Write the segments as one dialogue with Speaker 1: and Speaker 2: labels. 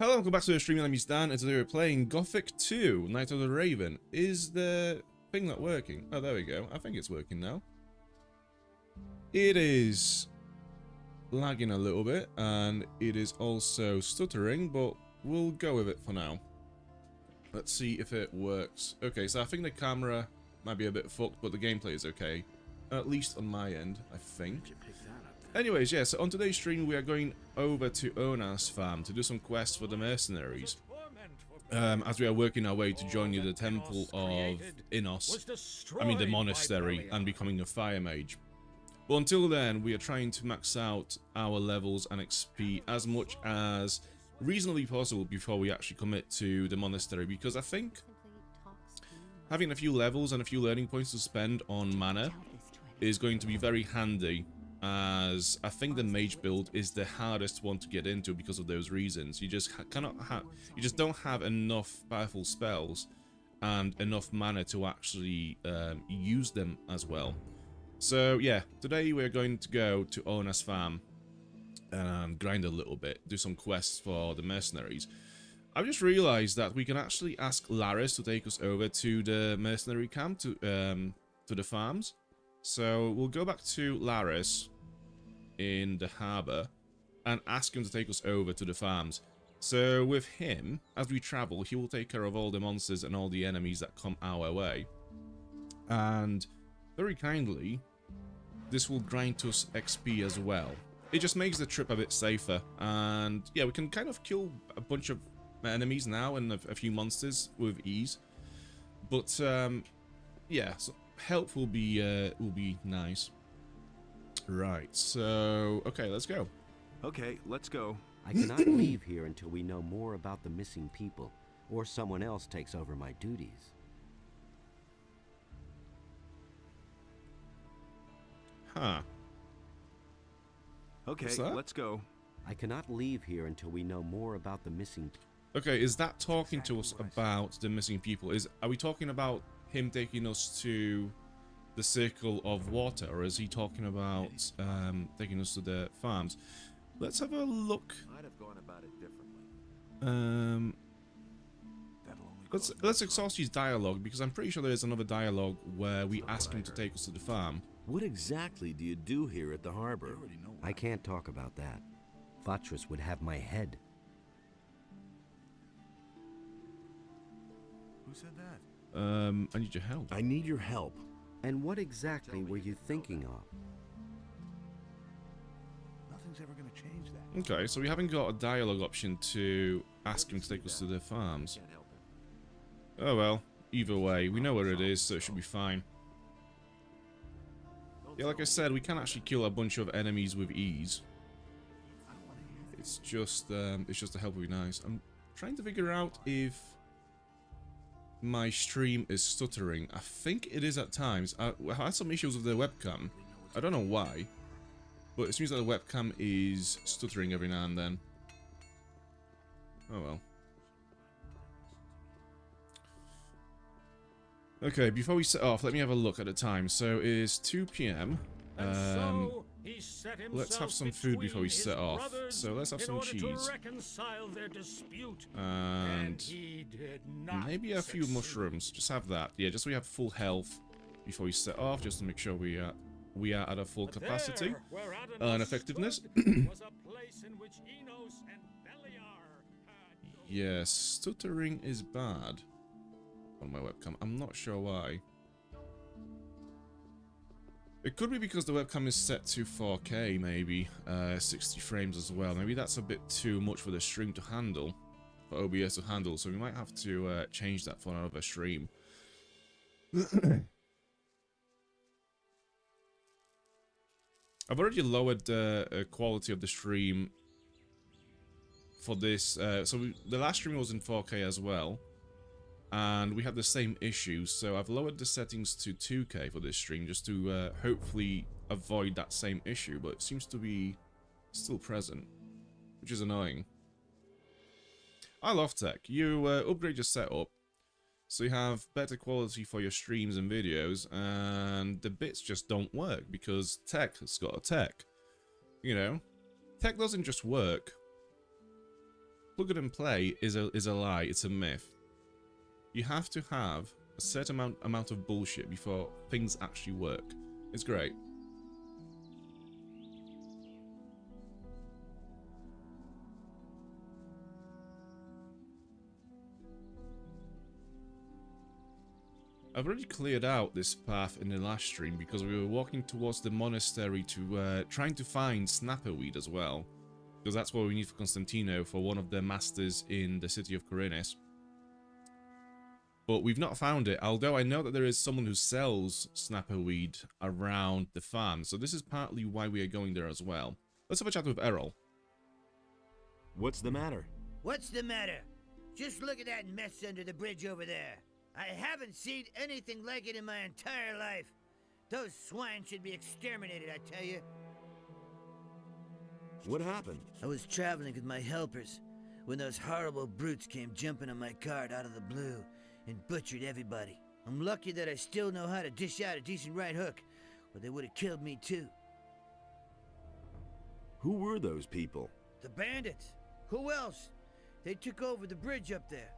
Speaker 1: Hello, welcome back to the stream. My name is Dan, and today we're playing Gothic 2, Night of the Raven. Is the thing not working? Oh, there we go. I think it's working now. It is lagging a little bit, and it is also stuttering, but we'll go with it for now. Let's see if it works. Okay, so I think the camera might be a bit fucked, but the gameplay is okay. At least on my end, I think. Anyways, yeah, so on today's stream we are going over to Onar's farm to do some quests for the mercenaries. As we are working our way to join the temple of Innos, I mean the monastery, and becoming a fire mage. But until then, we are trying to max out our levels and XP as much as reasonably possible before we actually commit to the monastery, because I think having a few levels and a few learning points to spend on mana is going to be very handy, as I think the mage build is the hardest one to get into because of those reasons. You just you just don't have enough powerful spells and enough mana to actually use them as well. So yeah, today we're going to go to Onar's farm and grind a little bit, do some quests for the mercenaries. I've just realized that we can actually ask Laris to take us over to the mercenary camp, to the farms. So we'll go back to Laris in the harbour and ask him to take us over to the farms. So with him, as we travel, he will take care of all the monsters and all the enemies that come our way. And very kindly, this will grind us XP as well. It just makes the trip a bit safer. And yeah, we can kind of kill a bunch of enemies now and a few monsters with ease. But yeah, so help will be nice. Right, so okay, let's go.
Speaker 2: Okay, let's go.
Speaker 3: I cannot leave here until we know more about the missing people, or someone else takes over my duties.
Speaker 1: Huh.
Speaker 2: Okay, let's go.
Speaker 3: I cannot leave here until we know more about the missing.
Speaker 1: Okay, is that talking to us about the missing people? Are we talking about him taking us to the circle of water, or is he talking about taking us to the farms? Let's have a look.
Speaker 2: I'd have gone about it differently.
Speaker 1: Let's exhaust his dialogue, because I'm pretty sure there's another dialogue where we ask him to take us to the farm.
Speaker 4: What exactly do you do here at the harbor?
Speaker 3: I can't talk about that. Vatras would have my head.
Speaker 2: Who said that?
Speaker 1: I need your help.
Speaker 4: I need your help.
Speaker 3: And what exactly were you thinking of?
Speaker 2: Nothing's ever gonna change that.
Speaker 1: Okay, so we haven't got a dialogue option to ask him to take us to the farms.
Speaker 2: Can't help him.
Speaker 1: Oh well, either way, we know where it is, so it should be fine. Yeah, like I said, we can actually kill a bunch of enemies with ease. It's just the help would be nice. I'm trying to figure out if my stream is stuttering. I think it is at times. I had some issues with the webcam. I don't know why, but it seems like the webcam is stuttering every now and then. Oh well. Okay, before we set off, let me have a look at the time. So it is 2 PM. Let's have some food before we set off. So let's have some cheese. And maybe a few mushrooms. Just have that. Yeah, just so we have full health before we set off, just to make sure we are at a full capacity and effectiveness. Yes, stuttering is bad on my webcam. I'm not sure why. It could be because the webcam is set to 4K, maybe 60 frames as well. Maybe that's a bit too much for the stream to handle, for OBS to handle, so we might have to change that for another stream. I've already lowered the quality of the stream for this, so the last stream was in 4K as well, and we had the same issue, so I've lowered the settings to 2K for this stream just to hopefully avoid that same issue, but it seems to be still present, which is annoying. I love tech. You upgrade your setup, so you have better quality for your streams and videos, and the bits just don't work because tech has got a tech. You know, tech doesn't just work. plug it and play is a lie. It's a myth. You have to have a certain amount of bullshit before things actually work. It's great. I've already cleared out this path in the last stream because we were walking towards the monastery to trying to find snapperweed as well, because that's what we need for Constantino for one of the masters in the city of Corinnes. But we've not found it, although I know that there is someone who sells snapperweed around the farm, so this is partly why we are going there as well. Let's have a chat with Errol.
Speaker 4: What's the matter?
Speaker 5: What's the matter? Just look at that mess under the bridge over there. I haven't seen anything like it in my entire life. Those swine should be exterminated, I tell you.
Speaker 4: What happened?
Speaker 5: I was traveling with my helpers when those horrible brutes came jumping on my cart out of the blue and butchered everybody. I'm lucky that I still know how to dish out a decent right hook, or they would have killed me too.
Speaker 4: Who were those people?
Speaker 5: The bandits. Who else? They took over the bridge up there.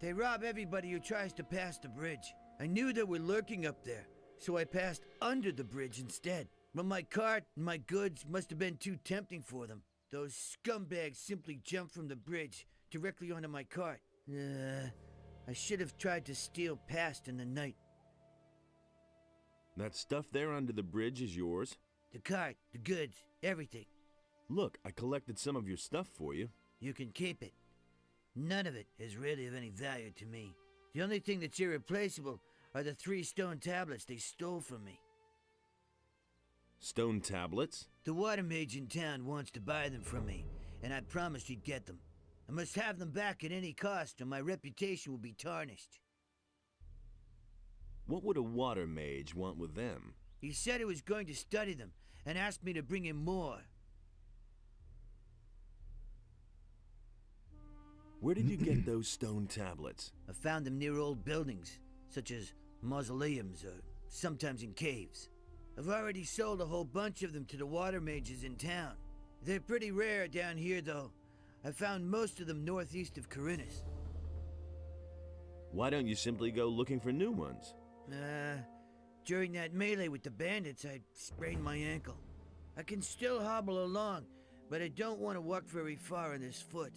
Speaker 5: They rob everybody who tries to pass the bridge. I knew they were lurking up there, so I passed under the bridge instead. But my cart and my goods must have been too tempting for them. Those scumbags simply jumped from the bridge directly onto my cart. I should have tried to steal past in the night.
Speaker 4: That stuff there under the bridge is yours?
Speaker 5: The cart, the goods, everything.
Speaker 4: Look, I collected some of your stuff for you.
Speaker 5: You can keep it. None of it is really of any value to me. The only thing that's irreplaceable are the 3 stone tablets they stole from me.
Speaker 4: Stone tablets?
Speaker 5: The water mage in town wants to buy them from me, and I promised he'd get them. I must have them back at any cost, or my reputation will be tarnished.
Speaker 4: What would a water mage want with them?
Speaker 5: He said he was going to study them, and asked me to bring him more.
Speaker 4: Where did you get those stone tablets?
Speaker 5: I found them near old buildings, such as mausoleums, or sometimes in caves. I've already sold a whole bunch of them to the water mages in town. They're pretty rare down here, though. I found most of them northeast of Corinnes.
Speaker 4: Why don't you simply go looking for new ones?
Speaker 5: During that melee with the bandits, I sprained my ankle. I can still hobble along, but I don't want to walk very far on this foot.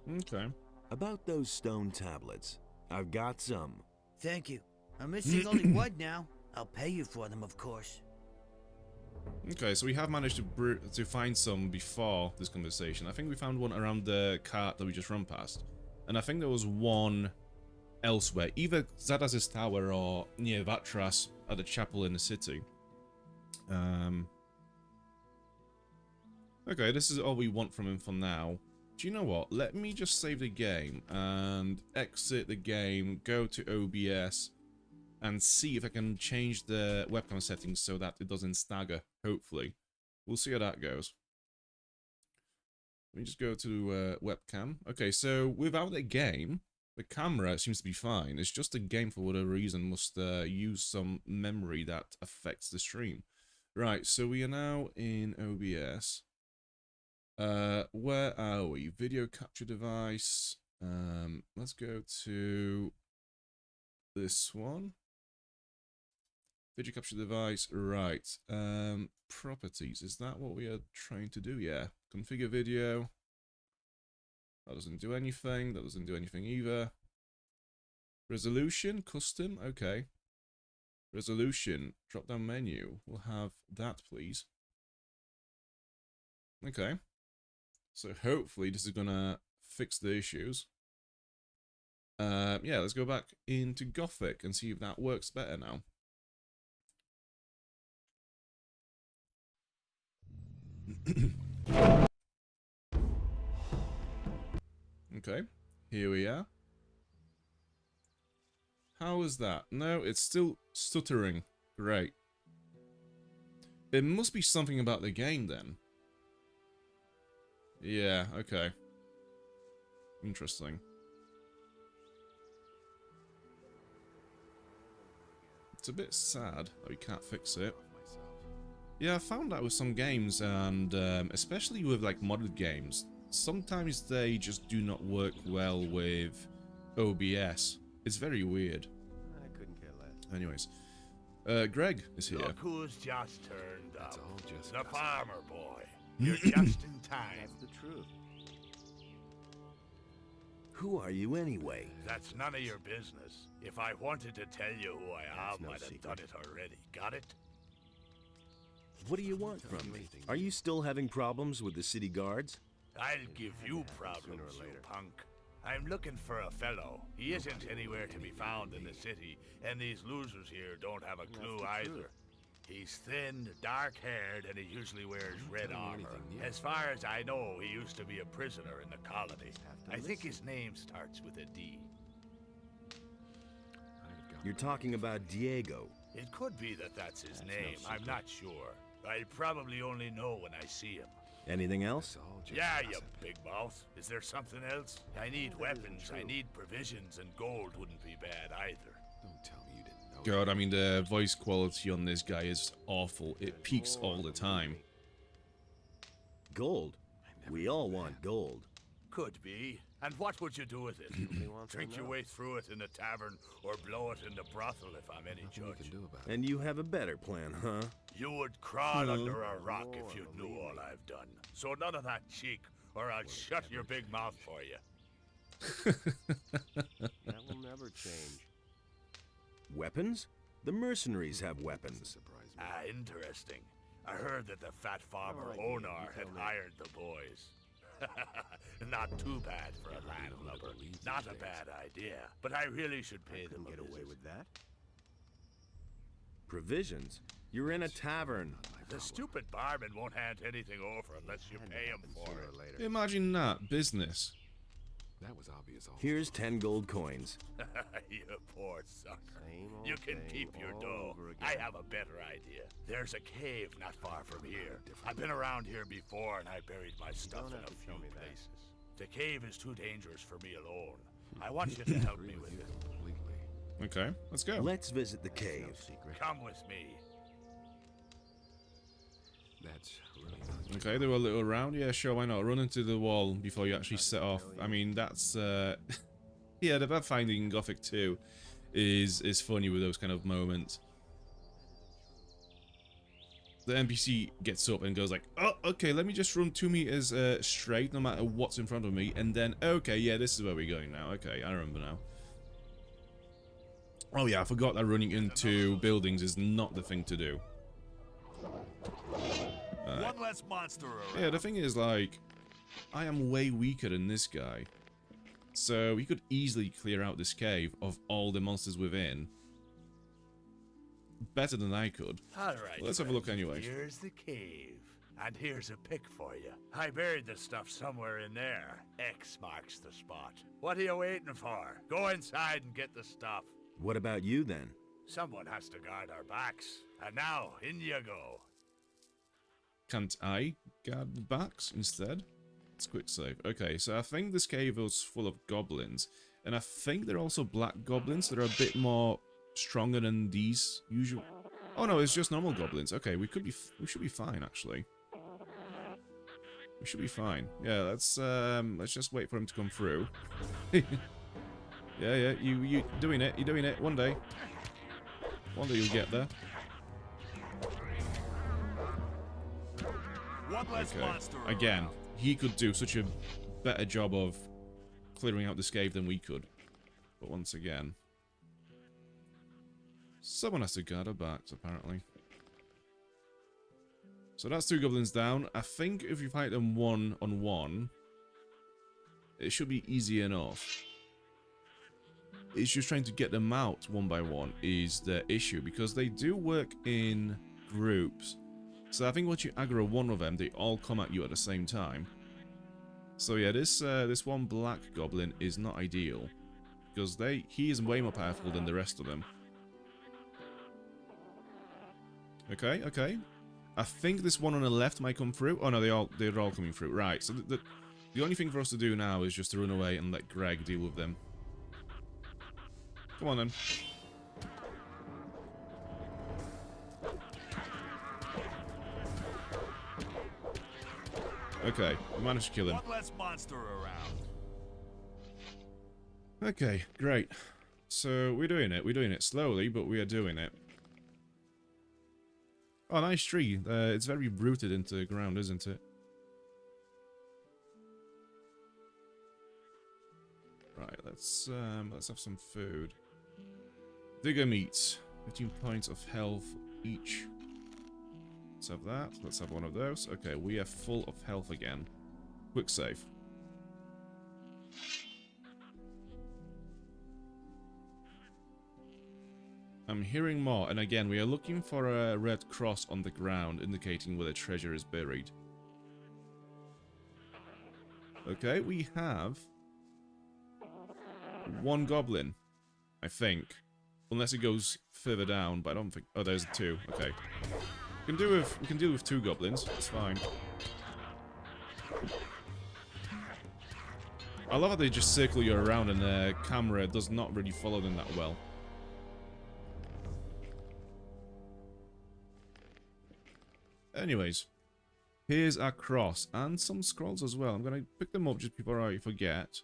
Speaker 1: Okay.
Speaker 4: About those stone tablets, I've got some.
Speaker 5: Thank you. I'm missing only one now. I'll pay you for them, of course.
Speaker 1: Okay, so we have managed to find some before this conversation. I think we found one around the cart that we just run past. And I think there was one elsewhere, either Zadaz's tower or near Vatras at the chapel in the city. Okay, this is all we want from him for now. Do you know what? Let me just save the game and exit the game, go to OBS, and see if I can change the webcam settings so that it doesn't stagger, hopefully. We'll see how that goes. Let me just go to webcam. Okay, so without the game, the camera seems to be fine. It's just the game, for whatever reason, must use some memory that affects the stream. Right, so we are now in OBS. Where are we? Video capture device. Let's go to this one. Video capture device, right. Properties, is that what we are trying to do? Yeah. Configure video. That doesn't do anything. That doesn't do anything either. Resolution, custom, okay. Resolution, drop down menu. We'll have that, please. Okay. So hopefully this is gonna fix the issues. Yeah, let's go back into Gothic and see if that works better now. Okay, here we are. How is that? No, it's still stuttering. Great. It must be something about the game then. Yeah, okay. Interesting. It's a bit sad that we can't fix it. Yeah, I found that with some games, and especially with like modded games, sometimes they just do not work well with OBS. It's very weird.
Speaker 2: I couldn't care less.
Speaker 1: Anyways, Greg is here.
Speaker 6: Look who's just turned up.
Speaker 2: That's all just
Speaker 6: The
Speaker 2: gossip.
Speaker 6: farmer boy. You're just in time.
Speaker 2: That's the truth.
Speaker 4: Who are you anyway?
Speaker 6: That's none of your business. If I wanted to tell you who I am,
Speaker 2: no
Speaker 6: I'd have
Speaker 2: secret.
Speaker 6: done it already. Got it?
Speaker 4: What do you want from me? Are you still having problems with the city guards?
Speaker 6: I'll give you problems,
Speaker 2: or
Speaker 6: you
Speaker 2: later.
Speaker 6: punk. I'm looking for a fellow. He isn't anywhere to be found in the city, and these losers here don't have a clue either. He's thin, dark-haired, and he usually wears red armor. As far as I know, he used to be a prisoner in the colony. I think his name starts with a D.
Speaker 4: You're talking about Diego.
Speaker 6: It could be that that's his name. I'm not sure. I'll probably only know when I see him.
Speaker 4: Anything else?
Speaker 6: Yeah, you big mouth. Is there something else? I need weapons, I need provisions, and gold wouldn't be bad either.
Speaker 2: Don't tell me you didn't know.
Speaker 1: God, I mean, the voice quality on this guy is awful. It peaks all the time.
Speaker 4: Gold. We all want gold.
Speaker 6: Could be. And what would you do with it? Drink your way through it in a tavern, or blow it in the brothel if I'm any
Speaker 2: Nothing we
Speaker 6: judge.
Speaker 2: can do about it.
Speaker 4: And you have a better plan, huh?
Speaker 6: You would crawl under a rock if you knew all I've done. So none of that cheek, or I'll shut your big mouth for you.
Speaker 2: That will never change.
Speaker 4: Weapons? The mercenaries have weapons.
Speaker 2: Surprise me.
Speaker 6: Ah, interesting. I heard that the fat farmer
Speaker 2: All right, you
Speaker 6: Onar had
Speaker 2: tell me.
Speaker 6: hired the boys. Not too bad for a landlubber. Not a bad idea. But I really should pay them a
Speaker 2: Get away
Speaker 6: visit.
Speaker 2: with that?
Speaker 4: Provisions? You're in a tavern.
Speaker 6: The stupid barman won't hand anything over unless you pay him for
Speaker 2: Sooner
Speaker 6: it.
Speaker 2: or later.
Speaker 1: Imagine that, business.
Speaker 2: That was obvious. All
Speaker 4: Here's 10 gold coins.
Speaker 6: You poor sucker.
Speaker 2: Same old
Speaker 6: You can
Speaker 2: thing
Speaker 6: keep your
Speaker 2: all
Speaker 6: dough.
Speaker 2: over again.
Speaker 6: I have a better idea. There's a cave not far from here. I've been around here before and I buried my stuff in
Speaker 2: have
Speaker 6: a
Speaker 2: to
Speaker 6: few
Speaker 2: tell me that.
Speaker 6: places. The cave is too dangerous for me alone. I want you to help me
Speaker 2: agree
Speaker 6: with
Speaker 2: with you
Speaker 6: it.
Speaker 2: completely.
Speaker 1: Okay, let's go.
Speaker 4: Let's visit the cave.
Speaker 2: No secret.
Speaker 6: Come with me.
Speaker 2: That's really not.
Speaker 1: Okay, they were a little round. Yeah, sure, why not? Run into the wall before you actually set off. I mean, that's yeah, the bad finding in Gothic 2 is funny with those kind of moments. The NPC gets up and goes like, oh, okay, let me just run 2 meters straight no matter what's in front of me, and then, okay, yeah, this is where we're going now. Okay, I remember now. Oh yeah, I forgot that running into buildings is not the thing to do.
Speaker 6: One less monster around.
Speaker 1: Yeah, the thing is, like, I am way weaker than this guy. So he could easily clear out this cave of all the monsters within. Better than I could.
Speaker 6: All right.
Speaker 1: Let's have a look
Speaker 6: friend.
Speaker 1: anyway.
Speaker 6: Here's the cave. And here's a pick for you. I buried the stuff somewhere in there. X marks the spot. What are you waiting for? Go inside and get the stuff.
Speaker 4: What about you then?
Speaker 6: Someone has to guard our backs. And now, in you go.
Speaker 1: Can't I guard the backs instead? Let's quick save. Okay, so I think this cave was full of goblins. And I think they're also black goblins that are a bit more stronger than these usual. Oh no, it's just normal goblins. Okay, we should be fine actually. We should be fine. Yeah, let's just wait for him to come through. yeah, you doing it. You're doing it. One day you'll get there.
Speaker 6: One less
Speaker 1: Okay.
Speaker 6: monster
Speaker 1: Again,
Speaker 6: around.
Speaker 1: he could do such a better job of clearing out this cave than we could. But once again, someone has to guard our backs, apparently. So that's 2 goblins down. I think if you fight them 1-on-1, it should be easy enough. It's just trying to get them out one by one is the issue, because they do work in groups. So I think once you aggro one of them, they all come at you at the same time. So yeah, this one black goblin is not ideal, because he is way more powerful than the rest of them. Okay, okay. I think this one on the left might come through. Oh no, they're all coming through. Right. So the only thing for us to do now is just to run away and let Greg deal with them. Come on then. Okay, we managed to kill him.
Speaker 6: One less monster around.
Speaker 1: Okay, great. So we're doing it. We're doing it slowly, but we are doing it. Oh, nice tree. It's very rooted into the ground, isn't it? Right, let's have some food. Digger meat. 15 points of health each. Let's have that. Let's have one of those. Okay, we are full of health again. Quick save. I'm hearing more, and again, we are looking for a red cross on the ground, indicating where the treasure is buried. Okay, we have one goblin, I think. Unless it goes further down, but I don't think... Oh, there's two. Okay. We can deal with two goblins. It's fine. I love how they just circle you around and the camera does not really follow them that well. Anyways, here's our cross and some scrolls as well. I'm going to pick them up just before I forget.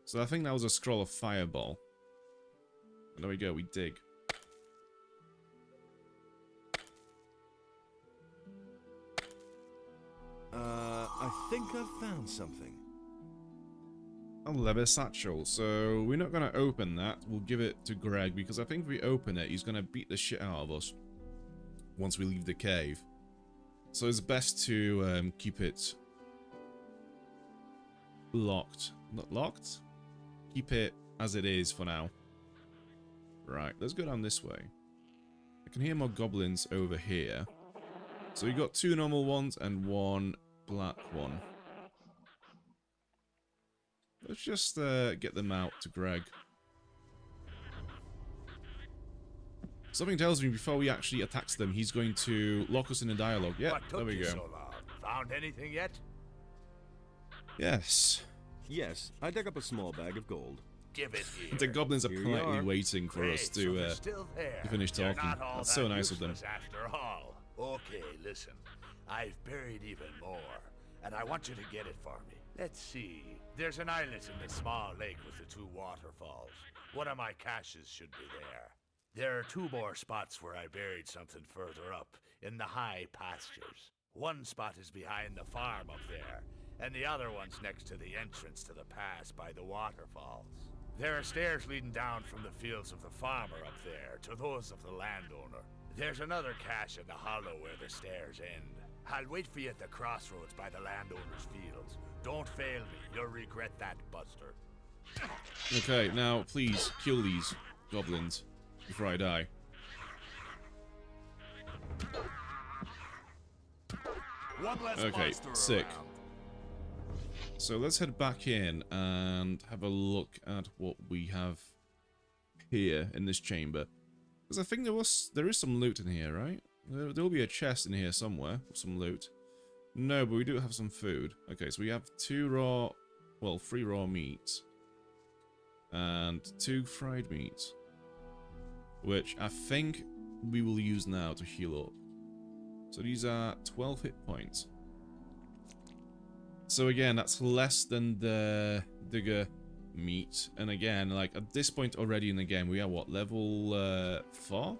Speaker 1: So I think that was a scroll of fireball. And there we go, we dig.
Speaker 4: I think I've found something.
Speaker 1: A leather satchel. So we're not going to open that. We'll give it to Greg because I think if we open it, he's going to beat the shit out of us once we leave the cave. So it's best to keep it locked. Not locked? Keep it as it is for now. Right, let's go down this way. I can hear more goblins over here. So we got two normal ones and one black one. Let's just get them out to Greg. Something tells me before we actually attack them, he's going to lock us in a dialogue. Yeah,
Speaker 6: What
Speaker 1: there
Speaker 6: took
Speaker 1: we
Speaker 6: you
Speaker 1: go.
Speaker 6: so long? Found anything yet?
Speaker 1: Yes.
Speaker 4: Yes, I dug up a small bag of gold.
Speaker 6: Give it here.
Speaker 1: The goblins are
Speaker 4: Here you
Speaker 1: politely
Speaker 4: are.
Speaker 1: waiting for us
Speaker 6: Great, so
Speaker 1: to
Speaker 6: they're still there.
Speaker 1: finish
Speaker 6: They're
Speaker 1: talking.
Speaker 6: not all
Speaker 1: That's
Speaker 6: that
Speaker 1: so nice of them.
Speaker 6: useless after all. Okay, listen. I've buried even more, and I want you to get it for me. Let's see. There's an islet in the small lake with the two waterfalls. One of my caches should be there. There are two more spots where I buried something further up, in the high pastures. One spot is behind the farm up there, and the other one's next to the entrance to the pass by the waterfalls. There are stairs leading down from the fields of the farmer up there to those of the landowner. There's another cache in the hollow where the stairs end. I'll wait for you at the crossroads by the landowner's fields. Don't fail me, you'll regret that, Buster.
Speaker 1: Okay, now please kill these goblins before I die.
Speaker 6: One less
Speaker 1: Okay,
Speaker 6: monster
Speaker 1: sick.
Speaker 6: around.
Speaker 1: So let's head back in and have a look at what we have here in this chamber. Because I think there is some loot in here, right? There will be a chest in here somewhere with some loot. No, but we do have some food. Okay, so we have 3 raw meats. And 2 fried meats. Which I think we will use now to heal up. So these are 12 hit points. So again, that's less than the digger meat. And again, like at this point already in the game, we are what, level 4?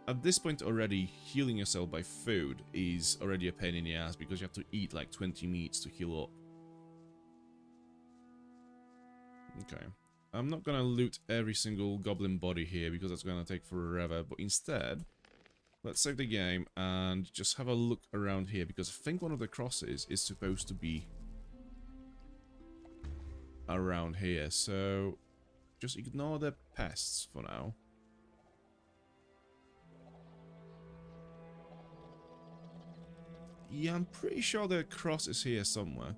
Speaker 1: At this point already, healing yourself by food is already a pain in the ass because you have to eat like 20 meats to heal up. Okay. I'm not gonna loot every single goblin body here because that's gonna take forever, but instead, let's save the game and just have a look around here because I think one of the crosses is supposed to be around here, so just ignore the pests for now. Yeah, I'm pretty sure the cross is here somewhere.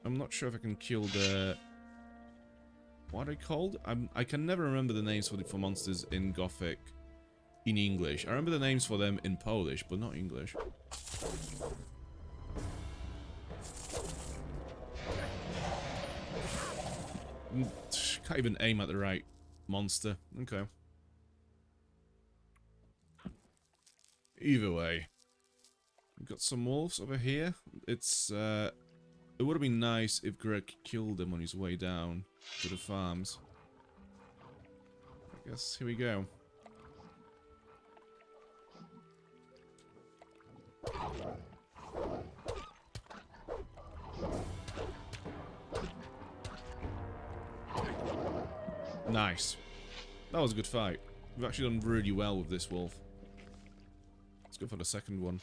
Speaker 1: I'm not sure if I can kill the... What are they called? I can never remember the names for monsters in Gothic in English. I remember the names for them in Polish, but not English. Can't even aim at the right monster. Okay. Either way. We've got some wolves over here. It's, it would have been nice if Greg killed them on his way down to the farms. I guess, here we go. Nice. That was a good fight. We've actually done really well with this wolf. Let's go for the second one.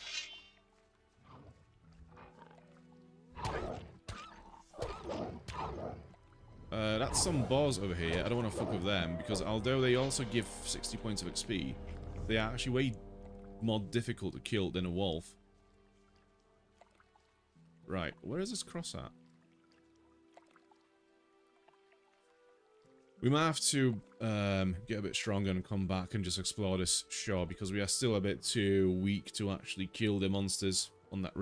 Speaker 1: That's some boars over here. I don't want to fuck with them because although they also give 60 points of XP, they are actually way more difficult to kill than a wolf. Right, where is this cross at? We might have to get a bit stronger and come back and just explore this shore because we are still a bit too weak to actually kill the monsters on that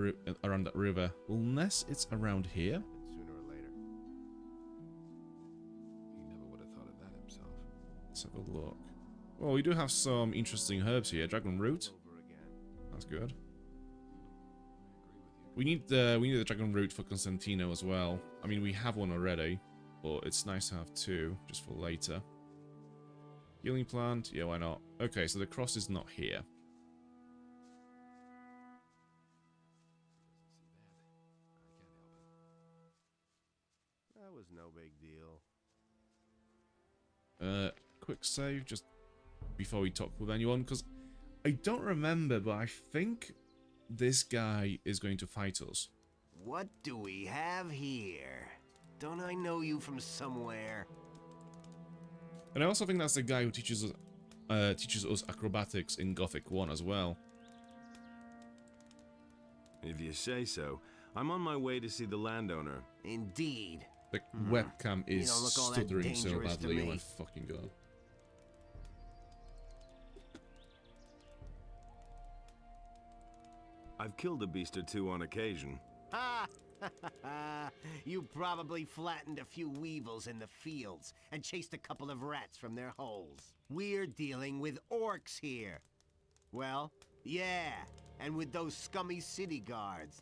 Speaker 1: around that river. Unless it's around here.
Speaker 2: Sooner or later. He never would have thought of that himself.
Speaker 1: Let's have a look. Well, we do have some interesting herbs here. Dragon root. That's good. We need the dragon root for Constantino as well. I mean, we have one already. But it's nice to have two, just for later. Healing plant? Yeah, why not? Okay, so the cross is not here.
Speaker 2: That was no big deal.
Speaker 1: Quick save, just before we talk with anyone, because I don't remember, but I think this guy is going to fight us.
Speaker 7: What do we have here? Don't I know you from somewhere?
Speaker 1: And I also think that's the guy who teaches us acrobatics in Gothic 1 as well.
Speaker 4: If you say so. I'm on my way to see the landowner.
Speaker 7: Indeed.
Speaker 1: The webcam is
Speaker 7: don't look all that
Speaker 1: stuttering so
Speaker 7: dangerous to
Speaker 1: badly, oh
Speaker 7: me.
Speaker 1: my fucking god.
Speaker 4: I've killed a beast or two on occasion.
Speaker 7: Ha! You probably flattened a few weevils in the fields and chased a couple of rats from their holes. We're dealing with orcs here. Well, yeah, and with those scummy city guards.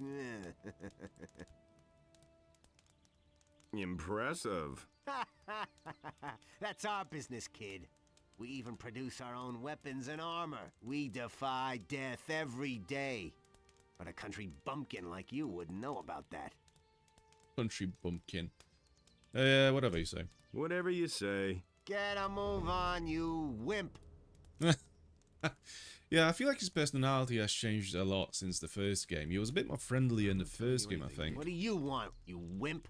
Speaker 4: Impressive.
Speaker 7: That's our business, kid. We even produce our own weapons and armor. We defy death every day. But a country bumpkin like you wouldn't know about that.
Speaker 1: Country bumpkin. Whatever you say.
Speaker 4: Whatever you say.
Speaker 7: Get a move on, you wimp.
Speaker 1: Yeah, I feel like his personality has changed a lot since the first game. He was a bit more friendly in the first game, I think.
Speaker 7: What do you want, you wimp?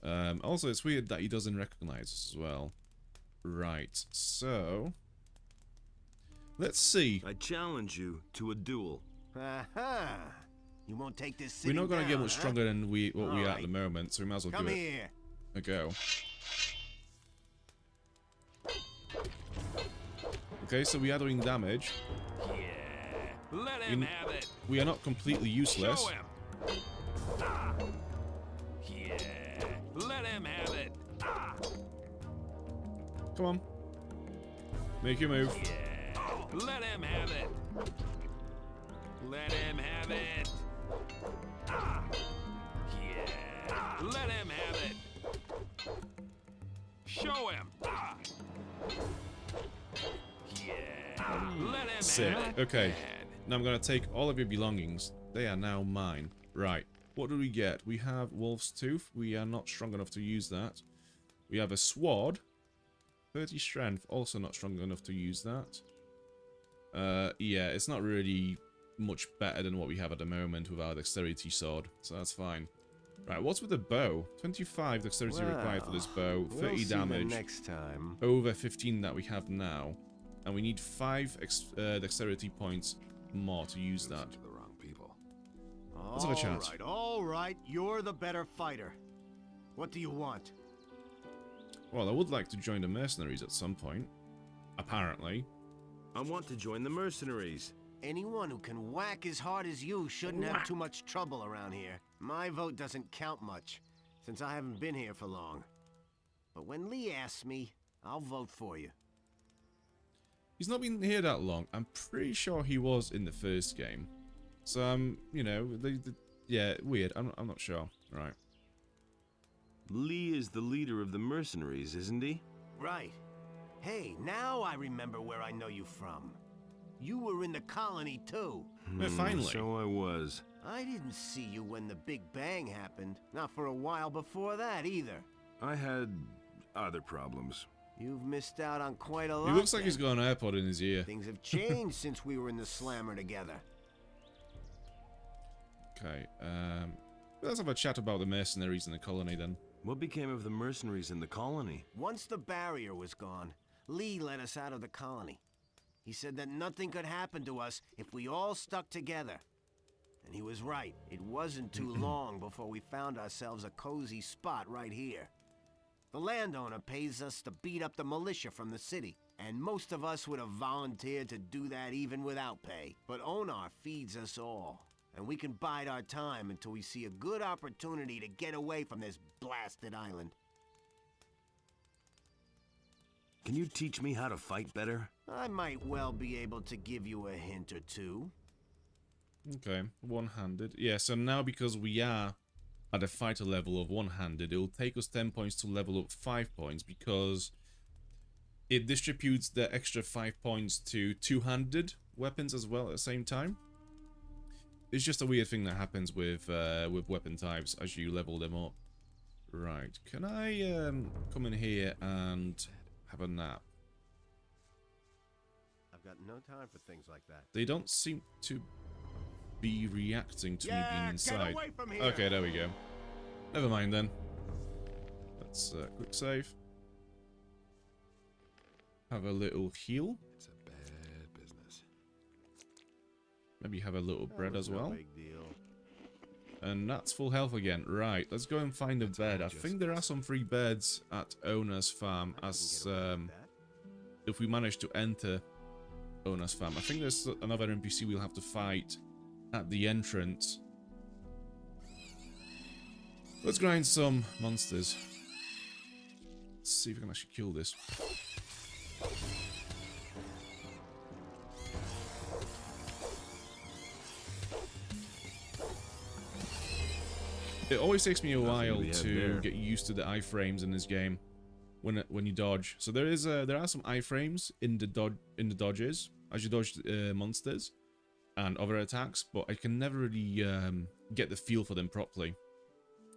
Speaker 1: Also, it's weird that he doesn't recognize us as well. Right, so... let's see.
Speaker 4: I challenge you to a duel.
Speaker 7: Aha! You won't take this city
Speaker 1: We're not going to get
Speaker 7: down,
Speaker 1: much
Speaker 7: huh?
Speaker 1: stronger than what we are at
Speaker 7: Alright.
Speaker 1: the moment, so we might as well
Speaker 7: Come
Speaker 1: give
Speaker 7: here.
Speaker 1: it a go. Okay, so we are doing damage.
Speaker 2: Yeah. Let him have it.
Speaker 1: We are not completely useless.
Speaker 2: Show him. Ah. Yeah. Let him have it. Ah.
Speaker 1: Come on. Make your move.
Speaker 2: Yeah. Let him have it. Let him have it. Ah. Yeah. Let him have it. Show him. Ah. Yeah. Let him
Speaker 1: Sick.
Speaker 2: have it.
Speaker 1: Okay. Now I'm going to take all of your belongings. They are now mine. Right. What do we get? We have Wolf's Tooth. We are not strong enough to use that. We have a sword. 30 strength. Also not strong enough to use that. Yeah, it's not really much better than what we have at the moment with our dexterity sword. So that's fine. Right, what's with the bow? 25 dexterity required for this bow. 30 damage.
Speaker 7: Next time.
Speaker 1: Over 15 that we have now. And we need 5 dexterity points more to use that.
Speaker 2: To the wrong people.
Speaker 1: Let's have a chat.
Speaker 7: All right. You're the better fighter. What do you want?
Speaker 1: Well, I would like to join the mercenaries at some point. Apparently.
Speaker 4: I want to join the mercenaries.
Speaker 7: Anyone who can whack as hard as you shouldn't have too much trouble around here. My vote doesn't count much, since I haven't been here for long. But when Lee asks me, I'll vote for you.
Speaker 1: He's not been here that long. I'm pretty sure he was in the first game. So, you know, yeah, weird. I'm not sure. Right.
Speaker 4: Lee is the leader of the mercenaries, isn't he?
Speaker 7: Right. Hey, now I remember where I know you from. You were in the colony, too.
Speaker 1: Yeah, finally.
Speaker 4: So I was.
Speaker 7: I didn't see you when the Big Bang happened. Not for a while before that, either.
Speaker 4: I had other problems.
Speaker 7: You've missed out on quite a lot.
Speaker 1: He looks like
Speaker 7: then.
Speaker 1: he's got an AirPod in his ear.
Speaker 7: Things have changed since we were in the Slammer together.
Speaker 1: Okay, let's have a chat about the mercenaries in the colony then.
Speaker 4: What became of the mercenaries in the colony?
Speaker 7: Once the barrier was gone, Lee let us out of the colony. He said that nothing could happen to us if we all stuck together. And he was right. It wasn't too long before we found ourselves a cozy spot right here. The landowner pays us to beat up the militia from the city, and most of us would have volunteered to do that even without pay. But Onar feeds us all, and we can bide our time until we see a good opportunity to get away from this blasted island.
Speaker 4: Can you teach me how to fight better?
Speaker 7: I might well be able to give you a hint or two.
Speaker 1: Okay, one-handed. Yeah, so now because we are at a fighter level of one-handed, it'll take us 10 points to level up 5 points because it distributes the extra 5 points to two-handed weapons as well at the same time. It's just a weird thing that happens with weapon types as you level them up. Right, can I come in here and have a nap?
Speaker 7: I've got no time for things like that.
Speaker 1: They don't seem to be reacting to me being inside.
Speaker 7: Get away from here.
Speaker 1: Okay, there we go. Never mind then. Let's quick save. Have a little heal.
Speaker 4: It's a bad business.
Speaker 1: Maybe have a little bread as well.
Speaker 7: Big deal.
Speaker 1: And that's full health again. Right, let's go and find a bed. I think there are some free beds at Onar's farm as if we manage to enter Onar's farm. I think there's another NPC we'll have to fight at the entrance. Let's grind some monsters. Let's see if we can actually kill this. It always takes me a while to get used to the iframes in this game when you dodge. So there are some iframes in the dodges as you dodge monsters and other attacks, but I can never really get the feel for them properly.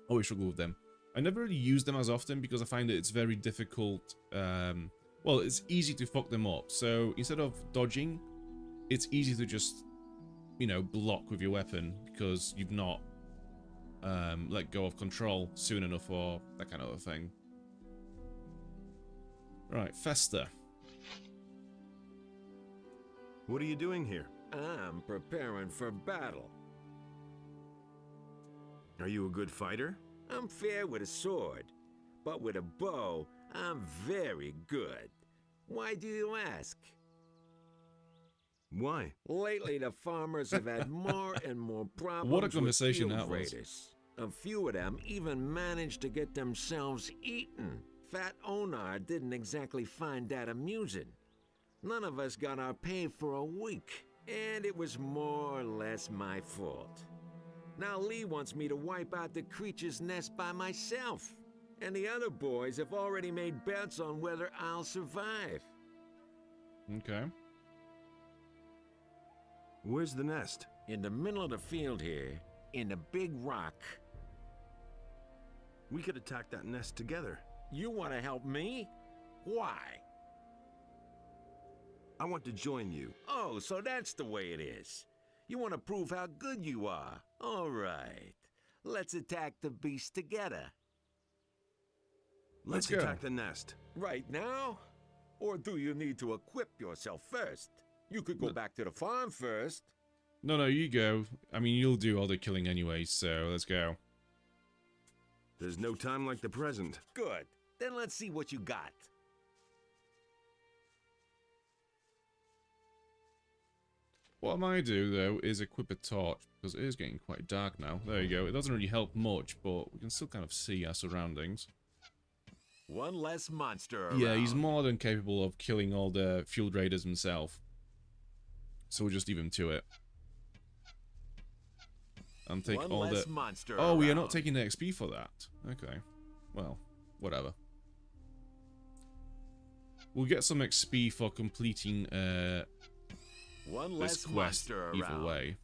Speaker 1: Always struggle with them. I never really use them as often because I find that it's very difficult. Well, it's easy to fuck them up. So instead of dodging, it's easy to just, you know, block with your weapon because you've not let go of control soon enough or that kind of a thing. Right, Fester.
Speaker 4: What are you doing here?
Speaker 8: I'm preparing for battle.
Speaker 4: Are you a good fighter?
Speaker 8: I'm fair with a sword, but with a bow, I'm very good. Why do you ask?
Speaker 4: Why?
Speaker 8: Lately, the farmers have had more and more problems
Speaker 1: What a conversation
Speaker 8: with
Speaker 1: that
Speaker 8: field
Speaker 1: was.
Speaker 8: raiders. A few of them even managed to get themselves eaten. Fat Onar didn't exactly find that amusing. None of us got our pay for a week, and it was more or less my fault. Now Lee wants me to wipe out the creature's nest by myself, and the other boys have already made bets on whether I'll survive.
Speaker 1: Okay.
Speaker 4: Where's the nest?
Speaker 8: In the middle of the field here, in the big rock.
Speaker 4: We could attack that nest together.
Speaker 8: You want to help me? Why?
Speaker 4: I want to join you.
Speaker 8: Oh, so that's the way it is. You want to prove how good you are. All right. Let's attack the beast together.
Speaker 4: Let's
Speaker 1: go.
Speaker 4: attack the nest.
Speaker 8: Right now? Or do you need to equip yourself first? You could go back to the farm first.
Speaker 1: No, you go. I mean, you'll do all the killing anyway, so let's go.
Speaker 4: There's no time like the present.
Speaker 8: Good. Then let's see what you got.
Speaker 1: What I might do, though, is equip a torch, because it is getting quite dark now. There you go. It doesn't really help much, but we can still kind of see our surroundings.
Speaker 8: One less monster around.
Speaker 1: Yeah, he's more than capable of killing all the field raiders himself. So we'll just leave him to it. and take
Speaker 8: One
Speaker 1: all
Speaker 8: less
Speaker 1: the...
Speaker 8: monster
Speaker 1: Oh, we are
Speaker 8: around.
Speaker 1: not taking the XP for that. Okay. Well, whatever. We'll get some XP for completing
Speaker 8: One
Speaker 1: this
Speaker 8: less
Speaker 1: quest
Speaker 8: monster
Speaker 1: either
Speaker 8: around.
Speaker 1: way.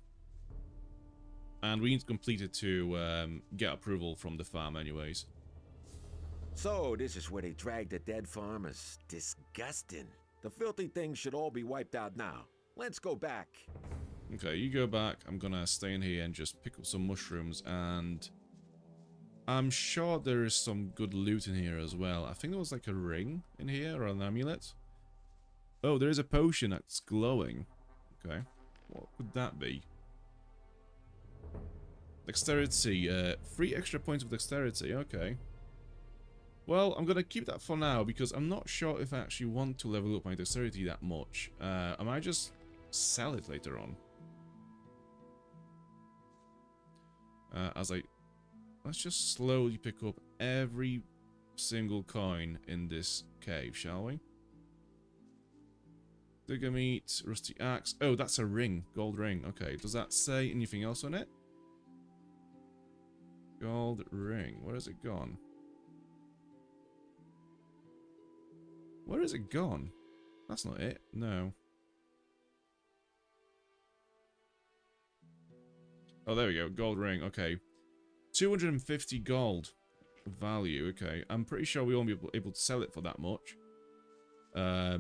Speaker 1: And we need to complete it to get approval from the farm anyways.
Speaker 8: So, this is where they drag the dead farmers. Disgusting. The filthy things should all be wiped out now. Let's go back.
Speaker 1: Okay, you go back. I'm gonna stay in here and just pick up some mushrooms, and I'm sure there is some good loot in here as well. I think there was like a ring in here or an amulet. Oh, there is a potion that's glowing. Okay, what could that be? Dexterity, 3 extra points of dexterity, okay. Well, I'm gonna keep that for now because I'm not sure if I actually want to level up my dexterity that much. I might just sell it later on. Let's just slowly pick up every single coin in this cave, shall we? Digger meat, rusty axe. Oh, that's a ring, gold ring. Okay, does that say anything else on it? Gold ring. Where has it gone? Where is it gone? That's not it. No. Oh, there we go. Gold ring. Okay. 250 gold value. Okay. I'm pretty sure we won't be able to sell it for that much. I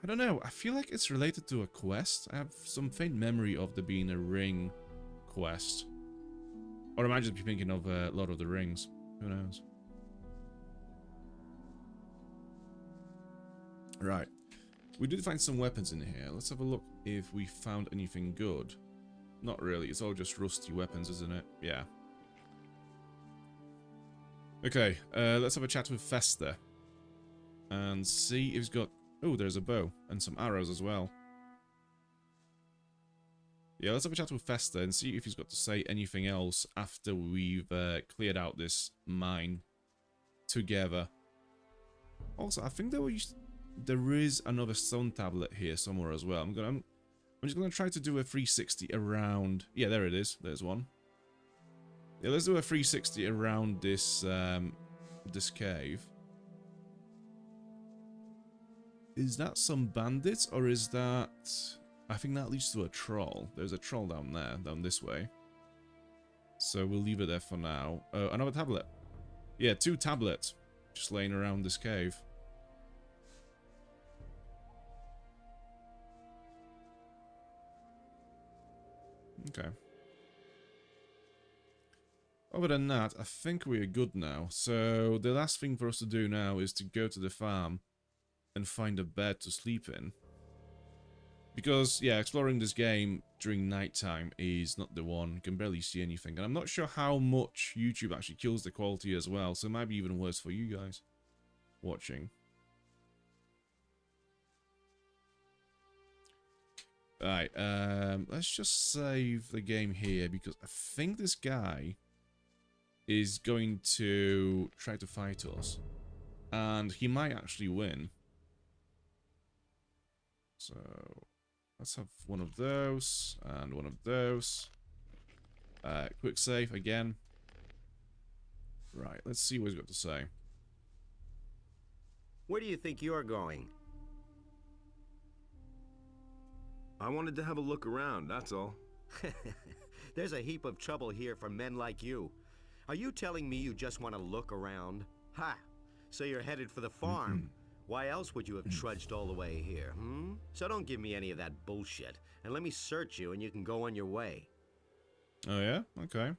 Speaker 1: don't know. I feel like it's related to a quest. I have some faint memory of there being a ring quest. Or I might just be thinking of Lord of the Rings. Who knows? Right. We did find some weapons in here. Let's have a look if we found anything good. Not really. It's all just rusty weapons, isn't it? Yeah. Okay. Let's have a chat with Fester. And see if he's got... Oh, there's a bow. And some arrows as well. Yeah, let's have a chat with Fester and see if he's got to say anything else after we've cleared out this mine together. Also, I think there is another stone tablet here somewhere as well. I'm just gonna try to do a 360 around. Yeah, there it is. There's one. Yeah, let's do a 360 around this this cave. Is that some bandits or is that? I think that leads to a troll. There's a troll down there, down this way. So we'll leave it there for now. Another tablet. Yeah, 2 tablets just laying around this cave. Okay. Other than that, I think we're good now. So the last thing for us to do now is to go to the farm and find a bed to sleep in. Because, yeah, exploring this game during nighttime is not the one. You can barely see anything. And I'm not sure how much YouTube actually kills the quality as well. So it might be even worse for you guys watching. Alright, let's just save the game here because I think this guy is going to try to fight us. And he might actually win. So, let's have one of those and one of those. Quick save again. Right, let's see what he's got to say.
Speaker 7: Where do you think you're going?
Speaker 4: I wanted to have a look around, that's all.
Speaker 7: There's a heap of trouble here for men like you. Are you telling me you just want to look around? Ha! So you're headed for the farm. Why else would you have trudged all the way here, hmm? So don't give me any of that bullshit, and let me search you and you can go on your way.
Speaker 1: Oh yeah? Okay.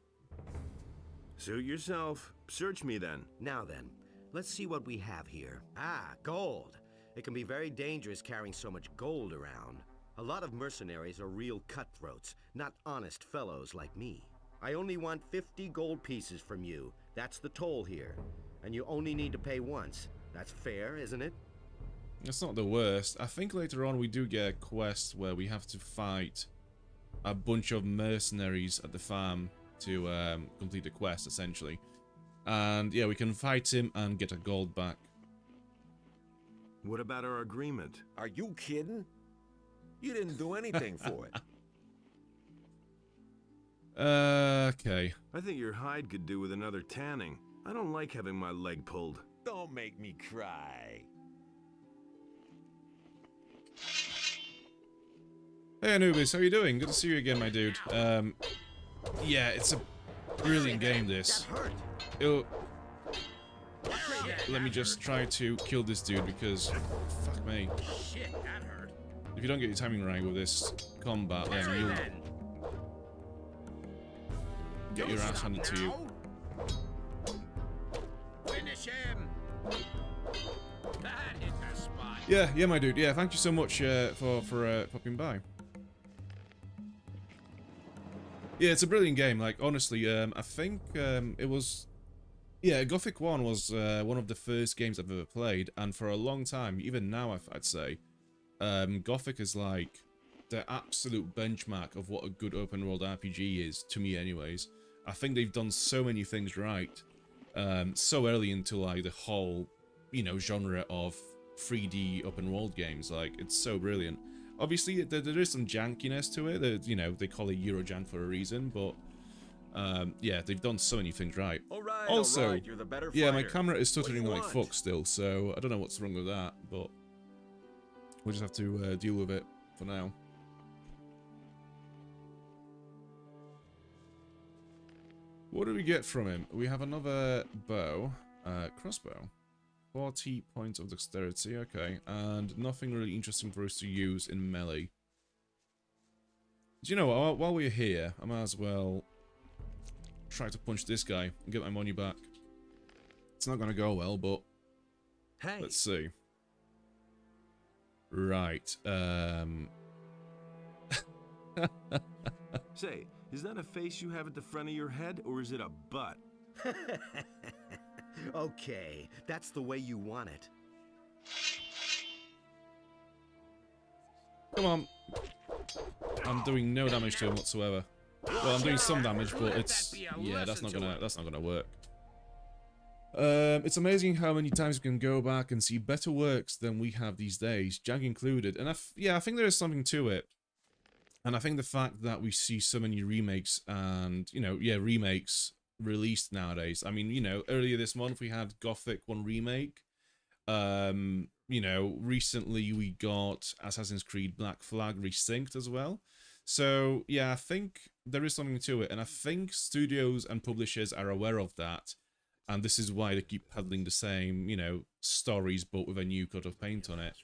Speaker 4: Suit yourself. Search me then.
Speaker 7: Now then, let's see what we have here. Ah, gold. It can be very dangerous carrying so much gold around. A lot of mercenaries are real cutthroats, not honest fellows like me. I only want 50 gold pieces from you. That's the toll here. And you only need to pay once. That's fair, isn't it?
Speaker 1: That's not the worst. I think later on we do get a quest where we have to fight a bunch of mercenaries at the farm to complete the quest, essentially. And yeah, we can fight him and get a gold back.
Speaker 4: What about our agreement?
Speaker 8: Are you kidding? You didn't do anything for it.
Speaker 1: Okay.
Speaker 4: I think your hide could do with another tanning. I don't like having my leg pulled.
Speaker 8: Don't make me cry.
Speaker 1: Hey Anubis, how you doing? Good to see you again, my dude. Yeah, it's a brilliant game, this. It'll... Let me just try to kill this dude because... Fuck me.
Speaker 2: Shit, that hurt.
Speaker 1: If you don't get your timing right with this combat, then you'll... get your ass handed to you.
Speaker 2: Finish him. That hit the spot.
Speaker 1: Yeah, my dude. Yeah, thank you so much for popping by. Yeah, it's a brilliant game. Like, honestly, I think it was... Yeah, Gothic 1 was one of the first games I've ever played, and for a long time, even now I'd say, Gothic is like the absolute benchmark of what a good open world RPG is, to me anyways. I think they've done so many things right, so early into like the whole, you know, genre of 3D open world games. Like, it's so brilliant. Obviously, there is some jankiness to it. You know, they call it Eurojank for a reason, but yeah, they've done so many things right. Also,
Speaker 8: all right, you're the better
Speaker 1: yeah, my
Speaker 8: fighter.
Speaker 1: camera is stuttering
Speaker 8: What do you
Speaker 1: like
Speaker 8: want?
Speaker 1: fuck still, so I don't know what's wrong with that, but we'll just have to deal with it for now. What do we get from him? We have another bow, crossbow. 40 points of dexterity, okay, and nothing really interesting for us to use in melee. Do you know what, while we're here, I might as well try to punch this guy and get my money back. It's not gonna go well, but
Speaker 8: Hey,
Speaker 1: let's see. Right,
Speaker 4: Say, is that a face you have at the front of your head, or is it a butt?
Speaker 7: Okay, that's the way you want it.
Speaker 1: come on. I'm doing no damage to him whatsoever. Well, I'm doing some damage, but it's... yeah, that's not gonna work. It's amazing how many times we can go back and see better works than we have these days, Jank included. And yeah, I think there is something to it. And I think the fact that we see so many remakes and, you know, yeah, remakes released nowadays. I mean, you know, earlier this month we had Gothic 1 remake. You know, recently we got Assassin's Creed Black Flag resynced as well. So, yeah, I think there is something to it. And I think studios and publishers are aware of that. And this is why they keep peddling the same, you know, stories, but with a new coat of paint on it.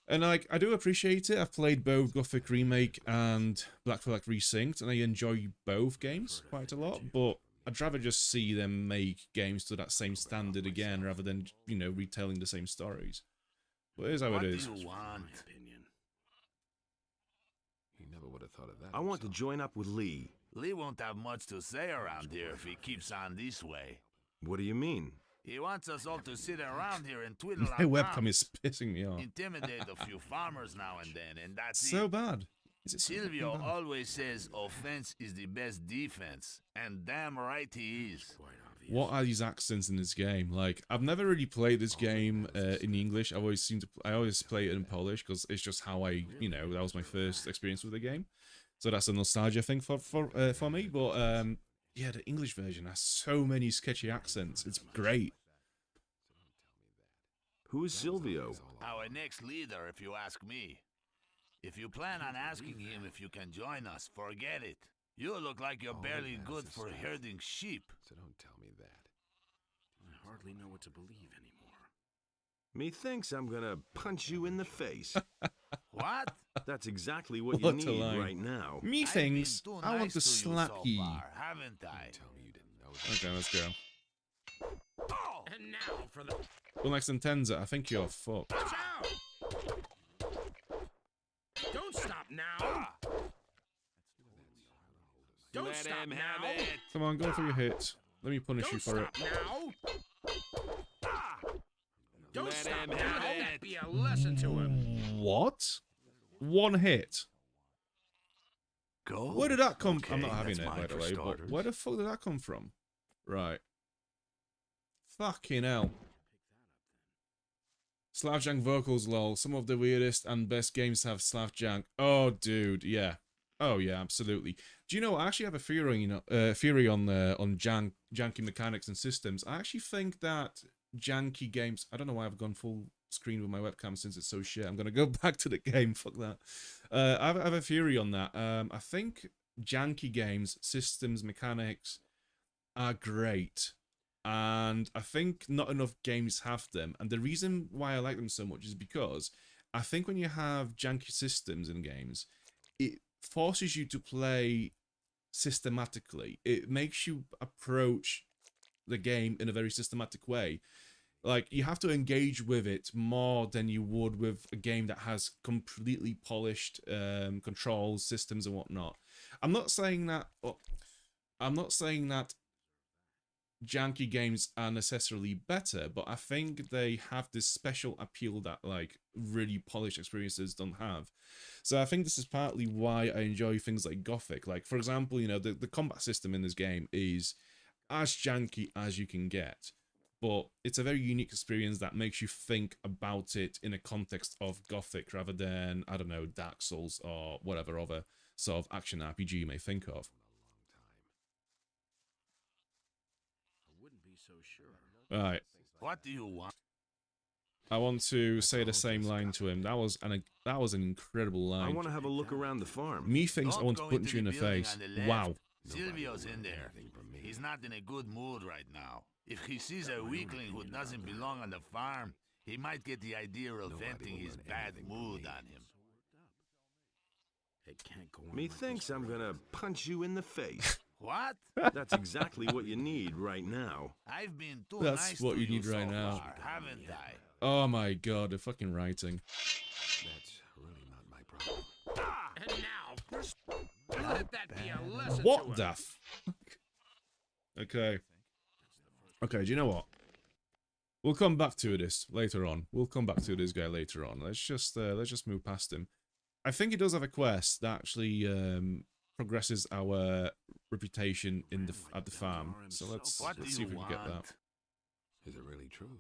Speaker 1: And, like, I do appreciate it. I've played both Gothic Remake and Black Flag Resynced, and I enjoy both games quite a lot, but I'd rather just see them make games to that same standard again, rather than, you know, retelling the same stories. But it is how it is.
Speaker 6: What do you want?
Speaker 2: He never would have thought of that.
Speaker 4: I want to join up with Lee.
Speaker 6: Lee won't have much to say around here if he keeps on this way.
Speaker 4: What do you mean?
Speaker 6: He wants us all to sit around here and twiddle
Speaker 1: My
Speaker 6: our
Speaker 1: webcam
Speaker 6: thumbs,
Speaker 1: is pissing me off.
Speaker 6: intimidate a few farmers now and then, and that's
Speaker 1: So
Speaker 6: it.
Speaker 1: bad. Is it so
Speaker 6: Silvio
Speaker 1: bad?
Speaker 6: always says offense is the best defense, and damn right he is.
Speaker 1: What are these accents in this game? Like, I've never really played this game in English. I always play it in Polish because it's just how I, you know, that was my first experience with the game. So that's a nostalgia thing for me. But yeah, the English version has so many sketchy accents. It's great.
Speaker 4: Who is Silvio?
Speaker 6: Our next leader, if you ask me. If you plan on asking him if you can join us, forget it. You look like you're barely good for herding sheep.
Speaker 2: So don't tell me that. I hardly know what to believe anymore.
Speaker 4: Methinks I'm gonna punch you in the face.
Speaker 6: What?
Speaker 4: That's exactly what you
Speaker 1: What a
Speaker 4: need
Speaker 1: line.
Speaker 4: right now.
Speaker 1: Me
Speaker 6: I've been
Speaker 1: thinks
Speaker 6: too
Speaker 1: I want
Speaker 6: nice
Speaker 1: to
Speaker 6: you
Speaker 1: slap
Speaker 6: so
Speaker 1: you.
Speaker 6: far, haven't I?
Speaker 2: Tell me you didn't know that.
Speaker 1: Okay, let's go.
Speaker 2: And now for the...
Speaker 1: Well, next Intenza, I think you're fucked.
Speaker 2: Watch out! Don't stop now! Don't
Speaker 6: Let
Speaker 2: stop
Speaker 6: him
Speaker 2: now!
Speaker 6: have it.
Speaker 1: Come on, go for your hit. Let me punish you
Speaker 2: Don't
Speaker 1: for it.
Speaker 2: stop now! Don't
Speaker 6: Let
Speaker 2: stop
Speaker 6: him
Speaker 2: now!
Speaker 6: have
Speaker 2: Let
Speaker 6: it.
Speaker 2: that be a lesson to him!
Speaker 1: What? One hit?
Speaker 6: Go.
Speaker 1: Where did that come from? I'm
Speaker 6: Okay,
Speaker 1: not having
Speaker 6: that's
Speaker 1: it,
Speaker 6: mine
Speaker 1: by the
Speaker 6: for
Speaker 1: way, but
Speaker 6: starters.
Speaker 1: where the fuck did that come from? Right. Fucking hell. Slavjank vocals, lol. Some of the weirdest and best games have Slavjank. Oh, dude, yeah. Oh yeah, absolutely. Do you know? I actually have a theory, on janky mechanics and systems. I actually think that janky games. I don't know why I've gone full screen with my webcam since it's so shit. I'm gonna go back to the game. Fuck that. I have a theory on that. I think janky games, systems, mechanics are great, and I think not enough games have them. And the reason why I like them so much is because I think when you have janky systems in games, it forces you to play systematically. It makes you approach the game in a very systematic way. Like, you have to engage with it more than you would with a game that has completely polished controls, systems, and whatnot. I'm not saying that janky games are necessarily better, but I think they have this special appeal that like really polished experiences don't have. So I think this is partly why I enjoy things like Gothic. Like, for example, the combat system in this game is as janky as you can get, but it's a very unique experience that makes you think about it in a context of Gothic rather than, I don't know, Dark Souls or whatever other sort of action RPG you may think of. Right.
Speaker 6: What do you want?
Speaker 1: I want to say the same line to him. That was an incredible line.
Speaker 4: I want to have a look around the farm.
Speaker 1: Me thinks I want to punch you in the face. Wow.
Speaker 6: Silvio's in there. He's not in a good mood right now. If he sees a weakling who doesn't belong on the farm, he might get the idea of venting his bad mood on him.
Speaker 4: Methinks I'm gonna punch you in the face.
Speaker 6: What?
Speaker 4: That's exactly what you need right now.
Speaker 6: I've been too
Speaker 1: That's
Speaker 6: nice
Speaker 1: what
Speaker 6: to
Speaker 1: you need right
Speaker 6: so
Speaker 1: now.
Speaker 6: far, haven't I?
Speaker 1: Oh my god, the fucking writing.
Speaker 4: That's really not my problem.
Speaker 8: And now, let that be a lesson
Speaker 1: What
Speaker 8: to
Speaker 1: the
Speaker 8: us.
Speaker 1: fuck? Okay. Okay, do you know what? We'll come back to this later on. We'll come back to this guy later on. Let's just move past him. I think he does have a quest that actually progresses our reputation at the farm. So let's see if we can get that.
Speaker 4: Is it really true?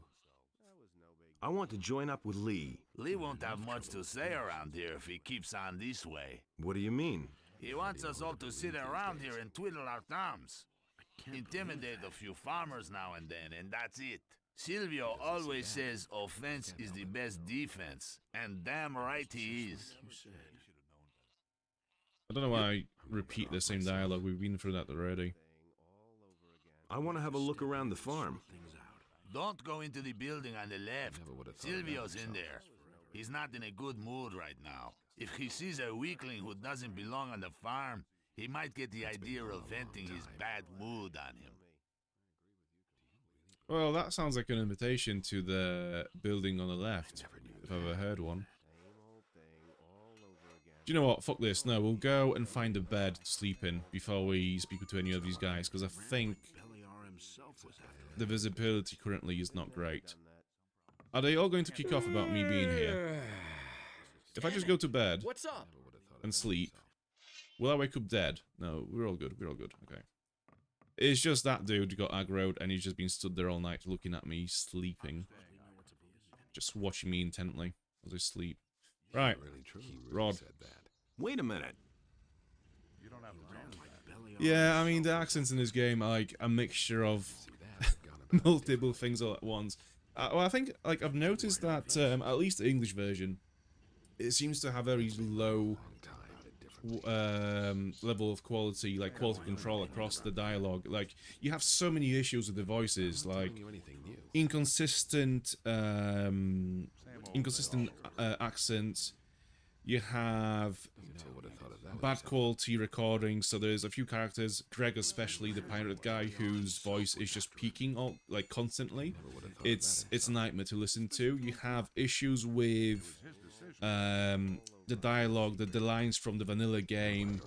Speaker 4: I want to join up with Lee.
Speaker 6: Lee won't have much to say around here if he keeps on this way.
Speaker 4: What do you mean?
Speaker 6: He wants us all to sit around here and twiddle our thumbs. Intimidate a few farmers now and then, and that's it. Silvio always says offense is the best defense, and damn right he is.
Speaker 1: I don't know why I repeat the same dialogue. We've been through that already.
Speaker 4: I want to have a look around the farm.
Speaker 6: Don't go into the building on the left. Silvio's in there. He's not in a good mood right now. If he sees a weakling who doesn't belong on the farm, he might get the idea of venting his bad mood on him.
Speaker 1: Well, that sounds like an invitation to the building on the left, if I've ever heard one. Do you know what? Fuck this. No, we'll go and find a bed to sleep in before we speak to any of these guys, because I think the visibility currently is not great. Are they all going to kick off about me being here? If I just go to bed
Speaker 8: What's up?
Speaker 1: and sleep, will I wake up dead? No, we're all good. We're all good. Okay. It's just that dude got aggroed and he's just been stood there all night looking at me, sleeping. Just watching me intently as I sleep. Right. Rod.
Speaker 4: Wait a minute.
Speaker 1: Yeah, I mean, the accents in this game are like a mixture of multiple things all at once. Well, I think, like, I've noticed that, at least the English version, it seems to have very low level of quality, like quality control across the dialogue. Like, you have so many issues with the voices, like inconsistent accents. You have bad quality recordings. So there's a few characters, Greg especially, the pirate guy, whose voice is just peaking all, like, constantly. It's a nightmare to listen to. You have issues with the dialogue, the lines from the vanilla game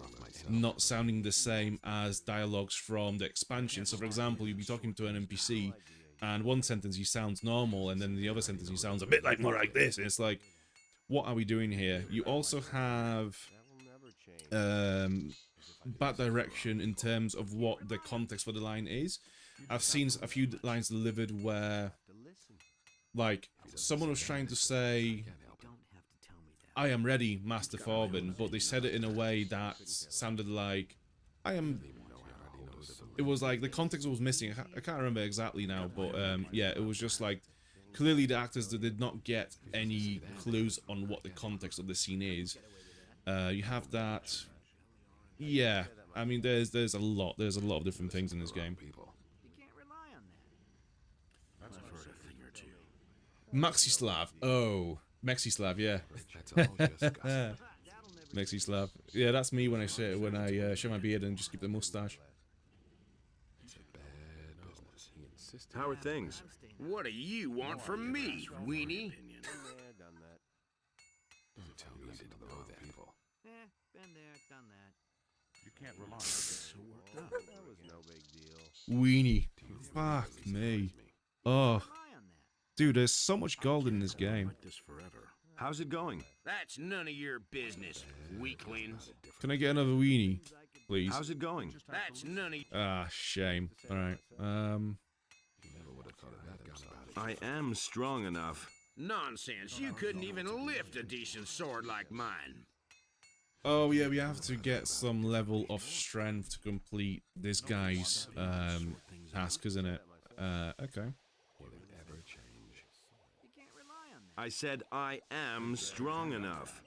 Speaker 1: not sounding the same as dialogues from the expansion. So for example, you'd be talking to an NPC and one sentence he sounds normal and then the other sentence he sounds a bit like more like this, and it's like, what are we doing here? You also have bad direction in terms of what the context for the line is. I've seen a few lines delivered where, like, someone was trying to say, I am ready, Master Forbin, but they said it in a way that sounded like, I am... It was like, the context was missing. I can't remember exactly now, but yeah, it was just like, clearly the actors that did not get any clues on what the context of the scene is. You have that... Yeah, I mean, there's a lot of different things in this game. Maxislav. Oh, Mexislav, yeah. Mexislav. Yeah, that's me when I shave my beard and just keep the mustache.
Speaker 4: How are things?
Speaker 8: What do you want from me, weenie?
Speaker 2: Don't tell me you didn't know that. People.
Speaker 5: Been there, done that.
Speaker 2: You can't rely on it. So worked up.
Speaker 7: That was no big deal.
Speaker 1: Weenie. Fuck me. Oh. Dude, there's so much gold in this game.
Speaker 2: This forever.
Speaker 4: How's it going?
Speaker 8: That's none of your business, weakling.
Speaker 1: Can I get another weenie, please?
Speaker 4: How's it going?
Speaker 8: That's none of...
Speaker 1: Ah, shame. Alright,
Speaker 4: I am strong enough.
Speaker 8: Nonsense, you couldn't even lift a decent sword like mine.
Speaker 1: Oh yeah, we have to get some level of strength to complete this guy's task, isn't it? Okay.
Speaker 4: I said I am strong enough.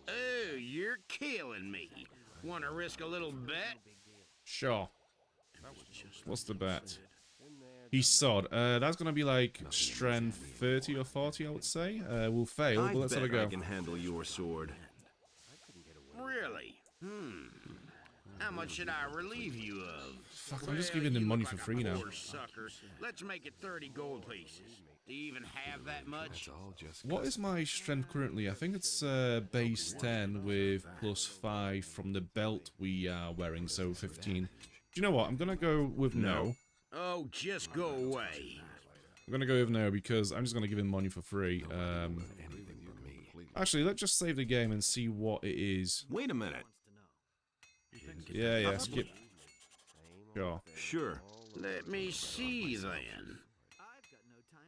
Speaker 8: Oh, you're killing me. Want to risk a little bet?
Speaker 1: Sure. What's the bet? He's sod. That's gonna be like strength 30 or 40, I would say. We'll fail, but let's have a go.
Speaker 4: I can handle your sword.
Speaker 8: Really? How much should I relieve you of?
Speaker 1: Fuck, I'm just giving him money for free now.
Speaker 8: Poor sucker. Let's make it 30 gold pieces. Do you even have that much?
Speaker 1: What is my strength currently? I think it's base 10 with plus 5 from the belt we are wearing, so 15. Do you know what? I'm gonna go with no.
Speaker 8: Oh, just go away.
Speaker 1: I'm gonna go with no because I'm just gonna give him money for free. Actually, let's just save the game and see what it is.
Speaker 4: Wait a minute.
Speaker 1: Yeah, skip. Sure.
Speaker 4: Sure.
Speaker 8: Let me see then.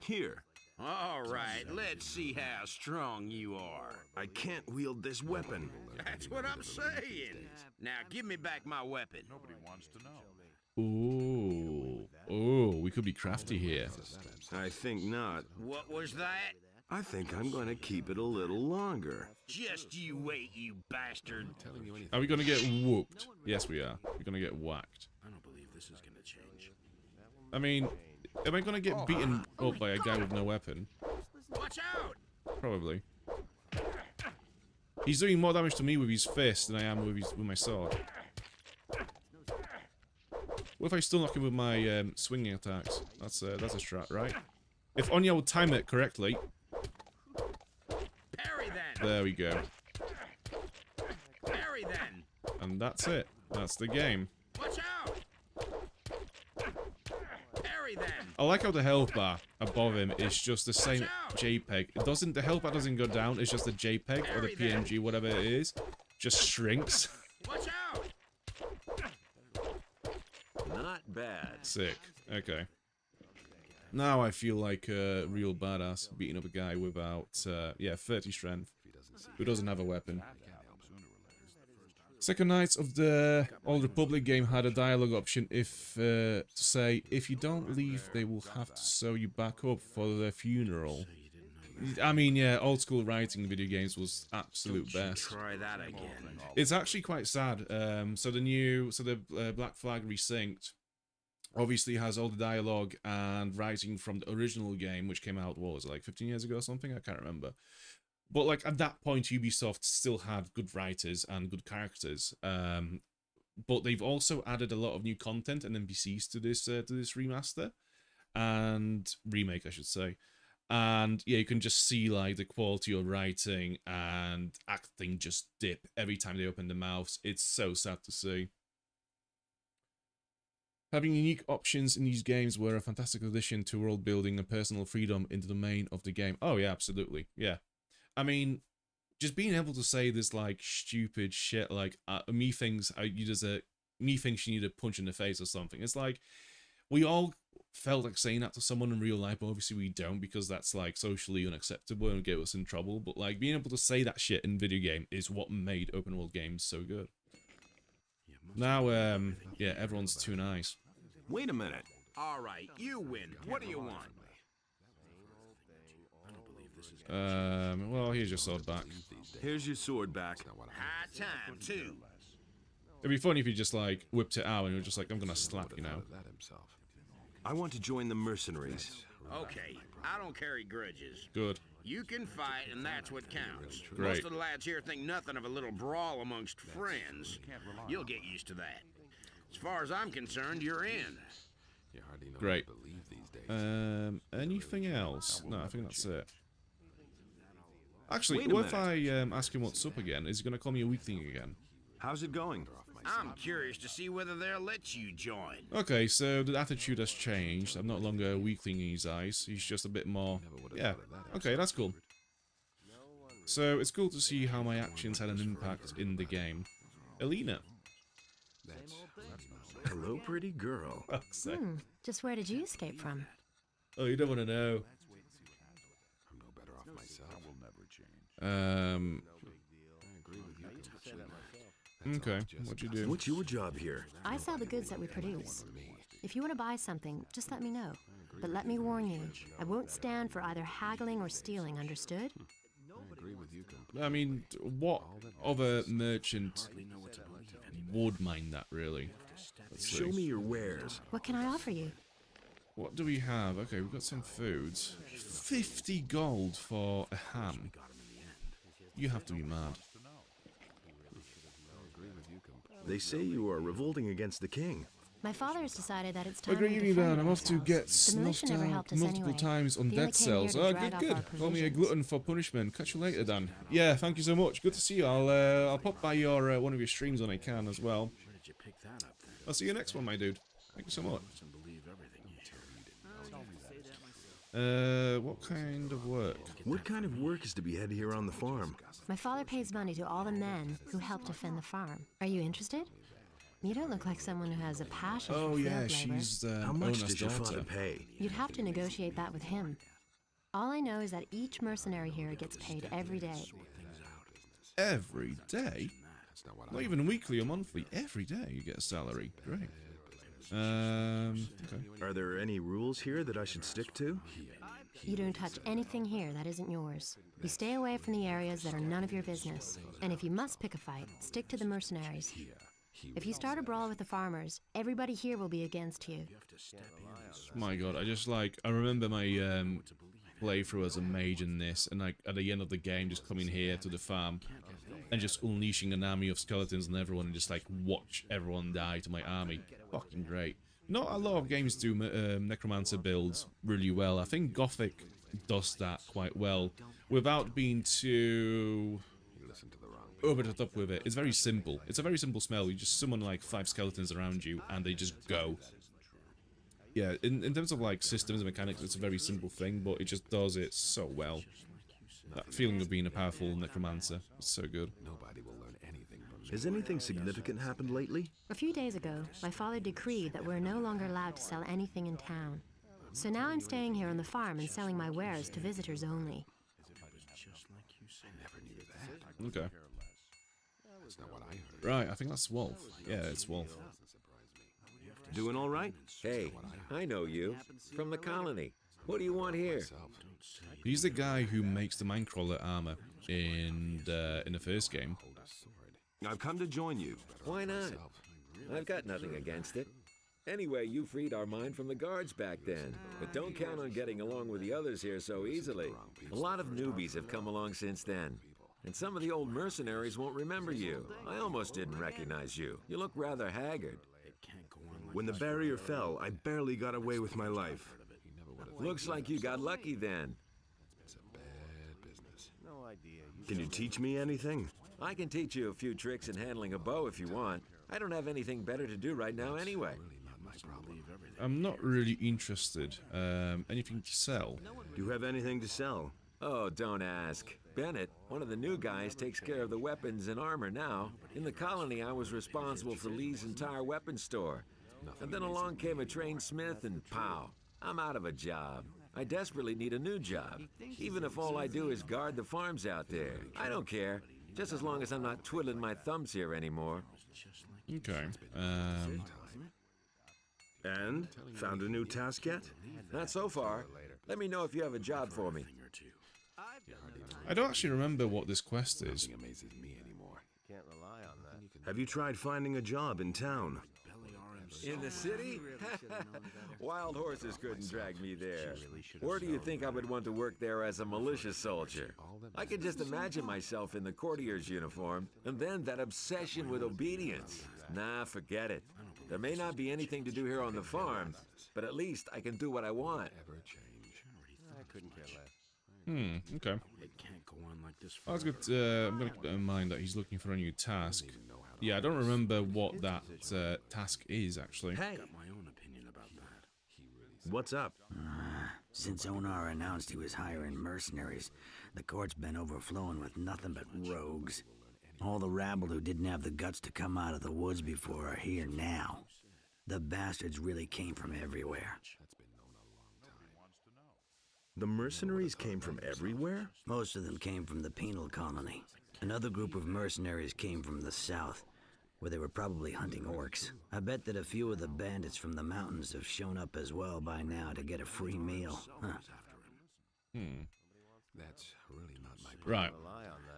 Speaker 4: Here.
Speaker 8: All right, let's see how strong you are.
Speaker 4: I can't wield this weapon.
Speaker 8: That's what I'm saying. Now give me back my weapon.
Speaker 2: Nobody wants to know.
Speaker 1: Ooh. Oh, we could be crafty here.
Speaker 4: I think not.
Speaker 8: What was that?
Speaker 4: I think I'm going to keep it a little longer.
Speaker 8: Just you wait, you bastard.
Speaker 1: Are we gonna get whooped? Yes, we are. We're gonna get whacked.
Speaker 2: I don't believe this is gonna change.
Speaker 1: I mean, am I gonna get beaten up by a guy with no weapon?
Speaker 8: Watch out!
Speaker 1: Probably. He's doing more damage to me with his fist than I am with my sword. What if I still knock him with my swinging attacks? That's a strat, right? If Onar would time it correctly.
Speaker 8: Parry then!
Speaker 1: There we go.
Speaker 8: Parry then!
Speaker 1: And that's it. That's the game.
Speaker 8: Watch out! Parry then!
Speaker 1: I like how the health bar above him is just the same JPEG. The health bar doesn't go down, it's just the JPEG or the PNG, whatever it is. Just shrinks.
Speaker 8: Watch out!
Speaker 4: Not bad.
Speaker 1: Sick. Okay. Now I feel like a real badass beating up a guy without, 30 strength, who doesn't have a weapon. Second Knights of the Old Republic game had a dialogue option to say, if you don't leave, they will have to sew you back up for their funeral. I mean, yeah, old school writing in video games was absolute best.
Speaker 8: Try that again.
Speaker 1: It's actually quite sad. So the Black Flag Resynced obviously has all the dialogue and writing from the original game, which came out, what was it, like 15 years ago or something? I can't remember. But like at that point, Ubisoft still had good writers and good characters. But they've also added a lot of new content and NPCs to this remaster and remake, I should say. And yeah, you can just see like the quality of writing and acting just dip every time they open their mouths. It's so sad to see. Having unique options in these games were a fantastic addition to world building and personal freedom in the domain of the game. Oh yeah, absolutely. Yeah. I mean, just being able to say this like stupid shit like me thinks you need a punch in the face or something. It's like we all felt like saying that to someone in real life, but obviously we don't because that's like socially unacceptable and get us in trouble. But like being able to say that shit in video game is what made open world games so good. Now, yeah, everyone's too nice.
Speaker 9: Wait a minute. All right, you win. What do you want?
Speaker 1: Well, here's your sword back.
Speaker 4: Here's your sword back.
Speaker 9: High time, too.
Speaker 1: It'd be funny if you just like whipped it out and you were just like, I'm gonna slap you now.
Speaker 4: I want to join the mercenaries.
Speaker 9: Okay, I don't carry grudges.
Speaker 1: Good.
Speaker 9: You can fight, and that's what counts.
Speaker 1: Great.
Speaker 9: Most of the lads here think nothing of a little brawl amongst friends. You'll get used to that. As far as I'm concerned, you're in.
Speaker 1: Great. Anything else? No, I think that's it. Actually, what if I ask him what's up again? Is he gonna call me a weakling again?
Speaker 4: How's it going?
Speaker 9: I'm curious to see whether they'll let you join.
Speaker 1: Okay, so the attitude has changed. I'm no longer a weakling in his eyes. He's just a bit more... Yeah, okay, that's cool. So, it's cool to see how my actions had an impact in the game. Elena.
Speaker 4: Hello, pretty girl.
Speaker 10: Just where did you escape from?
Speaker 1: Oh, you don't want to know. Okay, what'd you do?
Speaker 4: What's your job here?
Speaker 10: I sell the goods that we produce. If you want to buy something, just let me know. But let me warn you, I won't stand for either haggling or stealing, understood?
Speaker 1: I mean, what other merchant would mind that, really? Let's see.
Speaker 4: Show me your wares.
Speaker 10: What can I offer you?
Speaker 1: What do we have? Okay, we've got some foods. 50 gold for a ham. You have to be mad.
Speaker 4: They say you are revolting against the king.
Speaker 10: My father has decided that it's time
Speaker 1: Agree
Speaker 10: to
Speaker 1: with me,
Speaker 10: defend
Speaker 1: Dan. I'm off to
Speaker 10: ourselves.
Speaker 1: get
Speaker 10: The
Speaker 1: snuffed
Speaker 10: militia never
Speaker 1: out
Speaker 10: helped us
Speaker 1: multiple
Speaker 10: anyway.
Speaker 1: times on
Speaker 10: They
Speaker 1: dead
Speaker 10: only came here
Speaker 1: cells.
Speaker 10: to
Speaker 1: Oh,
Speaker 10: drag
Speaker 1: good,
Speaker 10: up
Speaker 1: good.
Speaker 10: our
Speaker 1: Call me a
Speaker 10: provisions.
Speaker 1: glutton for punishment. Catch you later, Dan. Yeah, thank you so much. Good to see you. I'll pop by your one of your streams when I can as well. I'll see you next one, my dude. Thank you so much. What kind of work?
Speaker 4: What kind of work is to be had here on the farm?
Speaker 10: My father pays money to all the men who help defend the farm. Are you interested? You don't look like someone who has a passion for
Speaker 1: Oh
Speaker 10: field
Speaker 1: yeah,
Speaker 10: labor.
Speaker 1: she's
Speaker 4: How much
Speaker 1: Onar's
Speaker 4: does your father
Speaker 1: daughter.
Speaker 4: pay?
Speaker 10: You'd have to negotiate that with him. All I know is that each mercenary here gets paid every day.
Speaker 1: Every day? Not even weekly or monthly. Every day you get a salary. Great. Okay.
Speaker 4: Are there any rules here that I should stick to?
Speaker 10: You don't touch anything here that isn't yours. You stay away from the areas that are none of your business. And if you must pick a fight, stick to the mercenaries. If you start a brawl with the farmers, everybody here will be against you.
Speaker 1: My god, I remember my playthrough as a mage in this, and like at the end of the game just coming here to the farm and just unleashing an army of skeletons on everyone and just like watch everyone die to my army. Fucking great. Not a lot of games do necromancer builds really well. I think Gothic does that quite well without being too over the top with it. It's very simple. It's a very simple spell. You just summon like 5 skeletons around you and they just go. Yeah, in terms of like systems and mechanics, it's a very simple thing, but it just does it so well. That feeling of being a powerful necromancer is so good.
Speaker 4: Has anything significant happened lately?
Speaker 10: A few days ago, my father decreed that we're no longer allowed to sell anything in town. So now I'm staying here on the farm and selling my wares to visitors only.
Speaker 1: Okay. Right, I think that's Wolf. Yeah, it's Wolf.
Speaker 4: Doing all right?
Speaker 8: Hey, I know you. From the colony. What do you want here?
Speaker 1: He's the guy who makes the Minecrawler armor in the first game.
Speaker 4: I've come to join you.
Speaker 8: Why not? I've got nothing against it. Anyway, you freed our mine from the guards back then. But don't count on getting along with the others here so easily. A lot of newbies have come along since then. And some of the old mercenaries won't remember you. I almost didn't recognize you. You look rather haggard.
Speaker 4: When the barrier fell, I barely got away with my life.
Speaker 8: Looks like you got lucky then.
Speaker 4: Can you teach me anything?
Speaker 8: I can teach you a few tricks in handling a bow if you want. I don't have anything better to do right now anyway.
Speaker 1: I'm not really interested. Anything to sell?
Speaker 4: Do you have anything to sell?
Speaker 8: Oh, don't ask. Bennett, one of the new guys, takes care of the weapons and armor now. In the colony, I was responsible for Lee's entire weapons store. And then along came a trained smith and pow, I'm out of a job. I desperately need a new job. Even if all I do is guard the farms out there. I don't care. Just as long as I'm not twiddling my thumbs here anymore.
Speaker 1: Okay.
Speaker 4: And? Found a new task yet?
Speaker 8: Not so far. Let me know if you have a job for me.
Speaker 1: I don't actually remember what this quest is.
Speaker 7: Can't rely on that.
Speaker 4: Have you tried finding a job in town?
Speaker 8: In the city? Wild horses couldn't drag me there. Where do you think I would want to work there as a militia soldier? I can just imagine myself in the courtier's uniform, and then that obsession with obedience. Nah, forget it. There may not be anything to do here on the farm, but at least I can do what I want.
Speaker 7: I couldn't care less.
Speaker 1: Okay.
Speaker 9: It can't go on like this.
Speaker 1: That's good. I'm going to keep that in mind that he's looking for a new task. Yeah, I don't remember what that task is, actually.
Speaker 4: Hey!
Speaker 9: Got my own opinion about that.
Speaker 4: What's up?
Speaker 11: Since Onar announced he was hiring mercenaries, the court's been overflowing with nothing but rogues. All the rabble who didn't have the guts to come out of the woods before are here now. The bastards really came from everywhere.
Speaker 4: The mercenaries came from everywhere?
Speaker 11: Most of them came from the penal colony. Another group of mercenaries came from the south, where they were probably hunting orcs. I bet that a few of the bandits from the mountains have shown up as well by now to get a free meal. Huh.
Speaker 2: That's really not my
Speaker 1: Right.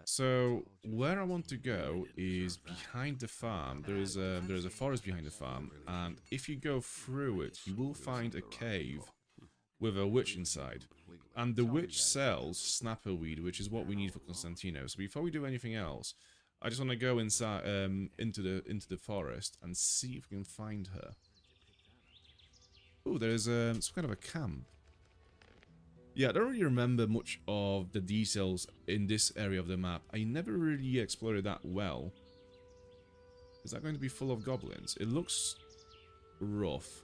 Speaker 1: So where I want to go is behind the farm. There is a forest behind the farm, and if you go through it, you will find a cave with a witch inside. And the witch sells snapperweed, which is what we need for Constantino. So before we do anything else, I just want to go inside into the forest and see if we can find her. Oh, there's some kind of a camp. Yeah, I don't really remember much of the details in this area of the map. I never really explored it that well. Is that going to be full of goblins? It looks rough.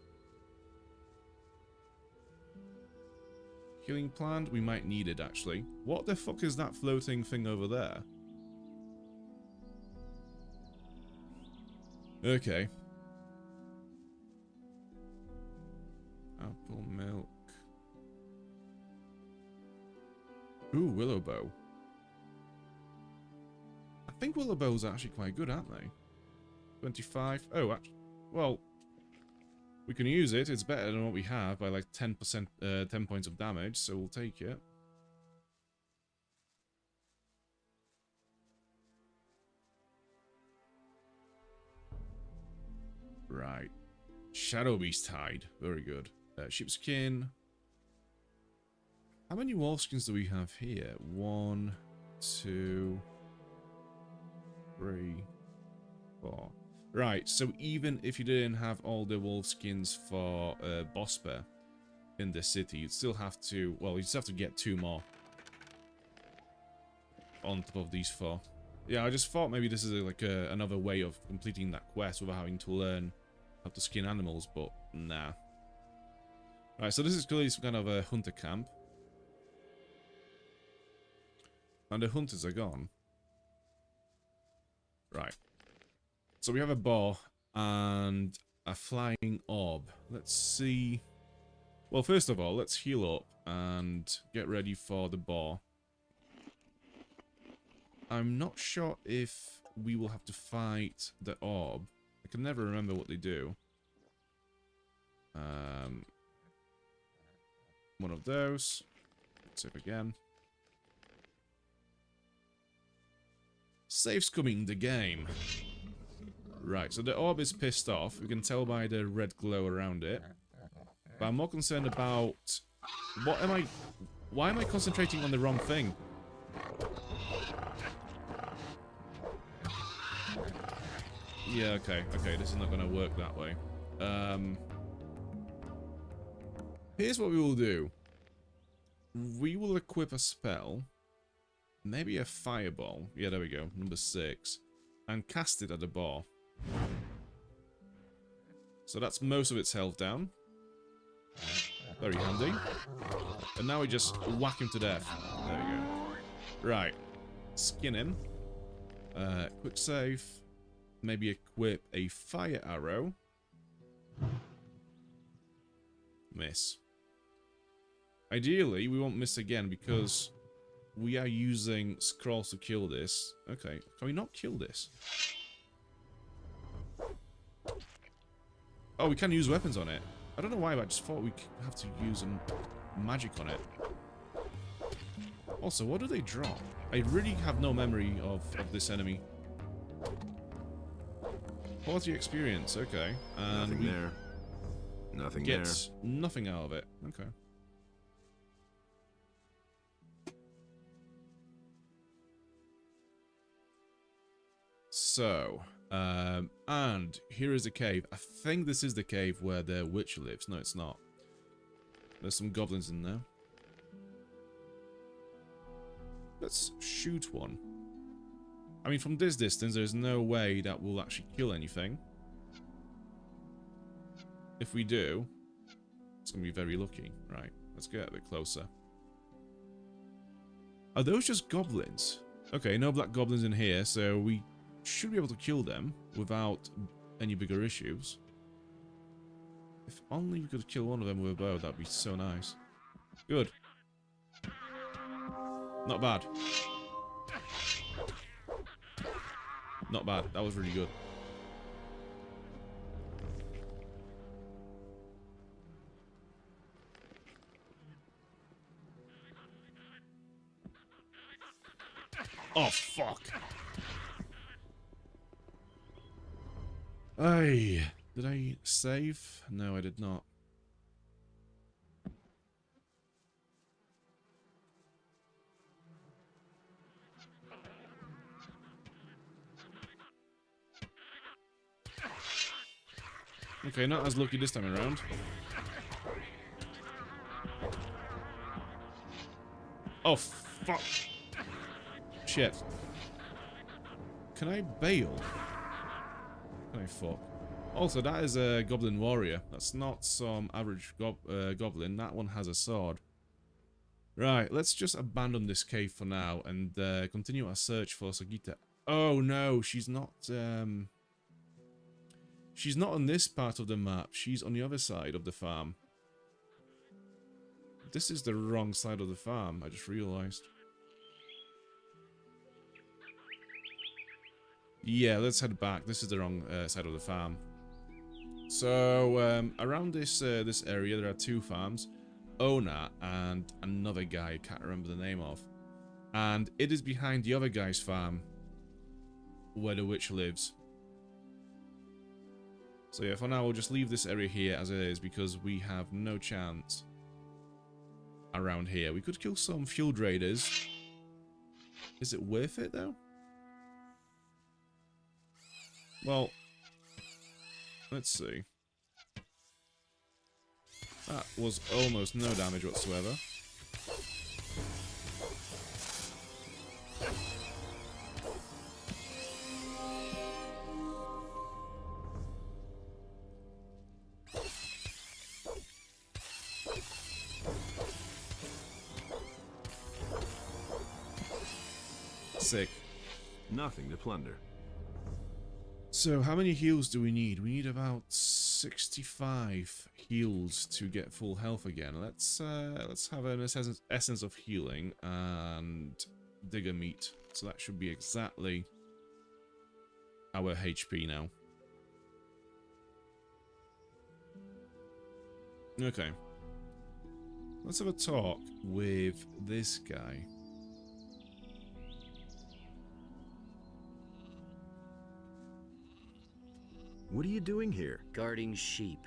Speaker 1: Healing plant? We might need it, actually. What the fuck is that floating thing over there? Okay. Apple milk. Ooh, willow bow. I think willow bows are actually quite good, aren't they? 25. Oh, actually, well, we can use it. It's better than what we have by like 10%, 10 points of damage, so we'll take it. Right. Shadow Beast hide. Very good. Sheepskin. How many wolfskins do we have here? 1, 2, 3, 4. Right, so even if you didn't have all the wolfskins for Bosper in the city, you'd still have to, well, you just have to get 2 more on top of these 4. Yeah, I just thought maybe this is like another way of completing that quest without having to learn how to skin animals, but nah. Right, so this is clearly some kind of a hunter camp. And the hunters are gone. Right. So we have a bow and a flying orb. Let's see. Well, first of all, let's heal up and get ready for the bow. I'm not sure if we will have to fight the orb. I can never remember what they do. One of those. Save again. Save's coming the game. Right, so the orb is pissed off. We can tell by the red glow around it. But I'm more concerned about... Why am I concentrating on the wrong thing? Yeah, okay, this is not going to work that way. Here's what we will do. We will equip a spell. Maybe a fireball. Yeah, there we go. Number 6. And cast it at the boar. So that's most of its health down. Very handy. And now we just whack him to death. There we go. Right. Skin him. Quick save. Maybe equip a fire arrow. miss. Ideally, we won't miss again because we are using scrolls to kill this. Okay, can we not kill this? Oh, we can use weapons on it. I don't know why, but I just thought we have to use magic on it. Also, what do they drop? I really have no memory of this enemy. Quality experience, okay. And
Speaker 4: nothing there. Nothing there.
Speaker 1: Gets nothing out of it. Okay. So, and here is the cave. I think this is the cave where the witch lives. No, it's not. There's some goblins in there. Let's shoot one. I mean, from this distance, there's no way that we'll actually kill anything. If we do, it's going to be very lucky. Right, let's get a bit closer. Are those just goblins? Okay, no black goblins in here, so we should be able to kill them without any bigger issues. If only we could kill one of them with a bow, that'd be so nice. Good. Not bad. Not bad. That was really good. Oh, fuck. Hey, did I save? No, I did not. Okay, not as lucky this time around. Oh, fuck. Shit. Can I bail? Can I fuck? Also, that is a goblin warrior. That's not some average goblin. That one has a sword. Right, let's just abandon this cave for now and continue our search for Sagita. Oh no, she's not on this part of the map. She's on the other side of the farm. This is the wrong side of the farm, I just realized. Yeah, let's head back. This is the wrong side of the farm. So, around this this area, there are two farms. Onar and another guy I can't remember the name of. And it is behind the other guy's farm where the witch lives. So yeah, for now, we'll just leave this area here as it is because we have no chance around here. We could kill some field raiders. Is it worth it, though? Well, let's see. That was almost no damage whatsoever. Sick.
Speaker 4: Nothing to plunder.
Speaker 1: So, how many heals do we need? We need about 65 heals to get full health again. Let's have an essence of healing and digger meat. So that should be exactly our HP now. Okay. Let's have a talk with this guy.
Speaker 4: What are you doing here?
Speaker 12: Guarding sheep.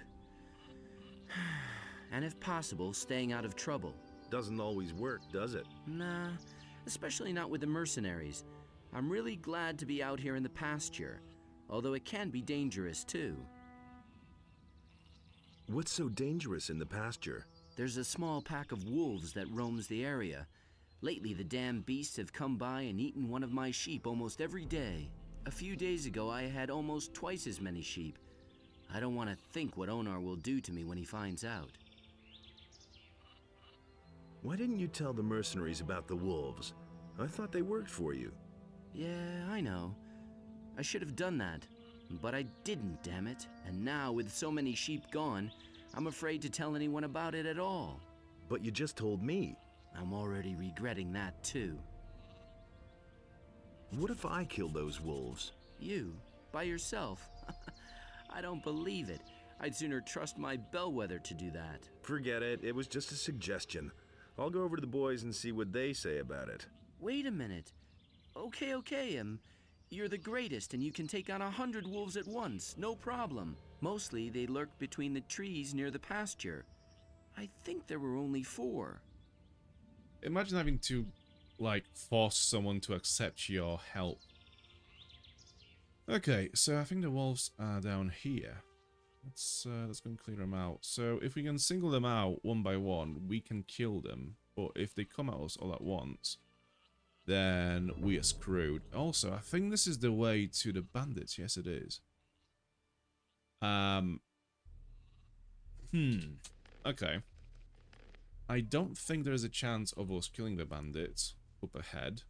Speaker 12: And if possible, staying out of trouble.
Speaker 4: Doesn't always work, does it?
Speaker 12: Nah, especially not with the mercenaries. I'm really glad to be out here in the pasture, although it can be dangerous too.
Speaker 4: What's so dangerous in the pasture?
Speaker 12: There's a small pack of wolves that roams the area. Lately, the damn beasts have come by and eaten one of my sheep almost every day. A few days ago, I had almost twice as many sheep. I don't want to think what Onar will do to me when he finds out.
Speaker 4: Why didn't you tell the mercenaries about the wolves? I thought they worked for you.
Speaker 12: Yeah, I know. I should have done that, but I didn't, damn it. And now, with so many sheep gone, I'm afraid to tell anyone about it at all.
Speaker 4: But you just told me.
Speaker 12: I'm already regretting that too.
Speaker 4: What if I kill those wolves?
Speaker 12: You? By yourself? I don't believe it. I'd sooner trust my bellwether to do that.
Speaker 4: Forget it. It was just a suggestion. I'll go over to the boys and see what they say about it.
Speaker 12: Wait a minute. Okay, you're the greatest and you can take on 100 wolves at once, no problem. Mostly they lurk between the trees near the pasture. I think there were only 4.
Speaker 1: Imagine having to, like, force someone to accept your help. Okay, so I think the wolves are down here. Let's go and clear them out. So if we can single them out one by one, we can kill them. But if they come at us all at once, then we are screwed. Also, I think this is the way to the bandits. Yes, it is. Okay. I don't think there is a chance of us killing the bandits up ahead.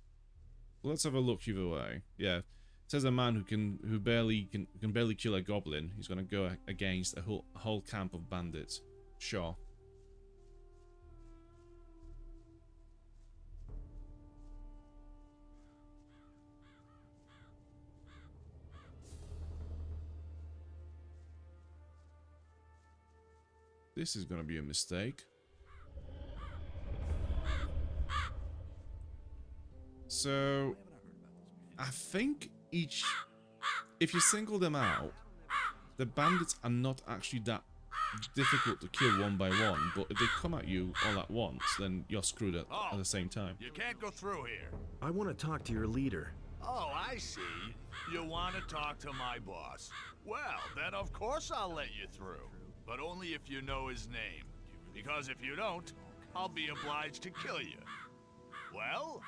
Speaker 1: Let's have a look either way. Yeah. It says a man who can barely kill a goblin. He's gonna go against a whole camp of bandits. Sure. This is gonna be a mistake. So I think if you single them out, the bandits are not actually that difficult to kill one by one, but if they come at you all at once, then you're screwed at the same time.
Speaker 6: You can't go through here.
Speaker 4: I want to talk to your leader.
Speaker 6: Oh, I see. You want to talk to my boss. Well, then of course I'll let you through. But only if you know his name. Because if you don't, I'll be obliged to kill you. Well?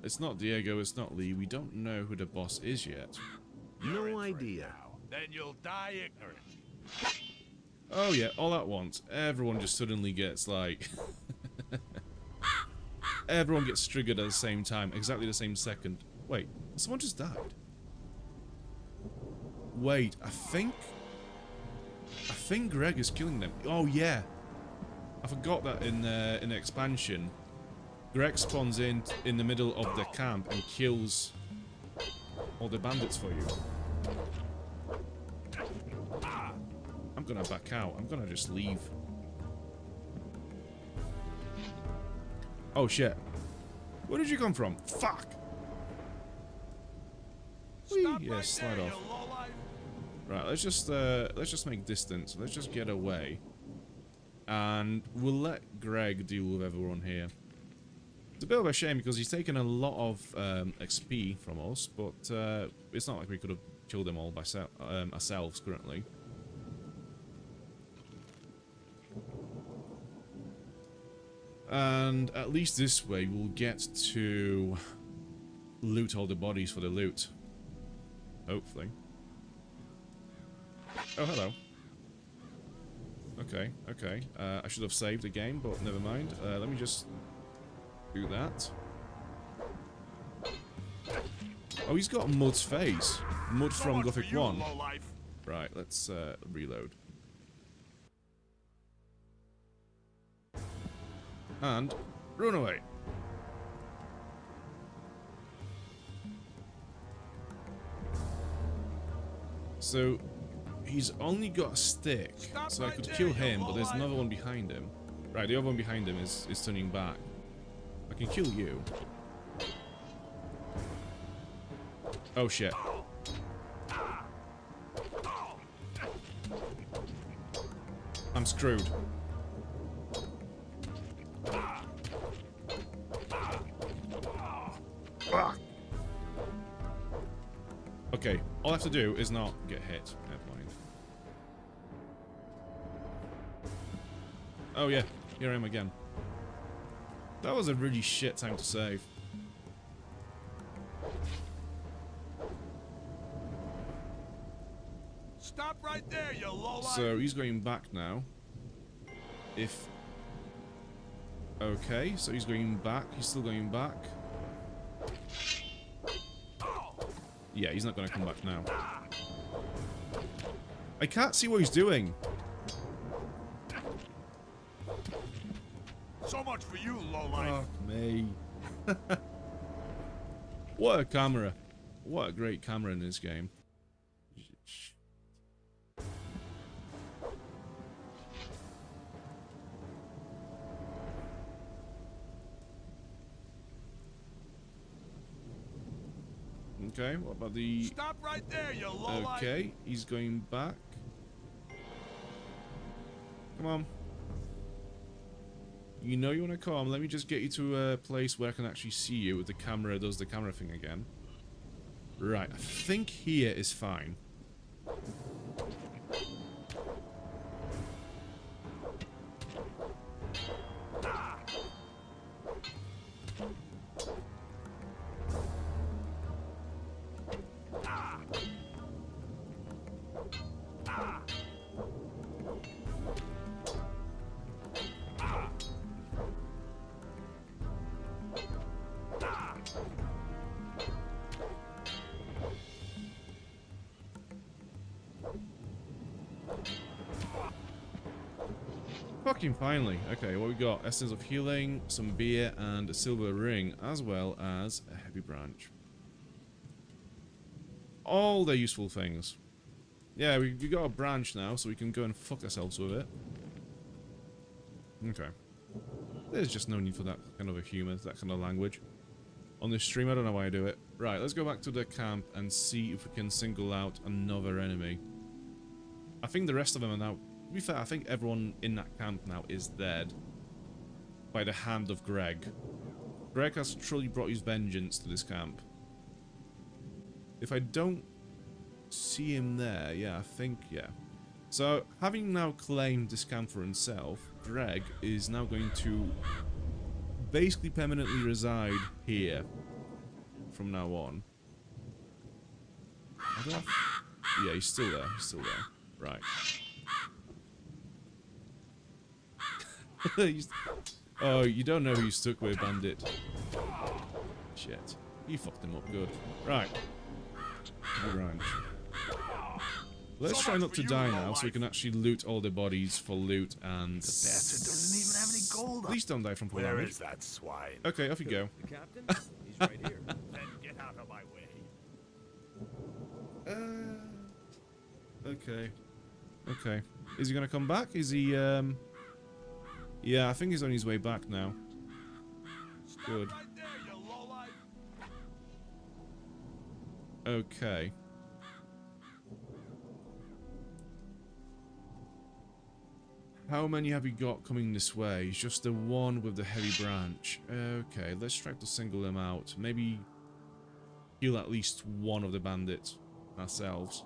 Speaker 1: It's not Diego, it's not Lee. We don't know who the boss is yet.
Speaker 4: No idea.
Speaker 6: Then you'll die ignorant.
Speaker 1: Oh yeah, all at once. Everyone just suddenly gets like... Everyone gets triggered at the same time, exactly the same second. Wait, someone just died. Wait, I think Greg is killing them. Oh yeah, I forgot that in the expansion, Greg spawns in the middle of the camp and kills all the bandits for you. I'm gonna back out. I'm gonna just leave. Oh shit! Where did you come from? Fuck! Whee! Yeah, slide off. Right, let's just make distance. Let's just get away, and we'll let Greg deal with everyone here. It's a bit of a shame because he's taken a lot of XP from us, but it's not like we could have killed them all by ourselves currently. And at least this way we'll get to loot all the bodies for the loot. Hopefully. Oh, hello. Okay, okay. I should have saved the game, but never mind. Let me just do that. Oh, he's got Mud's face. Mud from Gothic 1. Right, let's reload. And run away. So he's only got a stick, so I could kill him, but there's another one behind him. Right, the other one behind him is turning back. I can kill you. Oh shit. I'm screwed. Okay, all I have to do is not get hit. Never mind. Oh yeah, here I am again. That was a really shit time to save.
Speaker 6: Stop right there, you lowlife.
Speaker 1: So he's going back now. If... Okay, so he's going back. He's still going back. Yeah, he's not going to come back now. I can't see what he's doing.
Speaker 6: So much for you, lowlife.
Speaker 1: Fuck me. What a camera. What a great camera in this game. Okay, what about the...
Speaker 6: Stop right there, you lowlife.
Speaker 1: Okay, he's going back. Come on. You know you want to come. Let me just get you to a place where I can actually see you with the camera. Does the camera thing again. Right, I think here is fine. Fucking finally. Okay, what we got? Essence of healing, some beer, and a silver ring, as well as a heavy branch. All the useful things. Yeah, we got a branch now, so we can go and fuck ourselves with it. Okay. There's just no need for that kind of a humor, that kind of language. On this stream, I don't know why I do it. Right, let's go back to the camp and see if we can single out another enemy. I think the rest of them are now... To be fair, I think everyone in that camp now is dead. By the hand of Greg. Greg has truly brought his vengeance to this camp. If I don't see him there, yeah, I think, yeah. So, having now claimed this camp for himself, Greg is now going to basically permanently reside here from now on. Yeah, he's still there. He's still there. Right. Oh, you don't know who you stuck with, bandit. Shit. You fucked him up good. Right. Right. Let's try not to die now, so we can actually loot all the bodies for loot and...
Speaker 6: The bastard doesn't even have any gold.
Speaker 1: Please don't die from poor
Speaker 6: Where
Speaker 1: damage.
Speaker 6: is that swine?
Speaker 1: Okay, off you go.
Speaker 4: The captain? He's right here.
Speaker 6: Then get out of my way.
Speaker 1: Okay. Okay. Is he gonna come back? Is he, Yeah, I think he's on his way back now. Good.
Speaker 6: Right there, you lowlife.
Speaker 1: Okay. How many have you got coming this way? It's just the one with the heavy branch. Okay, let's try to single them out. Maybe kill at least one of the bandits ourselves.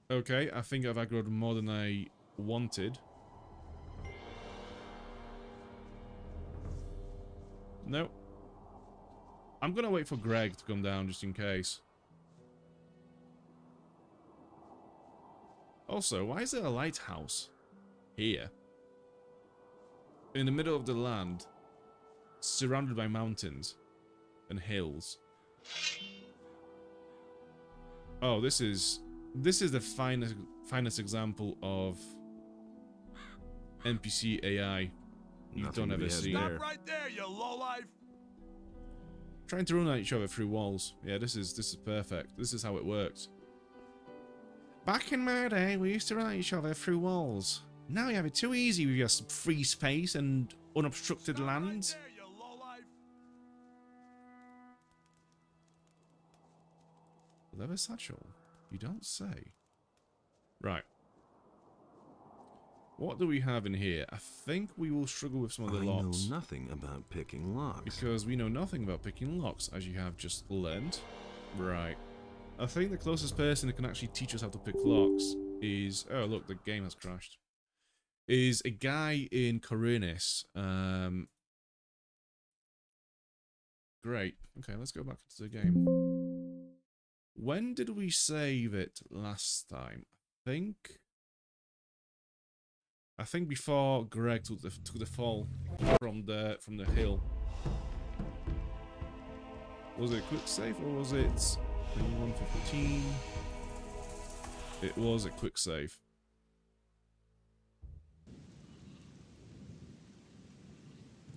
Speaker 1: Okay, I think I've aggroed more than I wanted. Nope. I'm gonna wait for Greg to come down just in case. Also, why is there a lighthouse here? In the middle of the land, surrounded by mountains and hills. Oh, this is the finest example of NPC AI you don't ever see.
Speaker 6: Stop right there, you lowlife.
Speaker 1: Trying to run at each other through walls. Yeah, this is perfect. This is how it works. Back in my day, we used to run at each other through walls. Now you have it too easy with your free space and unobstructed land.
Speaker 6: Right there, you lowlife.
Speaker 1: Leather satchel? You don't say. Right. What do we have in here? I think we will struggle with some of the locks.
Speaker 4: I know nothing about picking locks.
Speaker 1: Because we know nothing about picking locks, as you have just learned. Right. I think the closest person who can actually teach us how to pick locks is... Oh, look, the game has crashed. Is a guy in Coronis. Great. Okay, let's go back to the game. When did we save it last time? I think before Greg took the fall from the hill. Was it a quick save or was it 115? It was a quick save.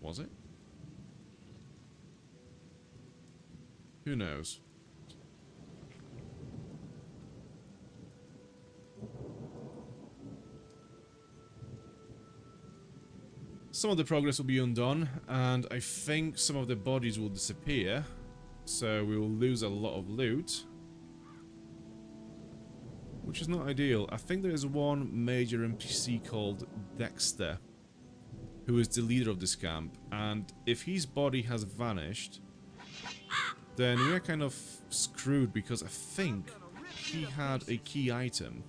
Speaker 1: Was it? Who knows? Some of the progress will be undone, and I think some of the bodies will disappear, so we will lose a lot of loot, which is not ideal. I think there is one major NPC called Dexter, who is the leader of this camp, and if his body has vanished, then we are kind of screwed, because I think he had a key item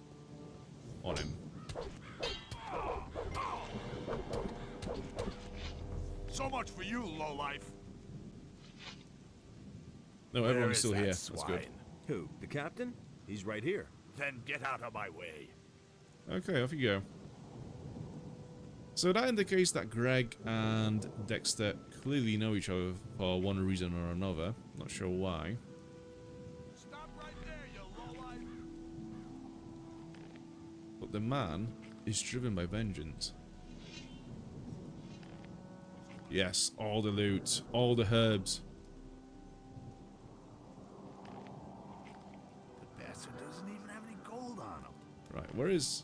Speaker 1: on him.
Speaker 6: So much for you, lowlife.
Speaker 1: No, everyone's still here. That's good.
Speaker 4: Who? The captain? He's right here.
Speaker 6: Then get out of my way.
Speaker 1: Okay, off you go. So that indicates that Greg and Dexter clearly know each other for one reason or another. Not sure why.
Speaker 6: Stop right there, you lowlife.
Speaker 1: But the man is driven by vengeance. Yes, all the loot, all the herbs.
Speaker 6: The bastard doesn't even have any gold on him.
Speaker 1: Right, where is...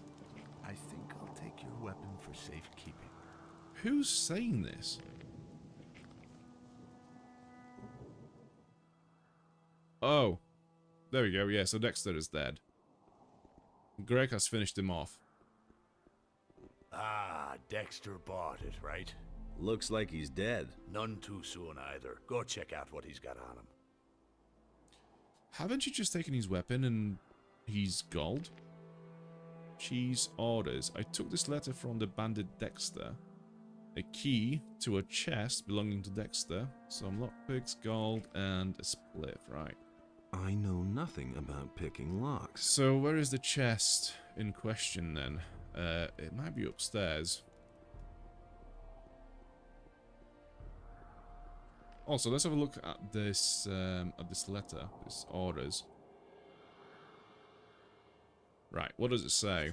Speaker 6: I think I'll take your weapon for safekeeping.
Speaker 1: Who's saying this? Oh. There we go, yeah, so Dexter is dead. Greg has finished him off.
Speaker 6: Ah, Dexter bought it, right?
Speaker 4: Looks like he's dead.
Speaker 6: None too soon either. Go check out what he's got on him.
Speaker 1: Haven't you just taken his weapon and he's gold? Cheese orders. I took this letter from the bandit Dexter. A key to a chest belonging to Dexter. Some lockpicks, gold, and a spliff. Right.
Speaker 4: I know nothing about picking locks.
Speaker 1: So where is the chest in question then? It might be upstairs. Also, let's have a look at this letter, this orders. Right, what does it say?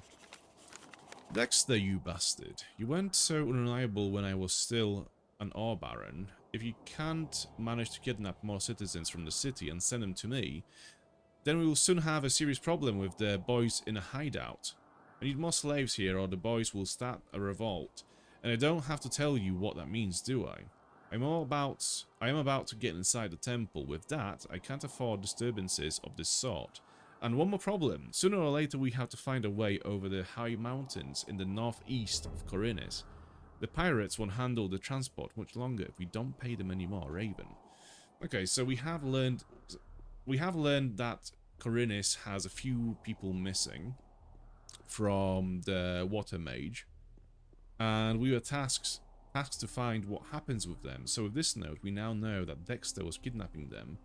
Speaker 1: Dexter, you bastard. You weren't so unreliable when I was still an ore baron. If you can't manage to kidnap more citizens from the city and send them to me, then we will soon have a serious problem with the boys in a hideout. I need more slaves here or the boys will start a revolt. And I don't have to tell you what that means, do I? I am about to get inside the temple. With that, I can't afford disturbances of this sort. And one more problem. Sooner or later we have to find a way over the high mountains in the northeast of Corinis. The pirates won't handle the transport much longer if we don't pay them any more, Raven. Okay, so we have learned that Corinis has a few people missing from the water mage. And we were tasked to find what happens with them. So with this note, we now know that Dexter was kidnapping them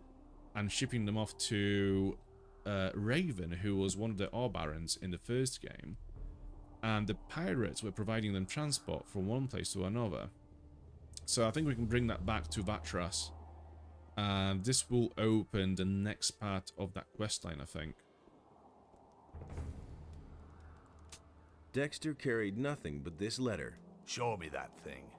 Speaker 1: and shipping them off to Raven, who was one of the ore barons in the first game, and the pirates were providing them transport from one place to another. So I think we can bring that back to Vatras, and this will open the next part of that questline, I think.
Speaker 4: Dexter carried nothing but this letter.
Speaker 6: Show me that thing.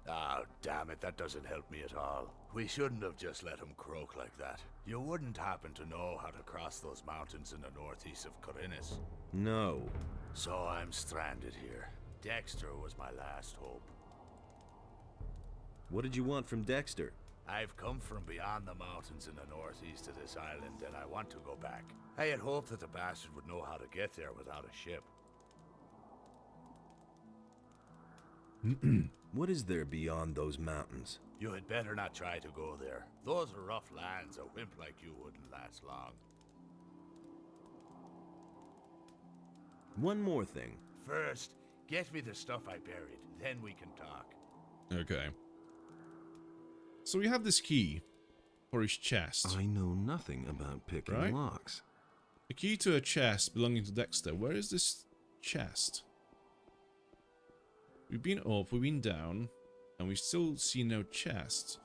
Speaker 6: Oh, damn it, that doesn't help me at all. We shouldn't have just let him croak like that. You wouldn't happen to know how to cross those mountains in the northeast of Corinis?
Speaker 4: No.
Speaker 6: So I'm stranded here. Dexter was my last hope.
Speaker 4: What did you want from Dexter?
Speaker 6: I've come from beyond the mountains in the northeast of this island, and I want to go back. I had hoped that the bastard would know how to get there without a ship.
Speaker 4: What is there beyond those mountains?
Speaker 6: You had better not try to go there. Those are rough lands. A wimp like you wouldn't last long.
Speaker 4: One more thing.
Speaker 6: First, get me the stuff I buried. Then we can talk.
Speaker 1: Okay. So we have this key for his chest.
Speaker 4: I know nothing about picking locks.
Speaker 1: A key to a chest belonging to Dexter. Where is this chest? We've been up, we've been down. And we still see no chest.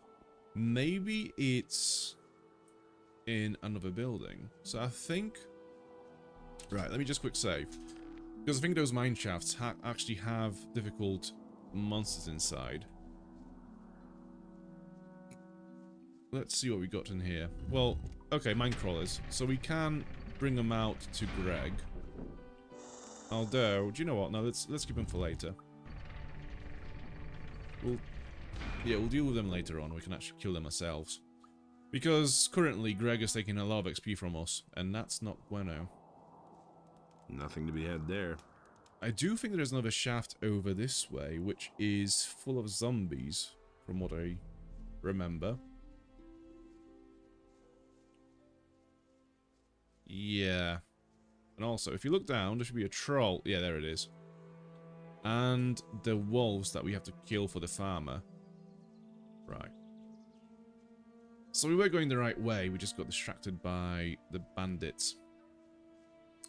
Speaker 1: Maybe it's in another building. So I think... Right, let me just quick save. Because I think those mine shafts actually have difficult monsters inside. Let's see what we got in here. Well, okay, mine crawlers. So we can bring them out to Greg. Although, do you know what? No, let's keep them for later. We'll deal with them later on. We can actually kill them ourselves. Because currently Greg is taking a lot of XP from us, and that's not bueno.
Speaker 4: Nothing to be had there.
Speaker 1: I do think there's another shaft over this way, which is full of zombies, from what I remember. Yeah. And also, if you look down, there should be a troll. Yeah, there it is. And the wolves that we have to kill for the farmer. Right. So we were going the right way, we just got distracted by the bandits.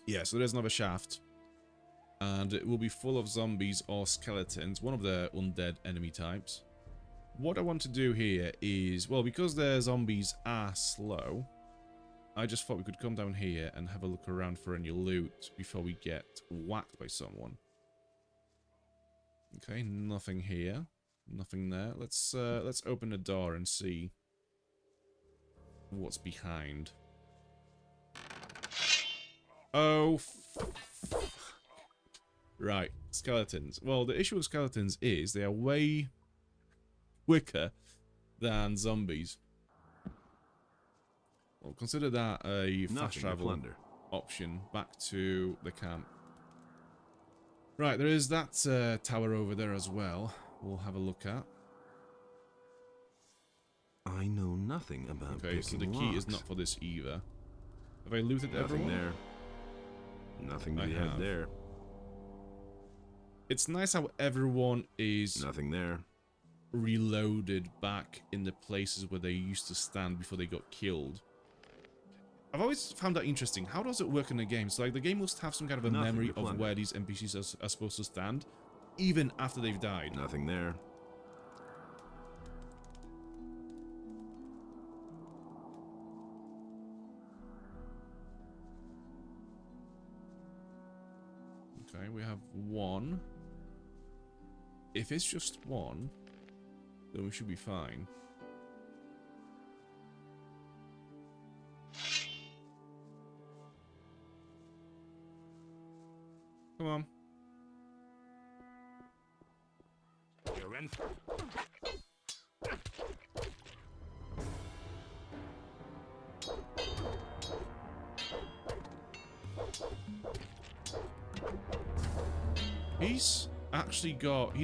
Speaker 1: Yeah, so there's another shaft. And it will be full of zombies or skeletons, one of the undead enemy types. What I want to do here is, well, because the zombies are slow, I just thought we could come down here and have a look around for any loot before we get whacked by someone. Okay, nothing here. Nothing there. Let's open the door and see what's behind. Oh, right, skeletons. Well, the issue with skeletons is they are way quicker than zombies. Well, consider that a fast travel option back to the camp. Right, there is that tower over there as well. We'll have a look at.
Speaker 4: I know nothing about
Speaker 1: okay, so the key
Speaker 4: locks.
Speaker 1: is not for this either. Have I looted
Speaker 4: Nothing
Speaker 1: everyone?
Speaker 4: there. Nothing to be had there.
Speaker 1: It's nice how everyone is
Speaker 4: nothing there.
Speaker 1: Reloaded back in the places where they used to stand before they got killed. I've always found that interesting. How does it work in the game? So, like, the game must have some kind of a memory of where these NPCs are supposed to stand, even after they've died.
Speaker 4: Nothing there.
Speaker 1: Okay, we have one. If it's just one, then we should be fine. Come on.
Speaker 6: You're in.
Speaker 1: He's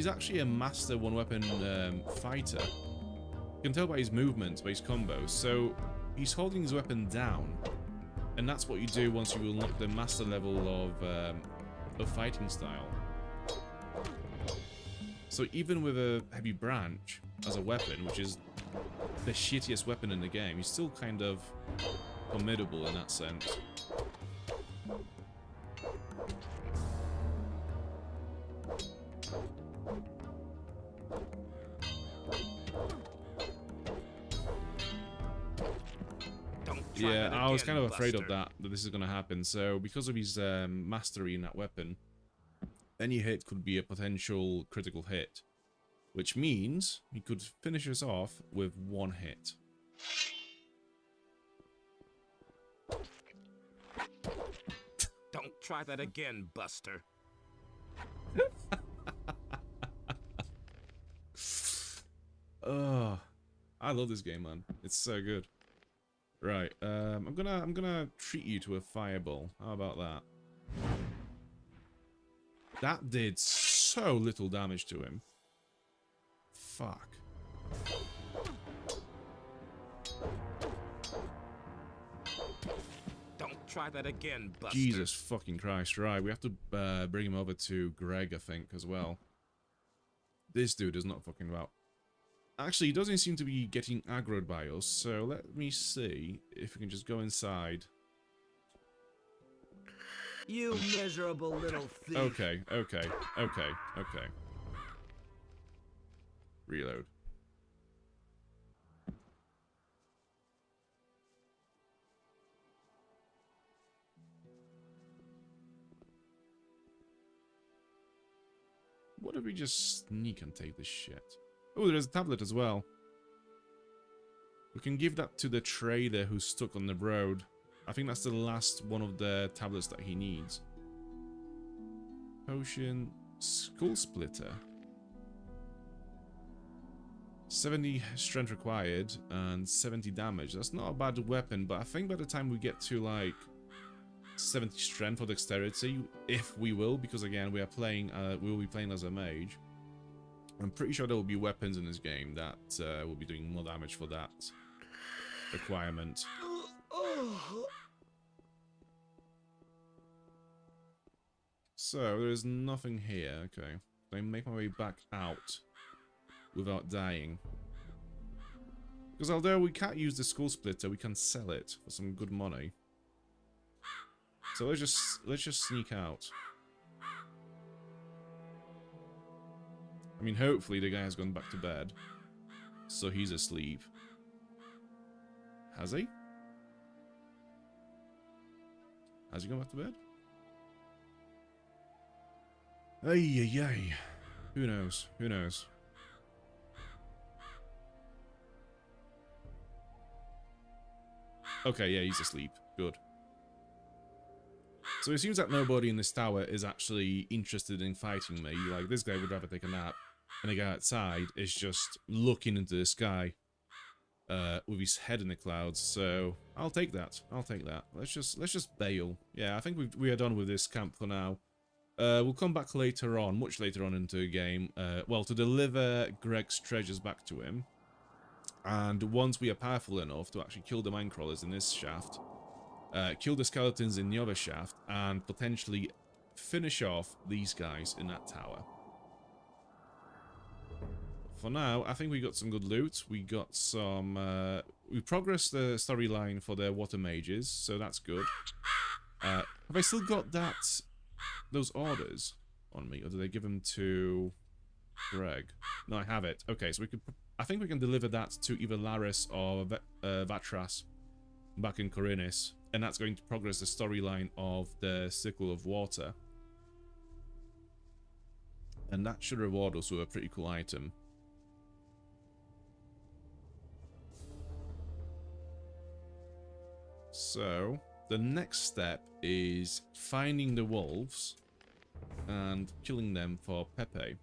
Speaker 1: actually a master one-weapon fighter. You can tell by his movements, by his combos. So he's holding his weapon down, and that's what you do once you unlock the master level of fighting style. So even with a heavy branch as a weapon, which is the shittiest weapon in the game, he's still kind of formidable in that sense. Yeah, I was kind of afraid of that this is going to happen. So because of his mastery in that weapon, any hit could be a potential critical hit, which means he could finish us off with one hit.
Speaker 2: Don't try that again, Buster.
Speaker 1: Oh, I love this game, man. It's so good. Right, I'm gonna treat you to a fireball. How about that? That did so little damage to him. Fuck.
Speaker 2: Don't try that again, Buster.
Speaker 1: Jesus fucking Christ. Right, we have to bring him over to Greg, I think, as well. This dude is not fucking about. Actually, he doesn't seem to be getting aggroed by us, so let me see if we can just go inside.
Speaker 7: You miserable little thief.
Speaker 1: Okay. Reload. What if we just sneak and take this shit? Oh, there's a tablet as well. We can give that to the trader who's stuck on the road. I think that's the last one of the tablets that he needs. Potion, skull splitter. 70 strength required and 70 damage. That's not a bad weapon, but I think by the time we get to like 70 strength or dexterity, if we will, because again we will be playing as a mage. I'm pretty sure there will be weapons in this game that will be doing more damage for that requirement. So there's nothing here. Okay, I make my way back out without dying. Because although we can't use the skull splitter, we can sell it for some good money. So let's just sneak out. I mean, hopefully the guy has gone back to bed, so he's asleep. Has he? Has he gone back to bed? Ay, ay, ay. Who knows? Who knows? Okay, yeah, he's asleep. Good. So it seems that nobody in this tower is actually interested in fighting me. Like, this guy would rather take a nap, and the guy outside is just looking into the sky with his head in the clouds. So I'll take that. I'll take that. Let's just bail. Yeah, I think we are done with this camp for now. We'll come back later on, much later on into the game, well, to deliver Greg's treasures back to him. And once we are powerful enough to actually kill the mine crawlers in this shaft, kill the skeletons in the other shaft, and potentially finish off these guys in that tower. For now, I think we got some good loot. We got some... we progressed the storyline for the water mages, so that's good. Have I still got those orders on me, or did I give them to Greg? No, I have it. Okay, so we could... I think we can deliver that to either Laris or Vatras back in Corinis, and that's going to progress the storyline of the Sickle of Water. And that should reward us with a pretty cool item. So, the next step is finding the wolves and killing them for Pepe.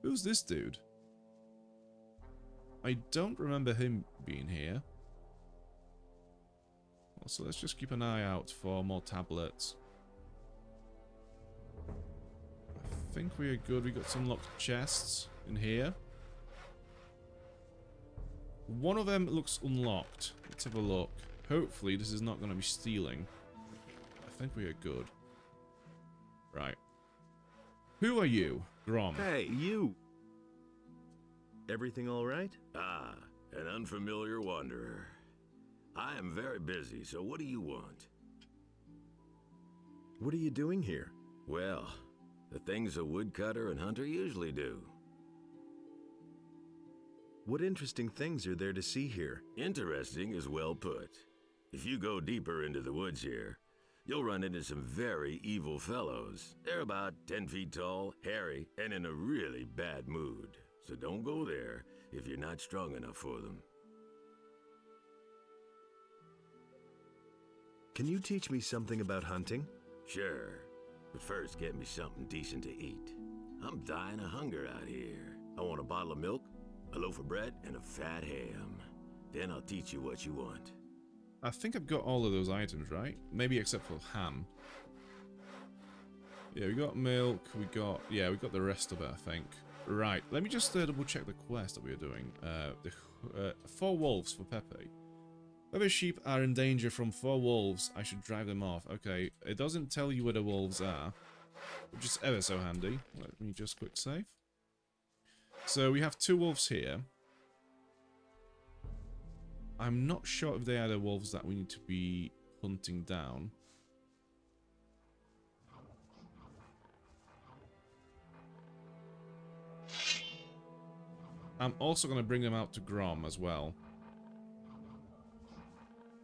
Speaker 1: Who's this dude? I don't remember him being here. Well, so let's just keep an eye out for more tablets. I think we are good. We got some locked chests in here. One of them looks unlocked. Let's have a look. Hopefully this is not going to be stealing. I think we are good. Right. Who are you? Grom.
Speaker 4: Hey, you! Everything all right?
Speaker 8: Ah, an unfamiliar wanderer. I am very busy, so what do you want?
Speaker 4: What are you doing here?
Speaker 8: Well, the things a woodcutter and hunter usually do.
Speaker 4: What interesting things are there to see here?
Speaker 8: Interesting is well put. If you go deeper into the woods here, you'll run into some very evil fellows. They're about 10 feet tall, hairy, and in a really bad mood. So don't go there if you're not strong enough for them.
Speaker 4: Can you teach me something about hunting?
Speaker 8: Sure, but first get me something decent to eat. I'm dying of hunger out here. I want a bottle of milk, a loaf of bread, and a fat ham. Then I'll teach you what you want.
Speaker 1: I think I've got all of those items, right? Maybe except for ham. Yeah, we got milk, we got the rest of it, I think. Right, let me just double check the quest that we are doing. 4 wolves for Pepe. Whether sheep are in danger from 4 wolves, I should drive them off. Okay, it doesn't tell you where the wolves are, which is ever so handy. Let me just quick save. So we have 2 wolves here. I'm not sure if they are the wolves that we need to be hunting down. I'm also going to bring them out to Grom as well.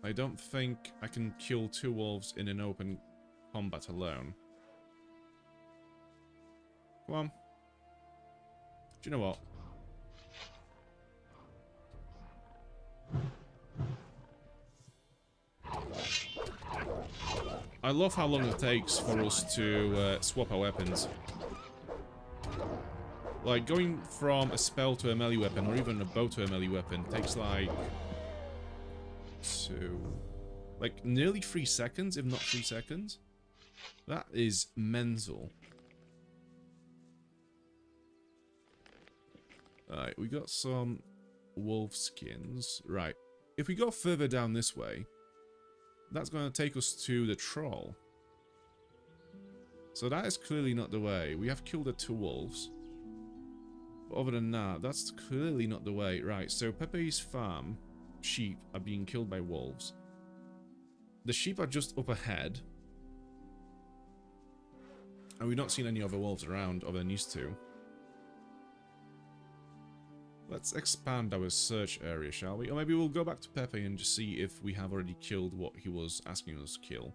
Speaker 1: I don't think I can kill 2 wolves in an open combat alone. Come on. Do you know what? I love how long it takes for us to swap our weapons. Like, going from a spell to a melee weapon, or even a bow to a melee weapon, takes like... like, nearly 3 seconds, if not 3 seconds. That is mental. Alright, we got some wolf skins. Right, if we go further down this way, that's going to take us to the troll. So that is clearly not the way. We have killed the 2 wolves. But other than that, that's clearly not the way. Right, so Pepe's farm sheep are being killed by wolves. The sheep are just up ahead. And we've not seen any other wolves around other than these 2. Let's expand our search area, shall we? Or maybe we'll go back to Pepe and just see if we have already killed what he was asking us to kill.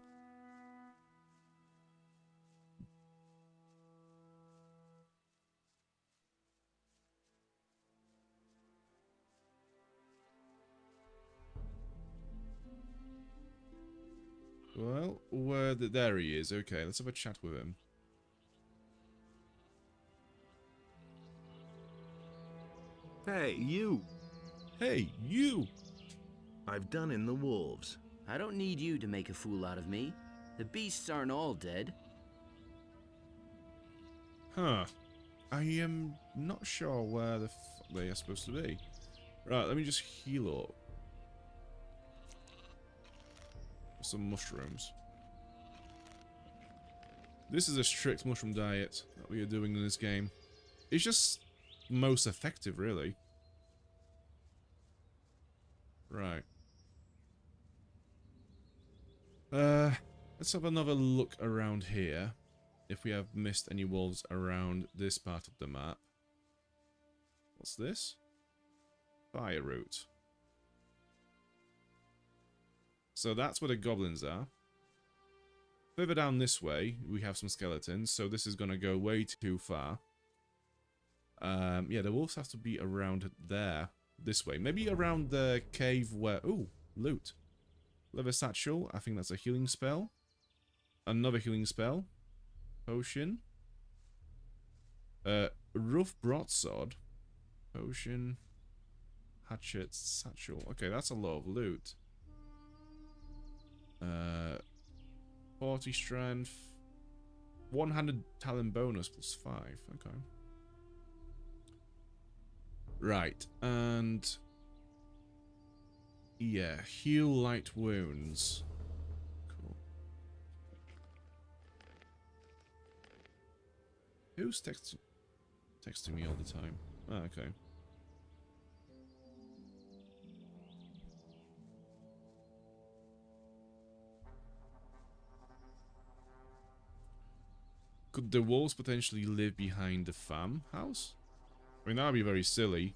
Speaker 1: Well, there he is. Okay, let's have a chat with him.
Speaker 4: Hey, you!
Speaker 1: Hey, you!
Speaker 4: I've done in the wolves.
Speaker 12: I don't need you to make a fool out of me. The beasts aren't all dead.
Speaker 1: Huh. I am not sure where the fuck they are supposed to be. Right, let me just heal up. Some mushrooms. This is a strict mushroom diet that we are doing in this game. It's just most effective, really. Right. Let's have another look around here. If we have missed any wolves around this part of the map. What's this? Fire root. So that's where the goblins are. Further down this way, we have some skeletons, so this is going to go way too far. Yeah, the wolves have to be around there, this way. Maybe around the cave where... Ooh, loot. Leather satchel, I think that's a healing spell. Another healing spell. Potion. Rough broadsword. Potion. Hatchet, satchel. Okay, that's a lot of loot. 40 strength. One-handed talent bonus plus 5. Okay. Right, and... yeah, heal light wounds. Cool. Who's texting me all the time? Oh, okay. Could the wolves potentially live behind the farmhouse? I mean, that would be very silly.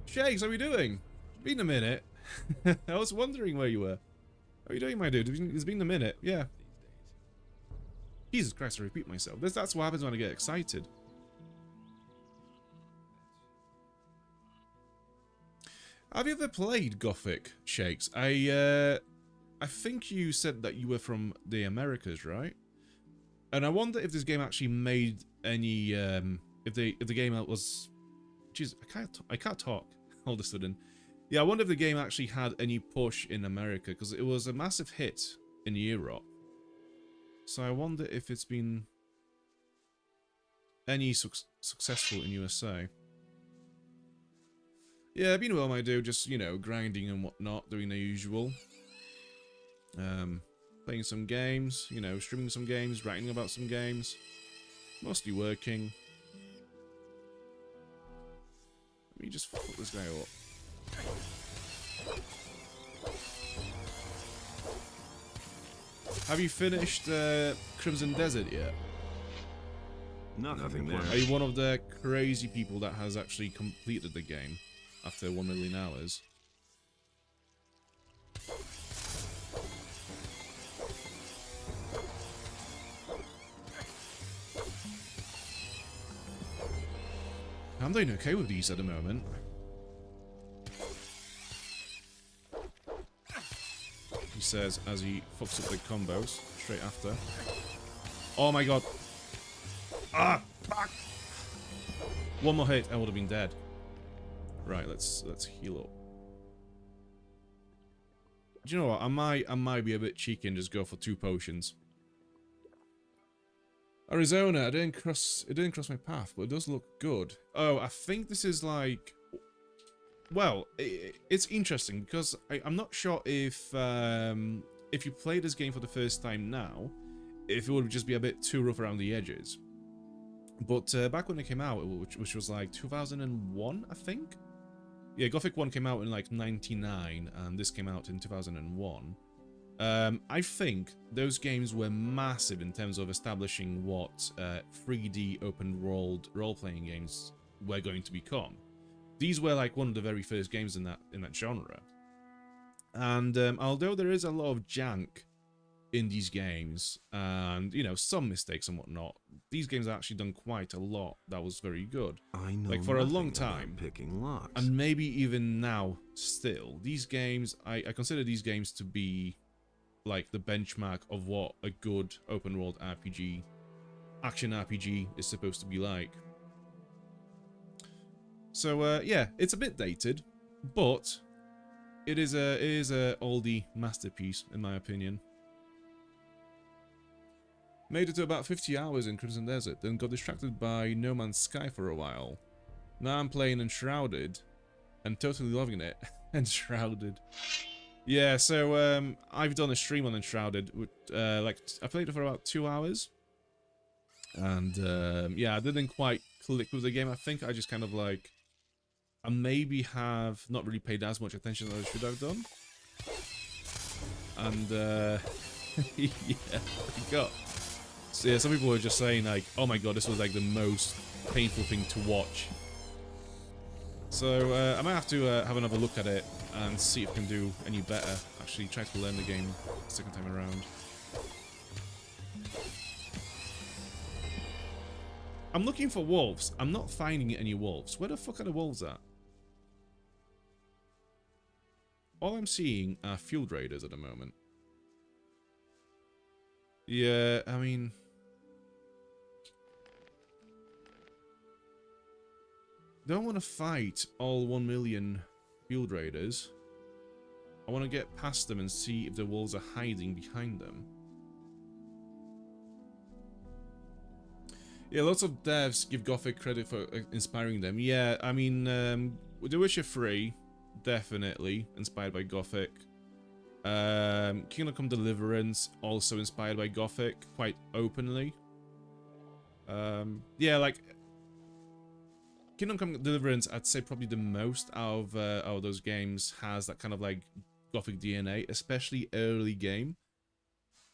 Speaker 1: Shakes, how are you doing? Been a minute. I was wondering where you were. How are you doing, my dude? It's been a minute. Yeah. Jesus Christ, I repeat myself. That's what happens when I get excited. Have you ever played Gothic, Shakes? I think you said that you were from the Americas, right? And I wonder if this game actually made any, if the game was... Jeez, I can't talk all of a sudden. Yeah, I wonder if the game actually had any push in America, because it was a massive hit in Europe. So I wonder if it's been any successful in USA. Yeah, been well, my dude. Just, you know, grinding and whatnot, doing the usual. Playing some games, you know, streaming some games, writing about some games. Mostly working. Let me just fuck this guy up. Have you finished Crimson Desert yet?
Speaker 4: Nothing there.
Speaker 1: Are you one of the crazy people that has actually completed the game after 1 million hours? I'm doing okay with these at the moment. He says as he fucks up the combos straight after. Oh my god. Ah! Fuck! One more hit, I would have been dead. Right, let's heal up. Do you know what? I might be a bit cheeky and just go for 2 potions. Arizona, it didn't cross my path, but it does look good. Oh, I think this is like, well, it's interesting because I'm not sure if you play this game for the first time now, if it would just be a bit too rough around the edges. But back when it came out, which was like 2001, I think. Yeah, Gothic 1 came out in like 99, and this came out in 2001. I think those games were massive in terms of establishing what 3D open-world role-playing games were going to become. These were like one of the very first games in that genre. And although there is a lot of jank in these games, and you know, some mistakes and whatnot, these games have actually done quite a lot that was very good.
Speaker 4: I know,
Speaker 1: like for a long time,
Speaker 4: picking locks,
Speaker 1: and maybe even now still, these games, I consider these games to be like the benchmark of what a good open world RPG, action RPG is supposed to be like. So yeah, it's a bit dated, but it is a oldie masterpiece in my opinion. Made it to about 50 hours in Crimson Desert, then got distracted by No Man's Sky for a while. Now I'm playing Enshrouded and totally loving it. Enshrouded. Yeah, so I've done a stream on Enshrouded. Like I played it for about 2 hours, and yeah, I didn't quite click with the game. I think I just kind of like, I maybe have not really paid as much attention as I should have done, and yeah, I got. So yeah, some people were just saying like, "Oh my god, this was like the most painful thing to watch." So I might have to have another look at it and see if I can do any better. Actually try to learn the game the second time around. I'm looking for wolves. I'm not finding any wolves. Where the fuck are the wolves at? All I'm seeing are field raiders at the moment. Yeah, I mean... don't want to fight all 1 million field raiders. I want to get past them and see if the wolves are hiding behind them. Yeah, lots of devs give Gothic credit for inspiring them. Yeah, I mean, The Witcher 3, definitely inspired by Gothic. Kingdom Come Deliverance, also inspired by Gothic, quite openly. Yeah, like... Kingdom Come Deliverance, I'd say probably the most out of those games has that kind of like Gothic DNA, especially early game.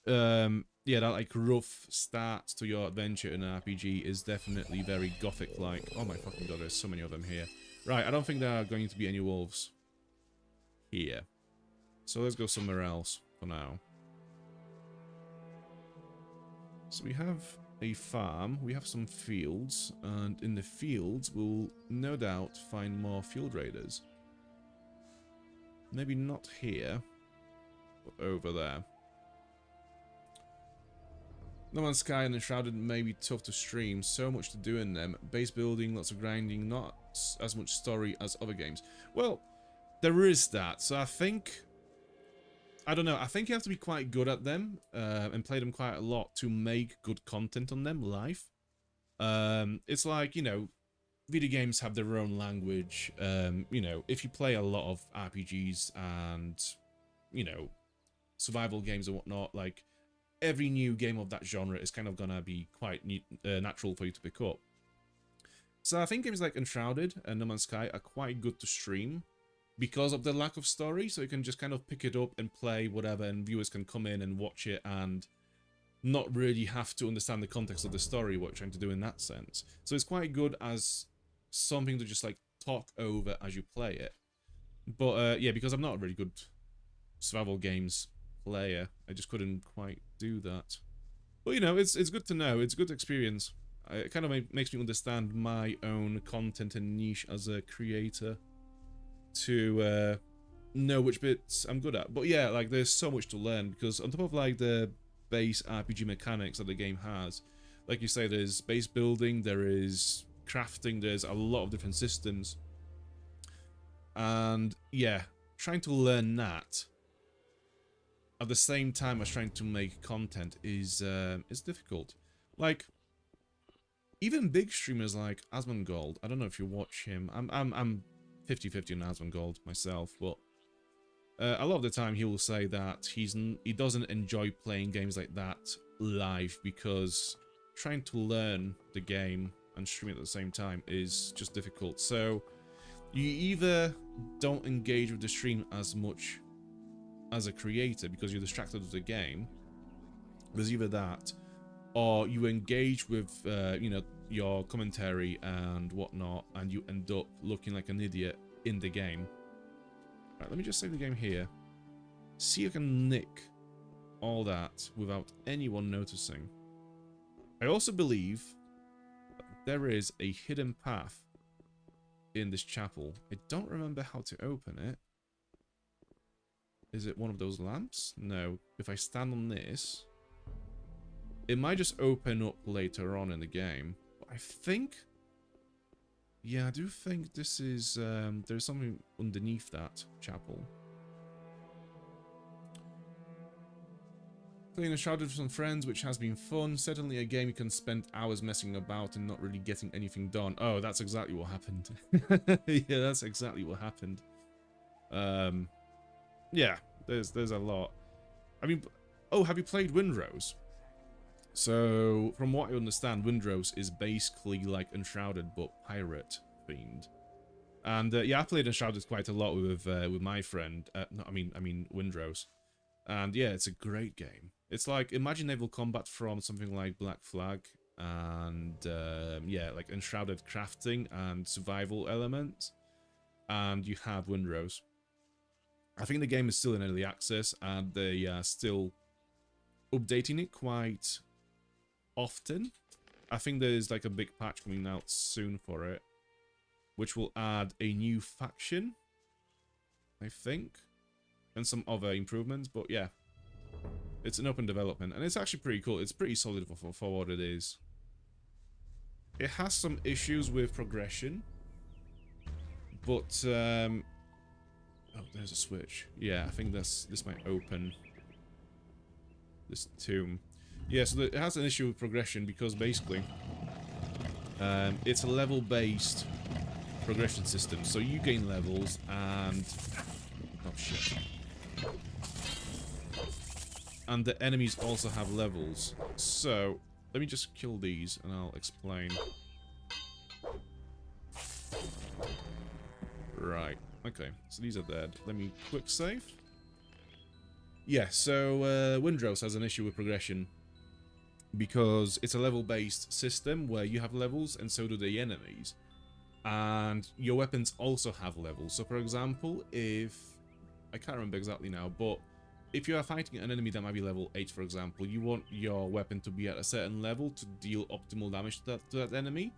Speaker 1: Yeah, that like rough start to your adventure in an RPG is definitely very Gothic-like. Oh my fucking god, there's so many of them here. Right, I don't think there are going to be any wolves here. So let's go somewhere else for now. So we have a farm, we have some fields, and in the fields we'll no doubt find more field raiders. Maybe not here, but over there. No Man's Sky and Enshrouded may be tough to stream, so much to do in them. Base building, lots of grinding, not as much story as other games. Well, there is that, so I think... I don't know, I think you have to be quite good at them and play them quite a lot to make good content on them live. It's like, you know, video games have their own language. You know, if you play a lot of RPGs and, you know, survival games and whatnot, like, every new game of that genre is kind of gonna be quite natural for you to pick up. So I think games like Enshrouded and No Man's Sky are quite good to stream because of the lack of story, so you can just kind of pick it up and play whatever, and viewers can come in and watch it and not really have to understand the context of the story, what you're trying to do in that sense. So it's quite good as something to just like talk over as you play it. But yeah, because I'm not a really good survival games player, I just couldn't quite do that. But you know, it's good to know. It's a good experience. It kind of makes me understand my own content and niche as a creator to know which bits I'm good at. But yeah, like there's so much to learn, because on top of like the base RPG mechanics that the game has, like you say, there's base building, there is crafting, there's a lot of different systems. And yeah, trying to learn that at the same time as trying to make content is difficult. Like even big streamers like Asmongold, I don't know if you watch him. I'm 50-50 on Asmongold myself, but a lot of the time he will say that he doesn't enjoy playing games like that live, because trying to learn the game and stream it at the same time is just difficult. So you either don't engage with the stream as much as a creator because you're distracted with the game. There's either that, or you engage with you know, your commentary and whatnot, and you end up looking like an idiot in the game. Right, let me just save the game here. See if I can nick all that without anyone noticing. I also believe there is a hidden path in this chapel. I don't remember how to open it. Is it one of those lamps? No. If I stand on this, it might just open up later on in the game. But I think... yeah, I do think this is... there's something underneath that chapel. Playing Enshrouded with some friends, which has been fun. Certainly a game you can spend hours messing about and not really getting anything done. Oh, that's exactly what happened. Yeah, that's exactly what happened. Yeah, there's a lot. I mean, oh, have you played Windrose? So, from what I understand, Windrose is basically like Enshrouded, but pirate themed. And yeah, I played Enshrouded quite a lot with my friend. No, I mean Windrose. And yeah, it's a great game. It's like, imagine naval combat from something like Black Flag, and yeah, like Enshrouded crafting and survival elements, and you have Windrose. I think the game is still in early access, and they are still updating it quite often. I think there's like a big patch coming out soon for it, which will add a new faction, I think, and some other improvements. But yeah, it's an open development, and it's actually pretty cool. It's pretty solid for what it is. It has some issues with progression, but oh, there's a switch. Yeah, I think this might open this tomb. Yeah, so it has an issue with progression because basically it's a level-based progression system. So you gain levels and... oh shit. And the enemies also have levels. So let me just kill these and I'll explain. Right. Okay, so these are dead. Let me quick save. Yeah, so Windrose has an issue with progression because it's a level-based system where you have levels and so do the enemies. And your weapons also have levels. So for example, if... I can't remember exactly now, but if you are fighting an enemy that might be level 8, for example, you want your weapon to be at a certain level to deal optimal damage to that enemy.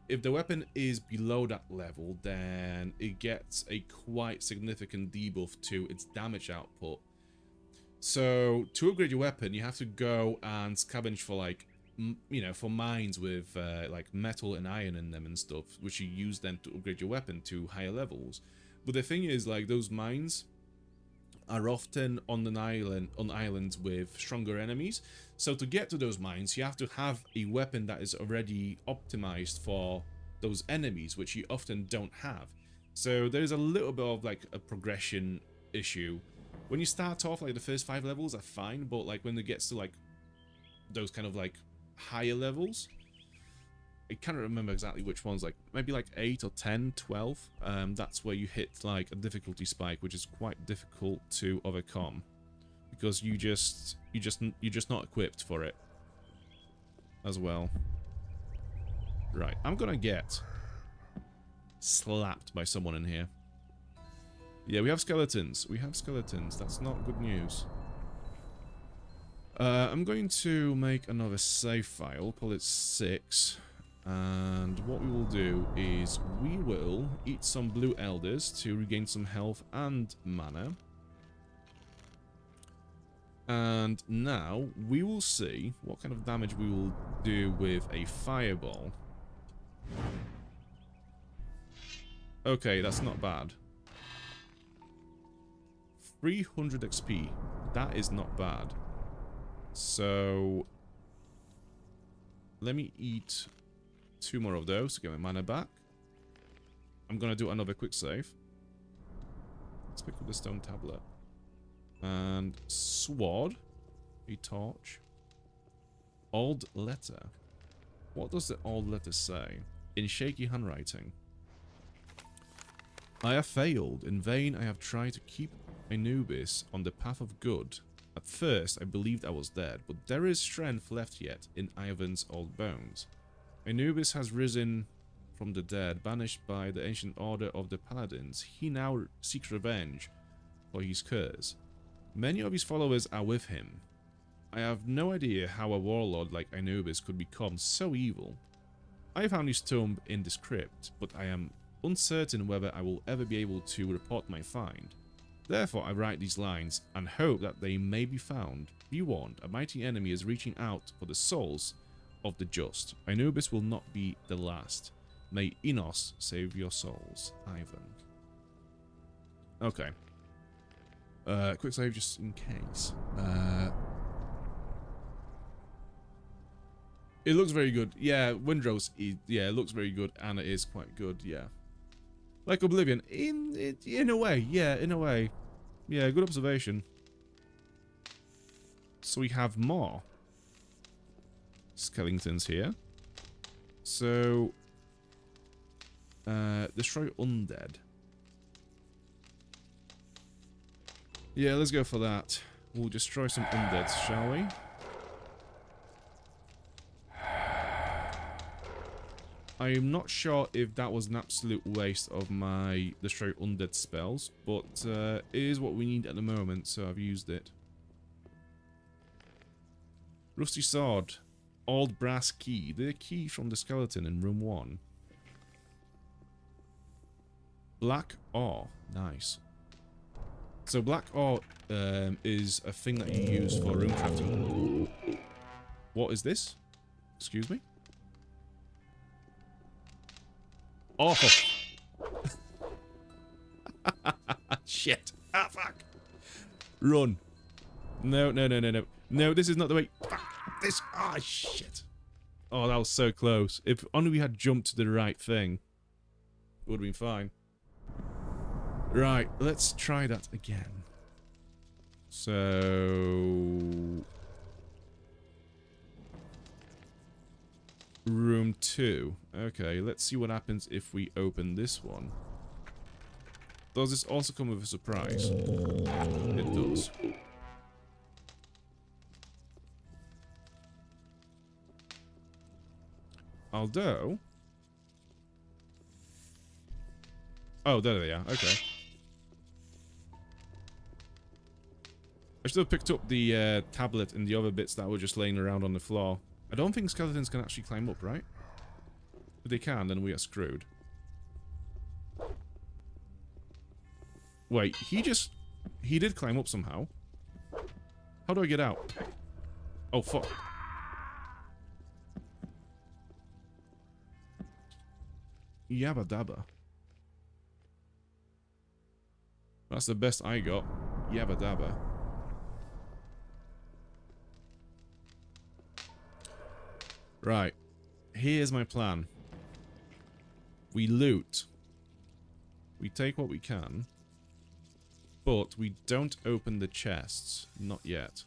Speaker 1: If the weapon is below that level, then it gets a quite significant debuff to its damage output. So to upgrade your weapon, you have to go and scavenge for like, you know, for mines with like metal and iron in them and stuff, which you use then to upgrade your weapon to higher levels. But the thing is, like, those mines are often on islands with stronger enemies. So to get to those mines, you have to have a weapon that is already optimized for those enemies, which you often don't have. So there's a little bit of like a progression issue. When you start off, like the first 5 levels are fine, but like when it gets to like those kind of like higher levels, I can't remember exactly which ones, like maybe like 8 or 10, 12. That's where you hit like a difficulty spike, which is quite difficult to overcome because you're just not equipped for it. as well. Right, I'm gonna get slapped by someone in here. Yeah, we have skeletons. We have skeletons. That's not good news. I'm going to make another save file, call it 6. And what we will do is we will eat some blue elders to regain some health and mana. And now we will see what kind of damage we will do with a fireball. Okay, that's not bad. 300 XP. That is not bad. So let me eat 2 more of those to get my mana back. I'm gonna do another quick save. Let's pick up the stone tablet. And sword. A torch. Old letter. What does the old letter say? In shaky handwriting. I have failed. In vain I have tried to keep Anubis on the path of good. At first I believed I was dead, but there is strength left yet in Ivan's old bones. Anubis has risen from the dead, banished by the ancient order of the Paladins. He now seeks revenge for his curse. Many of his followers are with him. I have no idea how a warlord like Anubis could become so evil. I found his tomb in this crypt, but I am uncertain whether I will ever be able to report my find. Therefore I write these lines, and hope that they may be found. Be warned, a mighty enemy is reaching out for the souls of the just. Anubis will not be the last. May Enos save your souls. Ivan. Okay. Quick save just in case. It looks very good. Yeah, Windrose, yeah, it looks very good, and it is quite good, yeah. Like Oblivion, in a way, yeah, in a way. Yeah, good observation. So we have more skeletons here. So, destroy undead. Yeah, let's go for that. We'll destroy some undeads, shall we? I am not sure if that was an absolute waste of my destroy undead spells, but it is what we need at the moment, so I've used it. Rusty sword. Old brass key. The key from the skeleton in room 1. Black ore. Nice. So black ore is a thing that you use for room crafting. What is this? Excuse me? Oh, shit. Ah, fuck. Run. No, no, no, no, no. No, this is not the way. This. Ah, shit. Oh, that was so close. If only we had jumped to the right thing, it would have been fine. Right, let's try that again. So... room 2. Okay, let's see what happens if we open this one. Does this also come with a surprise? It does. Although... oh, there they are. Okay. I should have picked up the tablet and the other bits that were just laying around on the floor. I don't think skeletons can actually climb up, right? If they can, then we are screwed. Wait, he did climb up somehow. How do I get out? Oh, fuck. Yabba dabba. That's the best I got. Yabba dabba. Right. Here's my plan. We loot. We take what we can. But we don't open the chests. Not yet.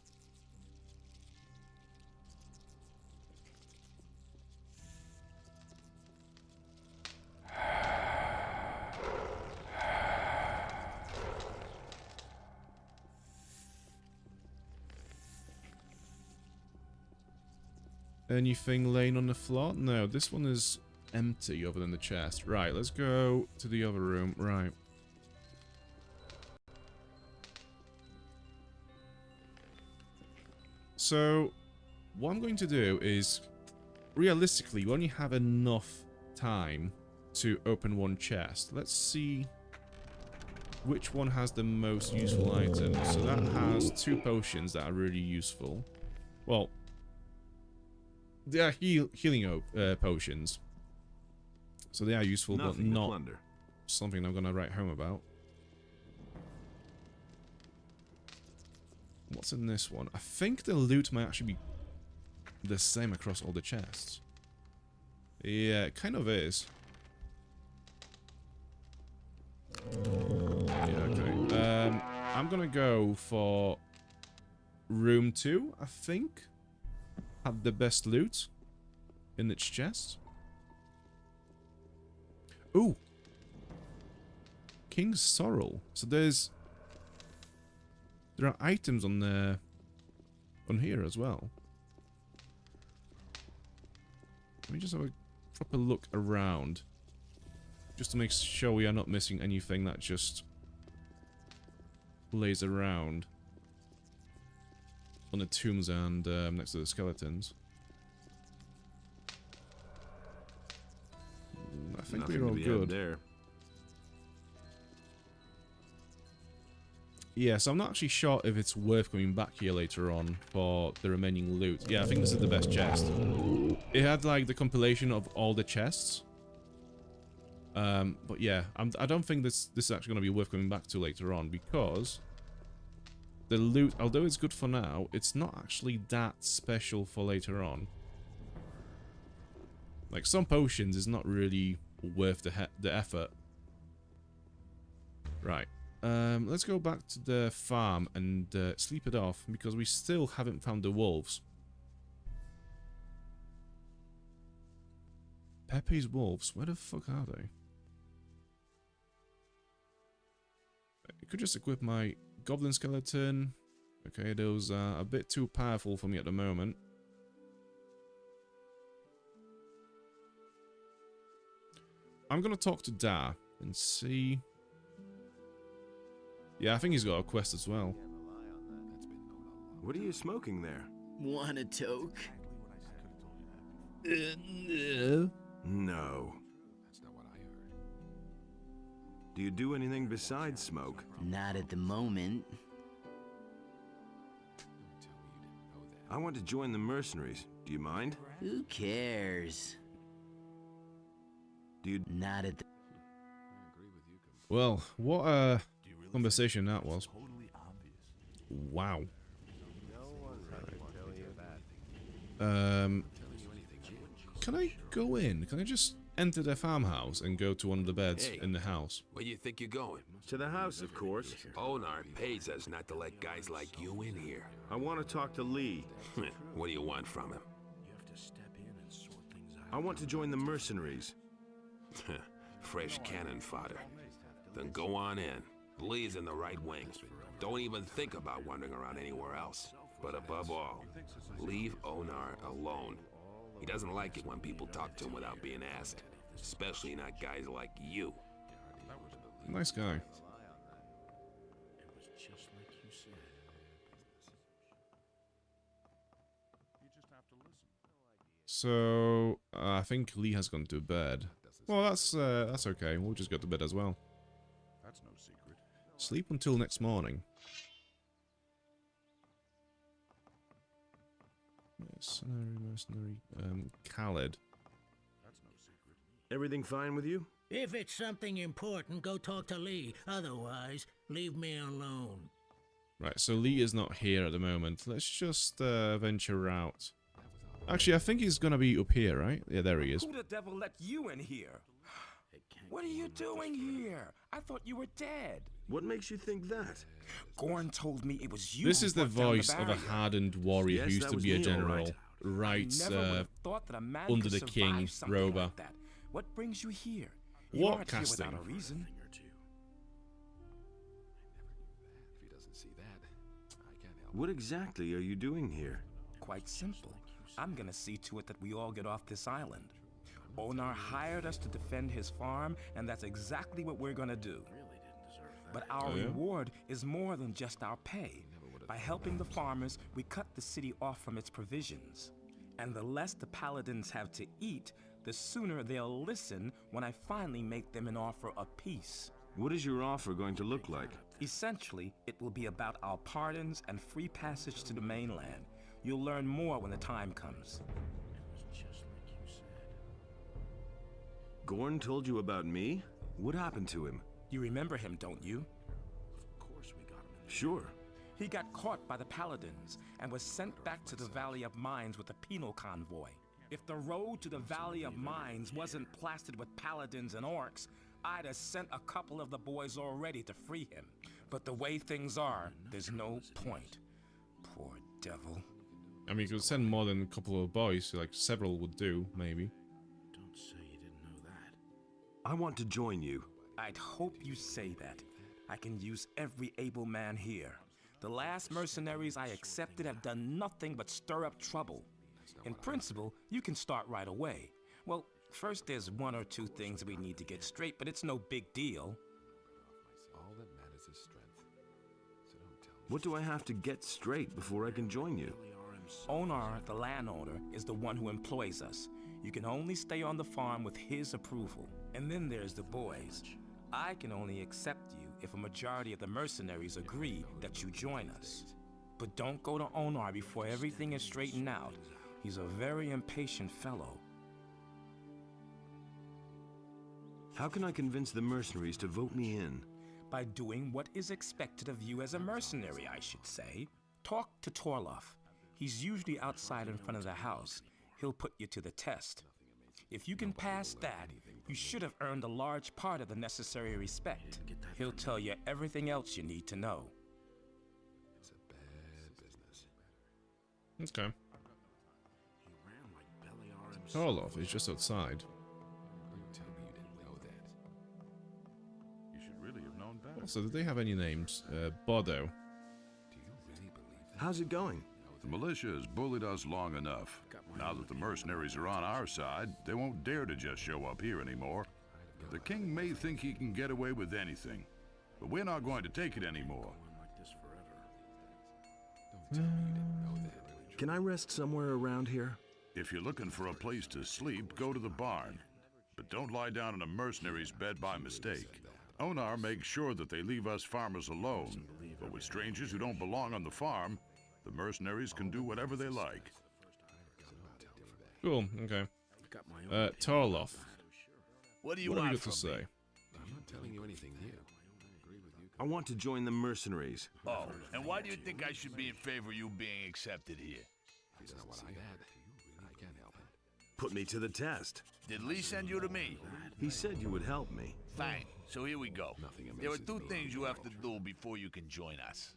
Speaker 1: Anything laying on the floor? No, this one is empty other than the chest. Right, let's go to the other room. Right. So, what I'm going to do is, realistically, we only have enough time to open one chest. Let's see which one has the most useful items. So that has 2 potions that are really useful. Well, they are healing potions. So they are useful, but not something I'm going to write home about. What's in this one? I think the loot might actually be the same across all the chests. Yeah, it kind of is. Yeah, okay. I'm gonna go for room 2, I think. Have the best loot in its chest. Ooh! King's Sorrel. So there are items on here as well. Let me just have a proper look around, just to make sure we are not missing anything that just lays around on the tombs and next to the skeletons. I think we're all good
Speaker 4: there.
Speaker 1: Yeah, so I'm not actually sure if it's worth coming back here later on for the remaining loot. Yeah, I think this is the best chest. It had like the compilation of all the chests. But yeah, I don't think this is actually going to be worth coming back to later on, because the loot, although it's good for now, it's not actually that special for later on. Like, some potions is not really worth the effort. Right. Let's go back to the farm and sleep it off, because we still haven't found the wolves. Pepe's wolves, where the fuck are they? I could just equip my goblin skeleton. Okay, those are a bit too powerful for me at the moment. I'm gonna talk to Da and see. Yeah, I think he's got a quest as well.
Speaker 4: What are you smoking there?
Speaker 12: Want a toke?
Speaker 4: No. Do you do anything besides smoke?
Speaker 12: Not at the moment.
Speaker 4: I want to join the mercenaries. Do you mind?
Speaker 12: Who cares?
Speaker 4: Do you...
Speaker 12: Not at the...
Speaker 1: Well, what a conversation that was. Wow. Can I go in? Can I just enter the farmhouse and go to one of the beds in the house?
Speaker 2: Where you think you're going?
Speaker 4: To the house, of course.
Speaker 2: Onar pays us not to let guys like you in here.
Speaker 4: I want to talk to Lee.
Speaker 2: What do you want from him?
Speaker 4: I want to join the mercenaries.
Speaker 2: Fresh cannon fodder. Then go on in. Lee's in the right wing. Don't even think about wandering around anywhere else. But above all, leave Onar alone. He doesn't like it when people talk to him without being asked. Especially not guys like you.
Speaker 1: Nice guy. So, I think Lee has gone to bed. Well, that's okay. We'll just go to bed as well.
Speaker 13: That's no secret.
Speaker 1: Sleep until next morning. Mercenary, Khaled.
Speaker 13: That's no secret.
Speaker 4: Everything fine with you?
Speaker 14: If it's something important, go talk to Lee. Otherwise, leave me alone.
Speaker 1: Right, so Lee is not here at the moment. Let's just venture out. Actually, I think he's gonna be up here, right? Yeah, there he is.
Speaker 15: Who the devil let you in here? What are you doing here? I thought you were dead.
Speaker 4: What makes you think that?
Speaker 15: Gorn told me it was you.
Speaker 1: This is the
Speaker 15: who brought down
Speaker 1: voice of a
Speaker 15: barrier.
Speaker 1: hardened warrior who used to be a general. Right,
Speaker 15: I never would have thought that a man
Speaker 1: under
Speaker 15: could
Speaker 1: the
Speaker 15: survive
Speaker 1: king,
Speaker 15: something
Speaker 1: Roba.
Speaker 15: like that. What brings you here? You
Speaker 1: What
Speaker 15: aren't here
Speaker 1: casting?
Speaker 15: without a reason.
Speaker 4: What exactly are you doing here?
Speaker 15: Quite simple. I'm gonna see to it that we all get off this island. Onar hired us to defend his farm, and that's exactly what we're gonna do. But our reward is more than just our pay. By helping the farmers, we cut the city off from its provisions. And the less the paladins have to eat, the sooner they'll listen when I finally make them an offer of peace.
Speaker 4: What is your offer going to look like?
Speaker 15: Essentially, it will be about our pardons and free passage to the mainland. You'll learn more when the time comes.
Speaker 4: Gorn told you about me? What happened to him?
Speaker 15: You remember him, don't you?
Speaker 13: Of course we got him in.
Speaker 4: Sure.
Speaker 15: He got caught by the paladins and was sent back to the Valley of Mines with a penal convoy. If the road to the Valley of Mines wasn't plastered with paladins and orcs, I'd have sent a couple of the boys already to free him. But the way things are, there's no point. Poor devil.
Speaker 1: I mean, you could send more than a couple of boys, like several would do, maybe.
Speaker 13: Don't say you didn't know that.
Speaker 4: I want to join you.
Speaker 15: I'd hope you say that. I can use every able man here. The last mercenaries I accepted have done nothing but stir up trouble. In principle, you can start right away. Well, first there's one or two things that we need to get straight, but it's no big deal.
Speaker 2: All that matters is strength. So don't tell me.
Speaker 4: What do I have to get straight before I can join you?
Speaker 15: Onar, the landowner, is the one who employs us. You can only stay on the farm with his approval. And then there's the boys. I can only accept you if a majority of the mercenaries agree that you join us. But don't go to Onar before everything is straightened out. He's a very impatient fellow.
Speaker 4: How can I convince the mercenaries to vote me in?
Speaker 15: By doing what is expected of you as a mercenary, I should say. Talk to Torloff. He's usually outside in front of the house. He'll put you to the test. If you can pass that, you should have earned a large part of the necessary respect. He'll tell you everything else you need to know.
Speaker 2: It's a bad business.
Speaker 1: Okay.
Speaker 13: He ran like Beliar himself.
Speaker 1: Torloff is just outside.
Speaker 2: Don't tell me you didn't know that.
Speaker 13: You should really have known better.
Speaker 1: Also, did they have any names? Bodo.
Speaker 2: Do you really believe that?
Speaker 4: How's it going?
Speaker 13: The militia has bullied us long enough. Now that the mercenaries are on our side, they won't dare to just show up here anymore. The king may think he can get away with anything, but we're not going to take it anymore.
Speaker 2: Don't tell me you didn't know that.
Speaker 4: Can I rest somewhere around here?
Speaker 13: If you're looking for a place to sleep, go to the barn. But don't lie down in a mercenary's bed by mistake. Onar makes sure that they leave us farmers alone, but with strangers who don't belong on the farm, the mercenaries can do whatever they like.
Speaker 1: Cool, okay. Torloff.
Speaker 6: What do you
Speaker 1: What have
Speaker 6: want
Speaker 1: you got to
Speaker 6: from
Speaker 1: say?
Speaker 6: me?
Speaker 2: I'm not telling you anything new.
Speaker 4: I want to join the mercenaries.
Speaker 6: Oh, and why do you think I should be in favor of you being accepted here?
Speaker 2: That's not what I had. I can't help it.
Speaker 4: Put me to the test.
Speaker 6: Did Lee send you to me?
Speaker 4: He said you would help me.
Speaker 6: Fine. So here we go.
Speaker 2: Nothing
Speaker 6: There are
Speaker 2: amazes
Speaker 6: two
Speaker 2: me
Speaker 6: things you have to
Speaker 2: anymore.
Speaker 6: do before you can join us.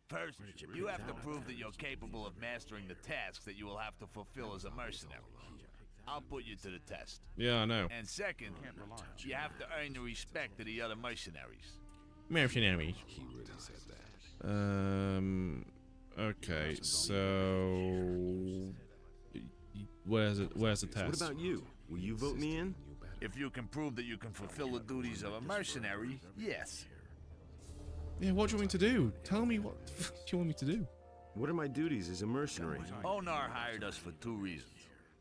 Speaker 6: First, you have to prove that you're capable of mastering the tasks that you will have to fulfill as a mercenary. I'll put you to the test.
Speaker 1: Yeah, I know.
Speaker 6: And second, you have to earn the respect of the other mercenaries.
Speaker 1: Mercenaries.
Speaker 2: He really said that.
Speaker 1: Okay, so where's the test?
Speaker 4: What about you? Will you vote me in?
Speaker 6: If you can prove that you can fulfill the duties of a mercenary, yes.
Speaker 1: Yeah, what do you want me to do? Tell me what the fuck do you want me to do?
Speaker 4: What are my duties as a mercenary?
Speaker 6: Onar hired us for two reasons.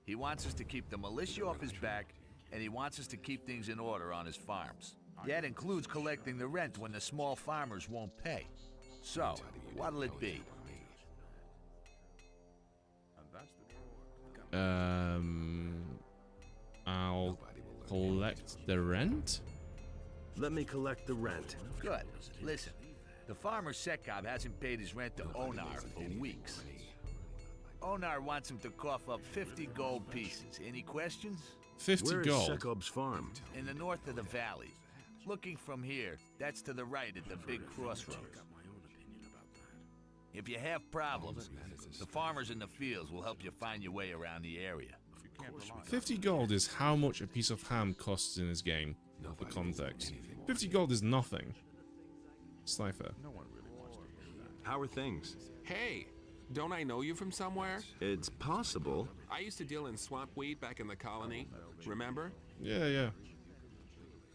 Speaker 6: He wants us to keep the militia off his back, and he wants us to keep things in order on his farms. That includes collecting the rent when the small farmers won't pay. So, what'll it be?
Speaker 1: I'll collect the rent?
Speaker 4: Let me collect the rent.
Speaker 6: Good. Listen, the farmer Sekab hasn't paid his rent to Onar for weeks. Onar wants him to cough up 50 gold pieces. Any questions?
Speaker 1: 50
Speaker 4: Where
Speaker 1: gold?
Speaker 4: is Sekob's farm?
Speaker 6: In the north of the valley. Looking from here, that's to the right at the big crossroads. If you have problems, the farmers in the fields will help you find your way around the area.
Speaker 1: 50 gold is how much a piece of ham costs in this game, for context. 50 gold is nothing. Cypher.
Speaker 4: How are things?
Speaker 9: Hey,
Speaker 2: Don't I know you from somewhere?
Speaker 4: It's possible.
Speaker 2: I used to deal in swamp weed back in the colony. Remember?
Speaker 1: Yeah, yeah.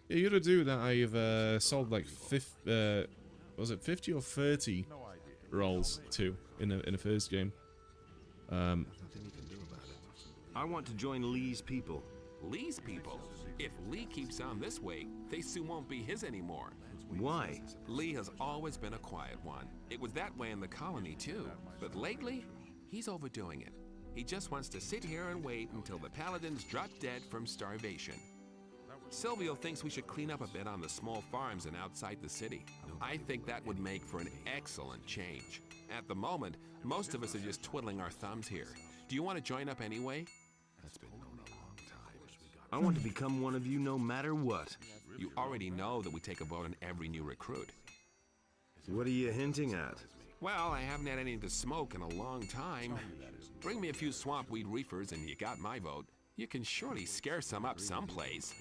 Speaker 1: Yeah, you're the dude that I've sold like was it 50 or 30 rolls to in the first game.
Speaker 4: I want to join Lee's people.
Speaker 2: Lee's people? If Lee keeps on this way, they soon won't be his anymore.
Speaker 4: Why?
Speaker 2: Lee has always been a quiet one. It was that way in the colony too. But lately, he's overdoing it. He just wants to sit here and wait until the paladins drop dead from starvation. Silvio thinks we should clean up a bit on the small farms and outside the city. I think that would make for an excellent change. At the moment, most of us are just twiddling our thumbs here. Do you want to join up anyway? That's been known a long time.
Speaker 4: I want to become one of you no matter what.
Speaker 2: You already know that we take a vote on every new recruit.
Speaker 4: What are you hinting at?
Speaker 2: Well, I haven't had anything to smoke in a long time. Bring me a few swamp weed reefers and you got my vote. You can surely scare some up someplace.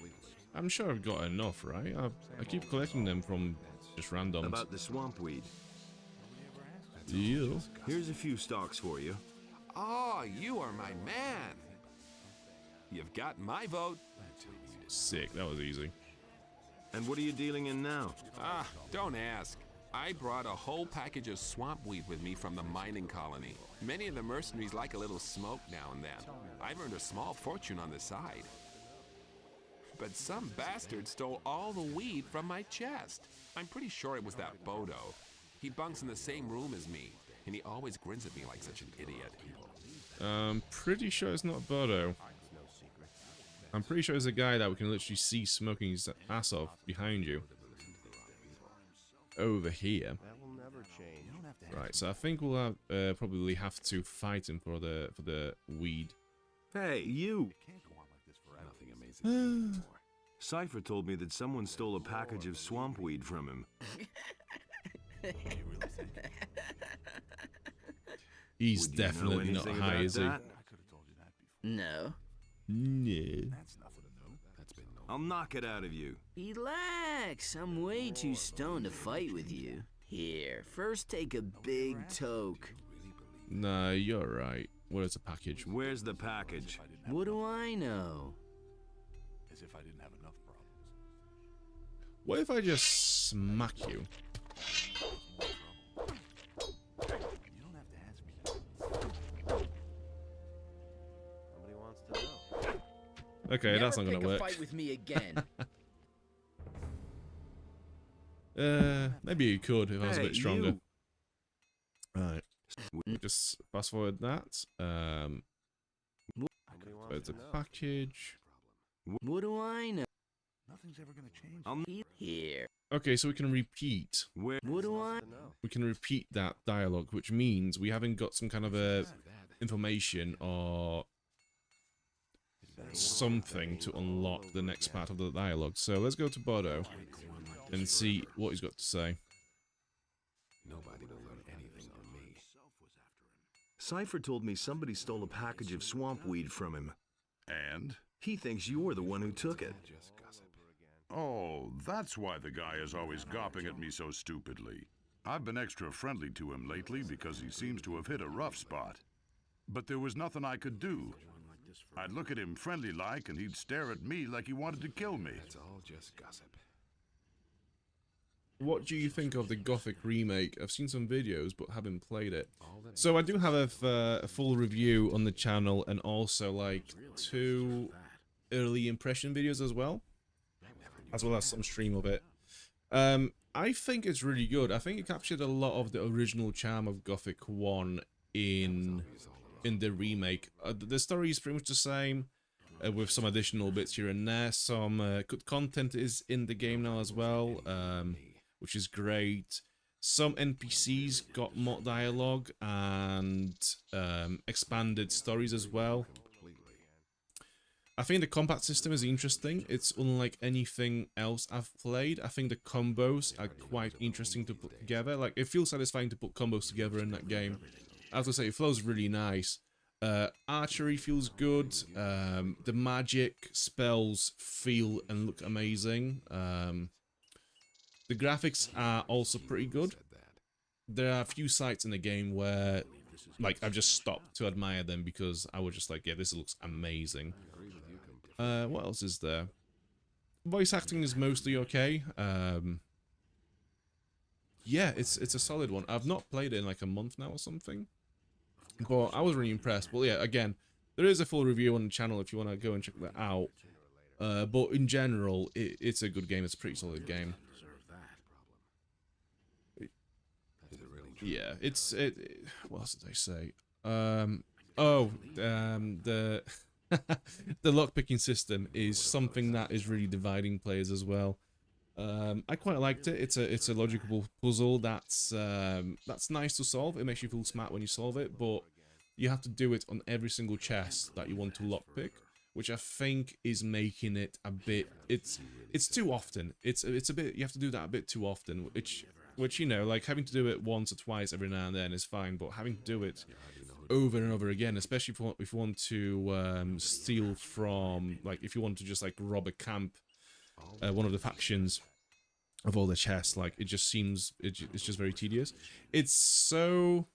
Speaker 1: I'm sure I've got enough, right? I keep collecting them from just randoms.
Speaker 4: About the swamp weed.
Speaker 1: Deal.
Speaker 4: Here's a few stalks for you.
Speaker 2: Oh, you are my man. You've got my vote.
Speaker 1: Sick, that was easy.
Speaker 4: And what are you dealing in now?
Speaker 2: Ah, don't ask. I brought a whole package of swamp weed with me from the mining colony. Many of the mercenaries like a little smoke now and then. I've earned a small fortune on the side. But some bastard stole all the weed from my chest. I'm pretty sure it was that Bodo. He bunks in the same room as me, and he always grins at me like such an idiot.
Speaker 1: Pretty sure it's not Bodo. I'm pretty sure it's a guy that we can literally see smoking his ass off behind you. Over here.
Speaker 16: That will never change.
Speaker 1: Right, so I think we'll have, probably have to fight him for the weed.
Speaker 4: Hey, you!
Speaker 2: Nothing amazing anymore.
Speaker 4: Cypher told me that someone stole a package of swamp weed from him.
Speaker 1: He's definitely not high, is he?
Speaker 12: No.
Speaker 1: No.
Speaker 4: I'll knock it out of you.
Speaker 12: Relax, I'm way too stoned to fight with you. Here, first take a big toke.
Speaker 1: Nah, you're right. What is the package?
Speaker 4: Where's the package?
Speaker 12: What do I know?
Speaker 6: As if I didn't have enough problems.
Speaker 1: What if I just smack you?
Speaker 16: Nobody wants to know.
Speaker 1: Okay, that's not gonna work.
Speaker 12: Never pick a fight with me again.
Speaker 1: Maybe you could if I was a bit stronger.
Speaker 4: You.
Speaker 1: Alright. Just fast forward that. There's a package.
Speaker 12: What do I know?
Speaker 6: Nothing's ever gonna change.
Speaker 12: I'll meet here.
Speaker 1: Okay, so we can repeat.
Speaker 12: What do I
Speaker 16: know?
Speaker 1: We can repeat that dialogue, which means we haven't got some kind of information or something to unlock the next part of the dialogue. So let's go to Bodo and see what he's got to say.
Speaker 2: Nobody will learn anything on me.
Speaker 4: Cypher told me somebody stole a package of swamp weed from him.
Speaker 13: And?
Speaker 4: He thinks you're the one who took it.
Speaker 13: Oh, that's why the guy is always gawping at me so stupidly. I've been extra friendly to him lately because he seems to have hit a rough spot. But there was nothing I could do. I'd look at him friendly-like and he'd stare at me like he wanted to kill me.
Speaker 2: It's all just gossip.
Speaker 1: What do you think of the Gothic remake? I've seen some videos but haven't played it. So I do have a full review on the channel and also like 2 early impression videos as well as some stream of it. I think it's really good. I think it captured a lot of the original charm of Gothic 1 in the remake. The story is pretty much the same, with some additional bits here and there. Some good content is in the game now as well, which is great. Some NPCs got more dialogue and expanded stories as well. I think the combat system is interesting. It's unlike anything else I've played. I think the combos are quite interesting to put together. Like, it feels satisfying to put combos together in that game. I have to say, it flows really nice. Archery feels good. The magic spells feel and look amazing. The graphics are also pretty good. There are a few sites in the game where like, I've just stopped to admire them because I was just like, yeah, this looks amazing. What else is there? Voice acting is mostly okay. Yeah, it's a solid one. I've not played it in like a month now or something, but I was really impressed. Well, yeah, again, there is a full review on the channel if you want to go and check that out. But in general, it's a good game. It's a pretty solid game. Yeah, what else did I say? The the lockpicking system is something that is really dividing players as well. I quite liked it. It's a logical puzzle that's nice to solve. It makes you feel smart when you solve it, but you have to do it on every single chest that you want to lockpick, which I think is making it a bit. It's too often. It's a bit. You have to do that a bit too often, which you know, like having to do it once or twice every now and then is fine, but having to do it over and over again, especially if you want to steal from, like, if you want to just like rob a camp, one of the factions of all the chests, like, it just seems it's just very tedious. It's so.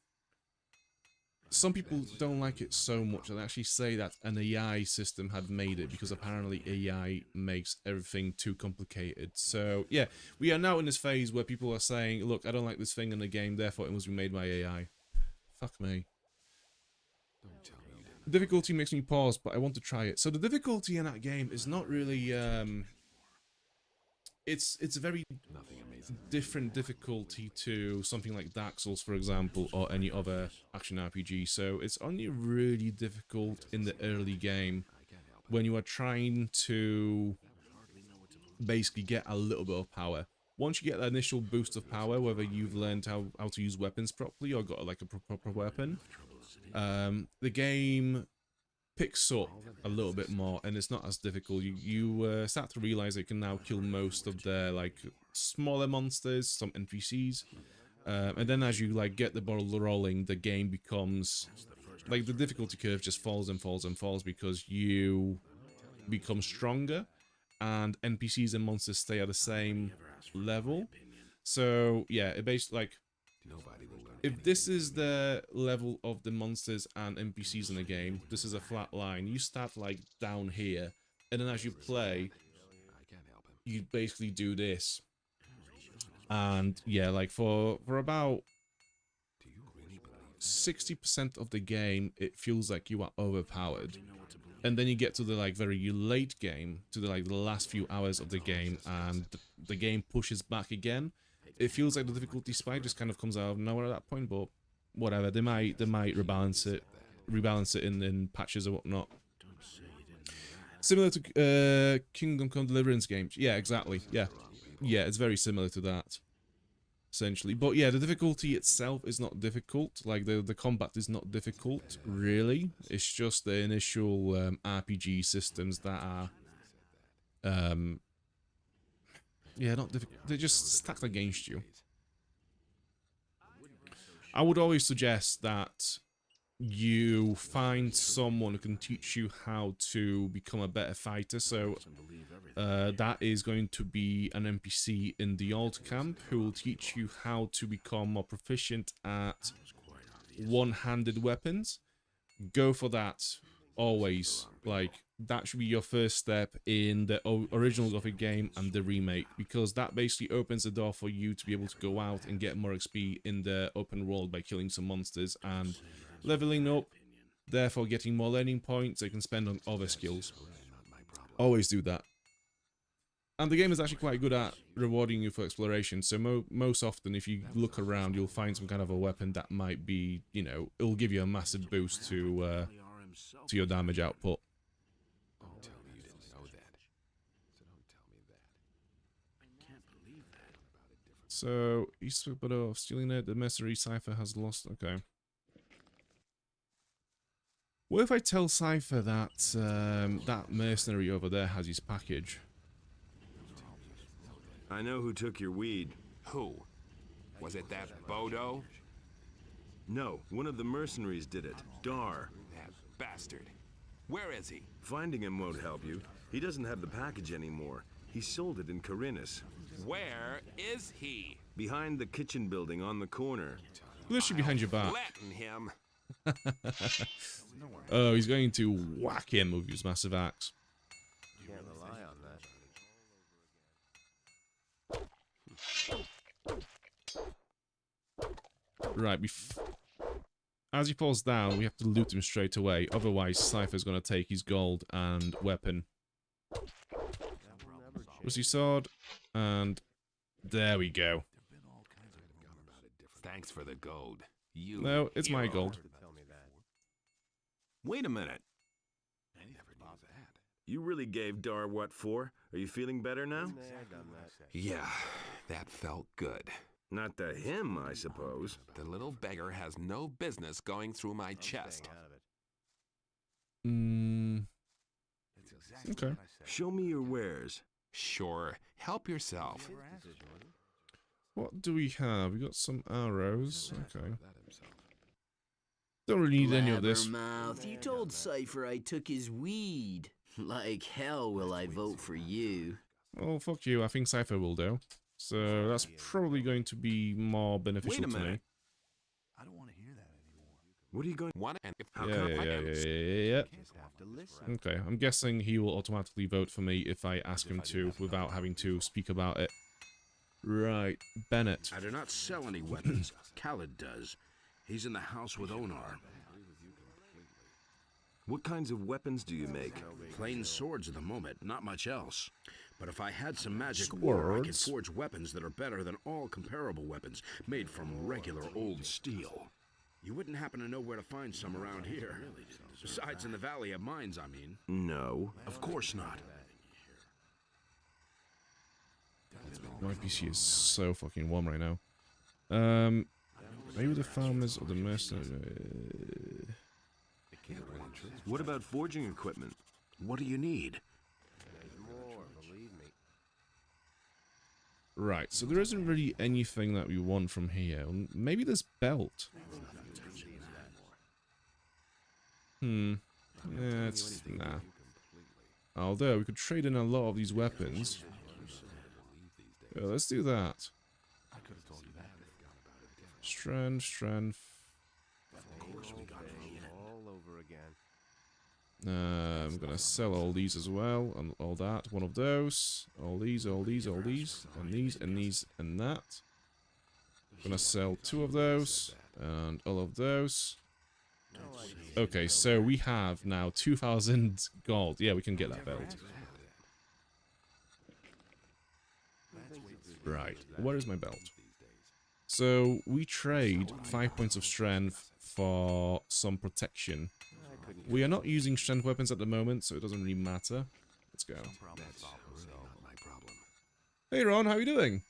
Speaker 1: Some people don't like it so much, and actually say that an AI system had made it because apparently AI makes everything too complicated. So yeah, we are now in this phase where people are saying, look, I don't like this thing in the game, therefore it must be made by AI. Fuck me. Difficulty makes me pause, but I want to try it. So the difficulty in that game is not really it's a very different difficulty to something like Dark Souls, for example, or any other action RPG. So it's only really difficult in the early game when you are trying to basically get a little bit of power. Once you get that initial boost of power, whether you've learned how to use weapons properly or got like a proper weapon, the game picks up a little bit more, and it's not as difficult. You start to realize that you can now kill most of the like smaller monsters, some NPCs, and then as you like get the ball rolling, the game becomes like the difficulty curve just falls and falls and falls because you become stronger, and NPCs and monsters stay at the same level. So yeah, it basically like, if this is the level of the monsters and NPCs in the game, this is a flat line. You start like down here, and then as you play, you basically do this. And yeah, like for about 60% of the game, it feels like you are overpowered. And then you get to the like very late game, to the like the last few hours of the game, and the game pushes back again. It feels like the difficulty spike just kind of comes out of nowhere at that point, but whatever. They might rebalance it in patches or whatnot. Similar to Kingdom Come Deliverance games. Yeah, exactly. Yeah, it's very similar to that, essentially. But yeah, the difficulty itself is not difficult. Like the combat is not difficult, really. It's just the initial RPG systems that are yeah, not difficult. They're just stacked against you. I would always suggest that you find someone who can teach you how to become a better fighter. So that is going to be an NPC in the old camp who will teach you how to become more proficient at one-handed weapons. Go for that always. Like, that should be your first step in the original Gothic game and the remake, because that basically opens the door for you to be able to go out and get more XP in the open world by killing some monsters and leveling up, therefore getting more learning points that you can spend on other skills. Always do that. And the game is actually quite good at rewarding you for exploration, so most often if you look around, you'll find some kind of a weapon that might be, you know, it'll give you a massive boost to your damage output. So, he spoke of stealing it. The mercenary Cypher has lost. Okay. What if I tell Cypher that that mercenary over there has his package?
Speaker 4: I know who took your weed.
Speaker 2: Who? Was it that Bodo?
Speaker 4: No, one of the mercenaries did it. Dar.
Speaker 2: That bastard. Where is he?
Speaker 4: Finding him won't help you. He doesn't have the package anymore. He sold it in Corinus.
Speaker 2: Where is he?
Speaker 4: Behind the kitchen building on the corner.
Speaker 1: Literally behind your back.
Speaker 2: Flatten him.
Speaker 1: Oh, he's going to whack him with his massive axe.
Speaker 16: Can't rely on that.
Speaker 1: Right, as he falls down, we have to loot him straight away. Otherwise, Cypher's going to take his gold and weapon. Rusty sword, and there we go.
Speaker 2: Thanks for the gold. You
Speaker 1: No, it's my
Speaker 2: hero.
Speaker 1: gold.
Speaker 4: Wait a minute. You really gave Dar what for? Are you feeling better now?
Speaker 2: Yeah, that felt good.
Speaker 4: Not to him, I suppose.
Speaker 2: The little beggar has no business going through my chest.
Speaker 1: Okay.
Speaker 4: Show me your wares.
Speaker 2: Sure, help yourself.
Speaker 1: What do we have? We got some arrows. Okay. Don't really need any of this.
Speaker 12: Blabbermouth, you told Cypher I took his weed. Like hell will I vote for you.
Speaker 1: Oh, fuck you. I think Cypher will do. So that's probably going to be more beneficial to me.
Speaker 6: I don't want to hear that anymore.
Speaker 4: What are you going?
Speaker 1: Yeah. Okay, I'm guessing he will automatically vote for me if I ask him to without having to speak about it. Right, Bennett.
Speaker 9: I do not sell any weapons. Khaled does. He's in the house with Onar.
Speaker 4: What kinds of weapons do you make?
Speaker 9: Plain swords at the moment, not much else. But if I had some magic ore, I could forge weapons that are better than all comparable weapons made from regular old steel. You wouldn't happen to know where to find some around here. Besides in the Valley of Mines, I mean.
Speaker 4: No.
Speaker 9: Of course not.
Speaker 1: My PC is so fucking warm right now. Maybe the farmers or the mercenaries.
Speaker 4: What about forging equipment?
Speaker 9: What do you need?
Speaker 1: Right, so there isn't really anything that we want from here. Maybe this belt. Yeah, it's... nah. Although, we could trade in a lot of these weapons. Yeah, let's do that. Strength.
Speaker 16: All over again.
Speaker 1: I'm gonna sell all these as well, and all that. One of those. All these, and these, and these, and that. Gonna sell 2 of those, and all of those. Okay, so we have now 2,000 gold. Yeah, we can get that belt. Right, where is my belt? So, we trade 5 points of strength for some protection. We are not using strength weapons at the moment, so it doesn't really matter. Let's go. Hey Ron, how are you doing?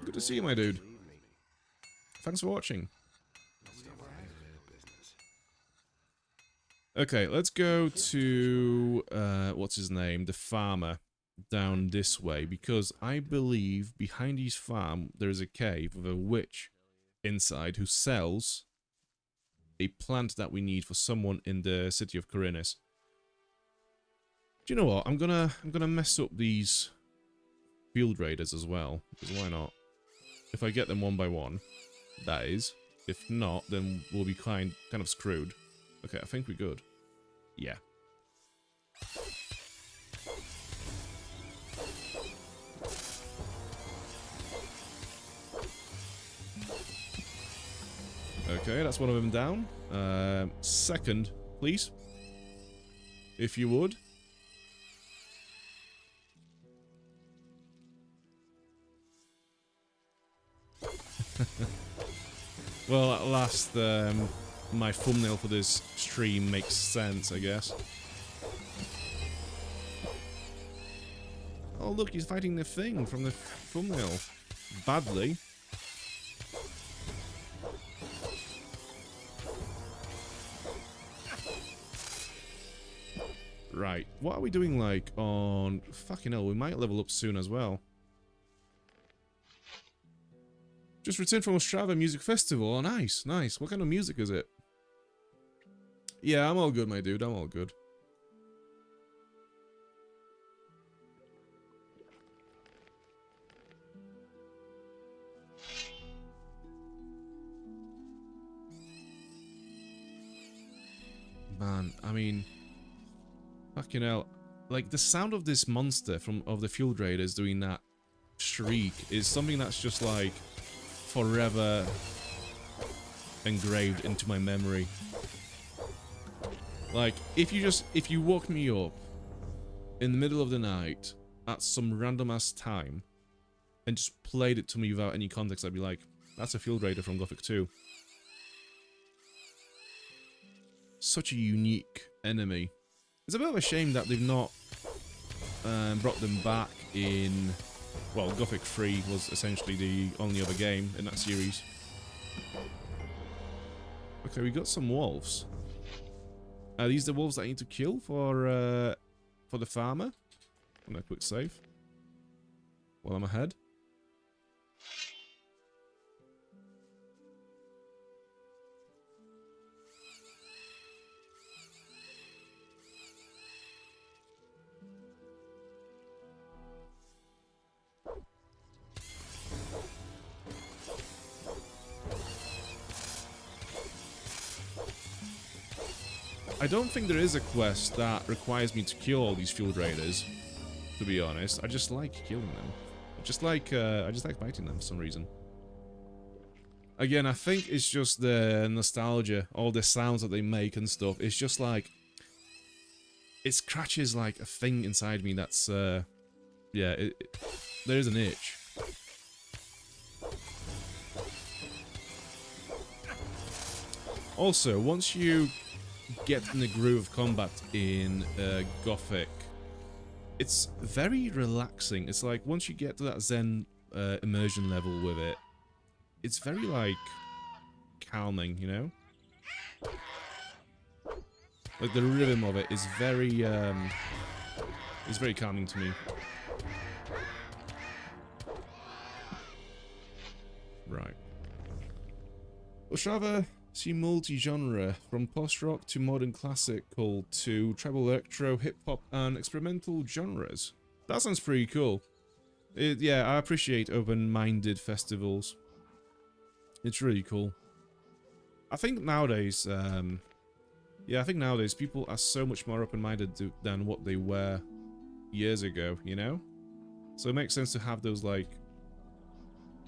Speaker 1: Good to see you, my dude. Thanks for watching. Okay, let's go to, what's his name? The farmer down this way, because I believe behind his farm there is a cave with a witch inside who sells a plant that we need for someone in the city of Corinis. Do you know what? I'm gonna mess up these field raiders as well, because why not? If I get them one by one, that is. If not, then we'll be kind of screwed. Okay, I think we're good. Yeah. Okay, that's one of them down. Second, please. If you would. Well, at last, my thumbnail for this stream makes sense, I guess. Oh, look, he's fighting the thing from the thumbnail. Badly. Right, what are we doing, like, on... Fucking hell, we might level up soon as well. Just returned from Ostrava Music Festival. Oh, nice, nice. What kind of music is it? Yeah, I'm all good, my dude. I'm all good. man, I mean, fucking hell. Like, the sound of this monster of the Field Raiders doing that shriek is something that's just, like, forever engraved into my memory. Like, if you woke me up in the middle of the night at some random-ass time and just played it to me without any context, I'd be like, that's a Field Raider from Gothic 2. Such a unique enemy. It's a bit of a shame that they've not brought them back in... Well, Gothic 3 was essentially the only other game in that series. Okay, we got some wolves. Are these the wolves that I need to kill for the farmer? I'm gonna quick save while I'm ahead. I don't think there is a quest that requires me to kill all these Field Raiders, to be honest. I just like killing them. I just like biting them for some reason. Again, I think it's just the nostalgia, all the sounds that they make and stuff. It's just like... It scratches like a thing inside me that's... yeah, there is an itch. Also, once you get in the groove of combat in Gothic, it's very relaxing. It's like once you get to that Zen immersion level with it, it's very like calming, you know? Like the rhythm of it is very calming to me. Right. Oshava see multi-genre, from post-rock to modern classical to treble electro, hip-hop and experimental genres. That sounds pretty cool. Yeah, I appreciate open-minded festivals. It's really cool. I think nowadays, yeah, I think nowadays people are so much more open-minded than what they were years ago, you know? So it makes sense to have those, like,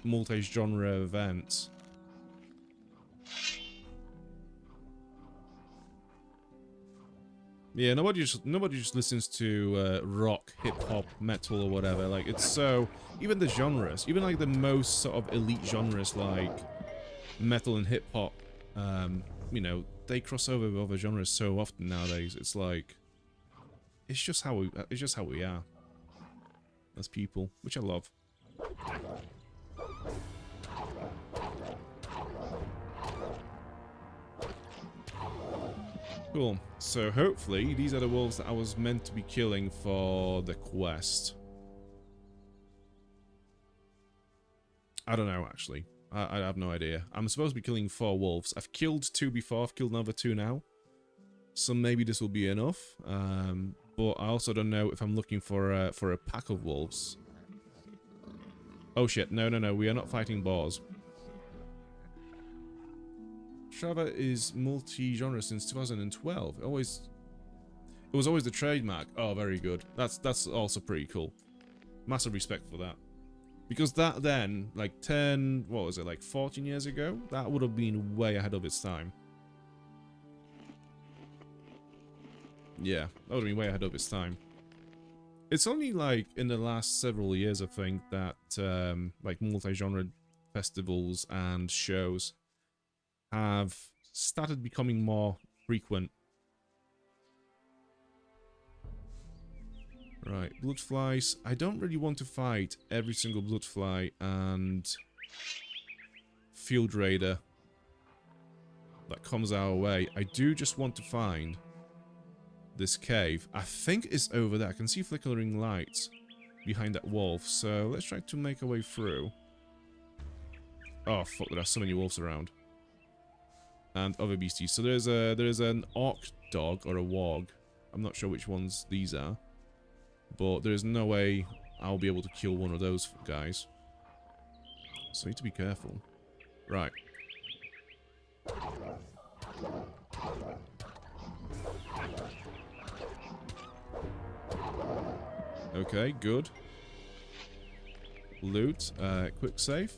Speaker 1: multi-genre events. Yeah, nobody just listens to rock, hip-hop, metal or whatever. Like, it's so... Even the genres, even like the most sort of elite genres like metal and hip-hop, you know, they cross over with other genres so often nowadays. It's like... It's just how we are. As people, which I love. Cool. So hopefully these are the wolves that I was meant to be killing for the quest. I don't know, actually. I have no idea. I'm supposed to be killing 4 wolves. I've killed 2 before. I've killed another 2 now. So maybe this will be enough. But I also don't know if I'm looking for a pack of wolves. Oh shit! No, we are not fighting boars. Shava is multi-genre since 2012. It was always the trademark. Oh, very good. That's also pretty cool. Massive respect for that. Because that then, like 14 years ago? That would have been way ahead of its time. Yeah, that would have been way ahead of its time. It's only like in the last several years, I think, that like multi-genre festivals and shows have started becoming more frequent. Right, bloodflies. I don't really want to fight every single bloodfly and Field Raider that comes our way. I do just want to find this cave. I think it's over there. I can see flickering lights behind that wolf. So let's try to make our way through. Oh fuck! There are so many wolves around. And other beasties. So there's an orc dog or a warg. I'm not sure which ones these are, but there's no way I'll be able to kill one of those guys. So I need to be careful. Right. Okay, good. Loot. Quick save.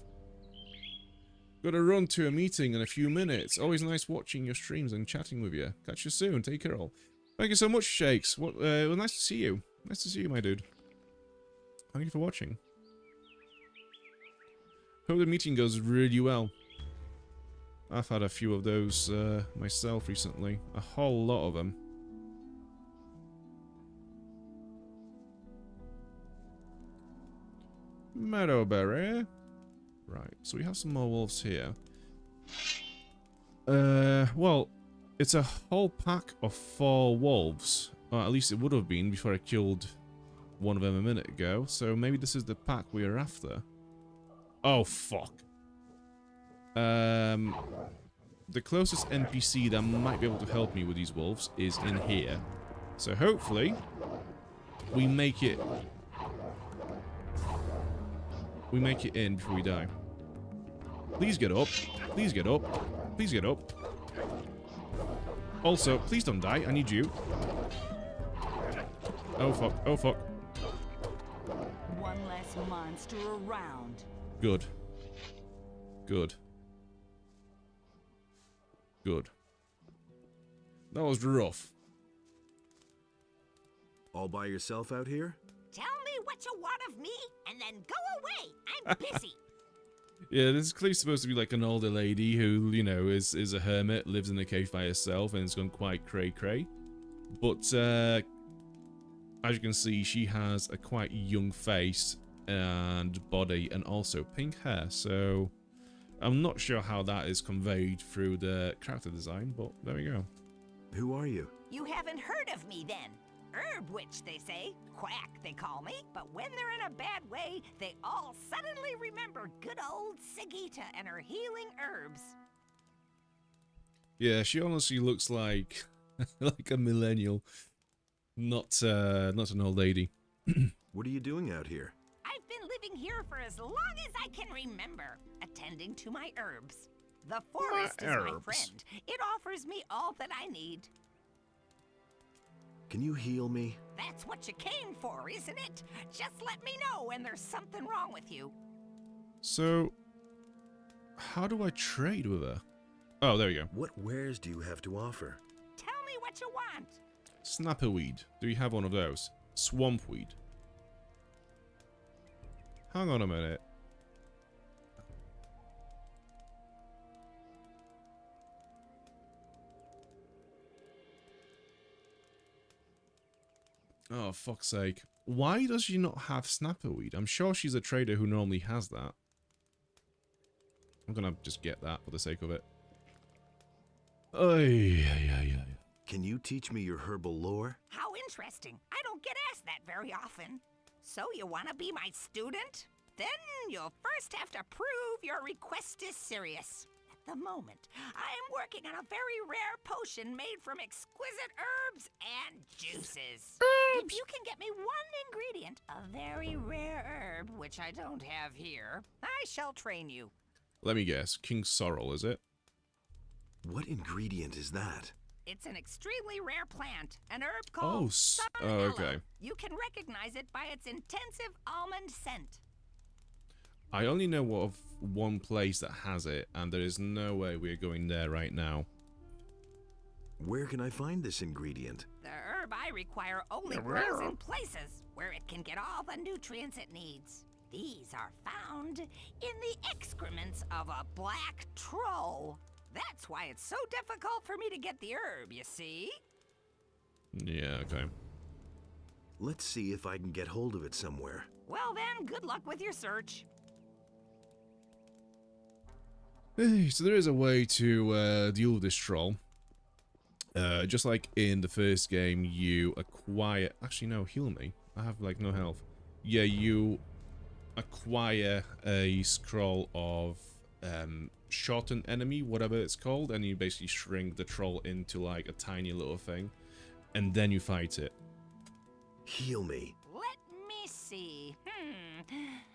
Speaker 1: Gotta run to a meeting in a few minutes. Always nice watching your streams and chatting with you. Catch you soon. Take care all. Thank you so much, Shakes. Well, nice to see you. Nice to see you, my dude. Thank you for watching. Hope the meeting goes really well. I've had a few of those myself recently. A whole lot of them. Meadowberry. Right, so we have some more wolves here. Well, it's a whole pack of 4 wolves. Or at least it would have been before I killed one of them a minute ago. So maybe this is the pack we are after. Oh, fuck. The closest NPC that might be able to help me with these wolves is in here. So hopefully, we make it... We make it in before we die. Please get up. Please get up. Please get up. Also, please don't die. I need you. Oh, fuck. Oh, fuck.
Speaker 17: One less monster around.
Speaker 1: Good. Good. Good. That was rough.
Speaker 4: All by yourself out here?
Speaker 17: Tell me what you want of me, and then go away. I'm busy.
Speaker 1: Yeah, this is clearly supposed to be like an older lady who, you know, is a hermit, lives in a cave by herself, and has gone quite cray-cray. But, as you can see, she has a quite young face and body, and also pink hair, so I'm not sure how that is conveyed through the character design, but there we go.
Speaker 4: Who are you?
Speaker 17: You haven't heard of me then. Herb witch, they say. Quack, they call me. But when they're in a bad way, they all suddenly remember good old Sigita and her healing herbs.
Speaker 1: Yeah, she honestly looks like like a millennial, not an old lady.
Speaker 4: What are you doing out here?
Speaker 17: I've been living here for as long as I can remember, attending to my herbs. The forest is my friend. It offers me all that I need.
Speaker 4: Can you heal me?
Speaker 17: That's what you came for, isn't it? Just let me know when there's something wrong with you.
Speaker 1: So, how do I trade with her? Oh, there we go.
Speaker 4: What wares do you have to offer?
Speaker 17: Tell me what you want.
Speaker 1: Snapperweed. Do we have one of those? Swampweed. Hang on a minute. Oh, fuck's sake. Why does she not have snapperweed? I'm sure she's a trader who normally has that. I'm gonna just get that for the sake of it.
Speaker 4: Can you teach me your herbal lore?
Speaker 17: How interesting. I don't get asked that very often. So you want to be my student? Then you'll first have to prove your request is serious. At the moment, I am working on a very rare potion made from exquisite herbs and juices. If you can get me one ingredient, a very rare herb, which I don't have here, I shall train you.
Speaker 1: Let me guess. King Sorrel, is it?
Speaker 4: What ingredient is that?
Speaker 17: It's an extremely rare plant, an herb called
Speaker 1: okay.
Speaker 17: You can recognize it by its intensive almond scent.
Speaker 1: I only know of one place that has it, and there is no way we're going there right now.
Speaker 4: Where can I find this ingredient?
Speaker 17: The herb I require only grows in places where it can get all the nutrients it needs. These are found in the excrements of a black troll. That's why it's so difficult for me to get the herb, you see?
Speaker 1: Yeah, okay.
Speaker 4: Let's see if I can get hold of it somewhere.
Speaker 17: Well then, good luck with your search.
Speaker 1: So there is a way to deal with this troll. Just like in the first game, you acquire... Actually, no, heal me. I have, like, no health. Yeah, you acquire a scroll of shorten enemy, whatever it's called, and you basically shrink the troll into, like, a tiny little thing, and then you fight it.
Speaker 4: Heal me.
Speaker 17: Let me see.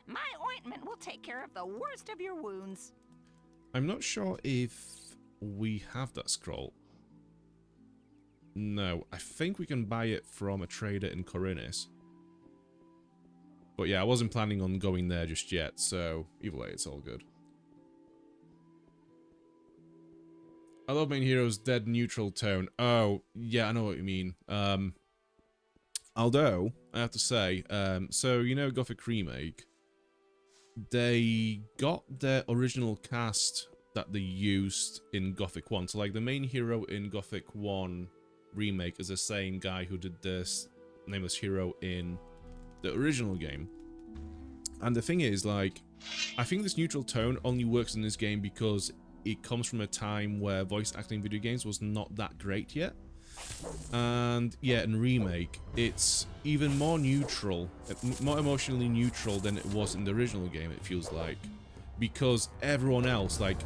Speaker 17: My ointment will take care of the worst of your wounds.
Speaker 1: I'm not sure if we have that scroll. No, I think we can buy it from a trader in Corinis. But yeah, I wasn't planning on going there just yet, so either way, it's all good. I love main hero's dead neutral tone. Oh, yeah, I know what you mean. Although, I have to say, so, you know Gothic Remake? They got their original cast that they used in Gothic 1. So, like, the main hero in Gothic 1 Remake is the same guy who did this nameless hero in the original game. And the thing is, like, I think this neutral tone only works in this game because it comes from a time where voice acting in video games was not that great yet. And yeah, in Remake, it's even more neutral, more emotionally neutral than it was in the original game, it feels like. Because everyone else, like,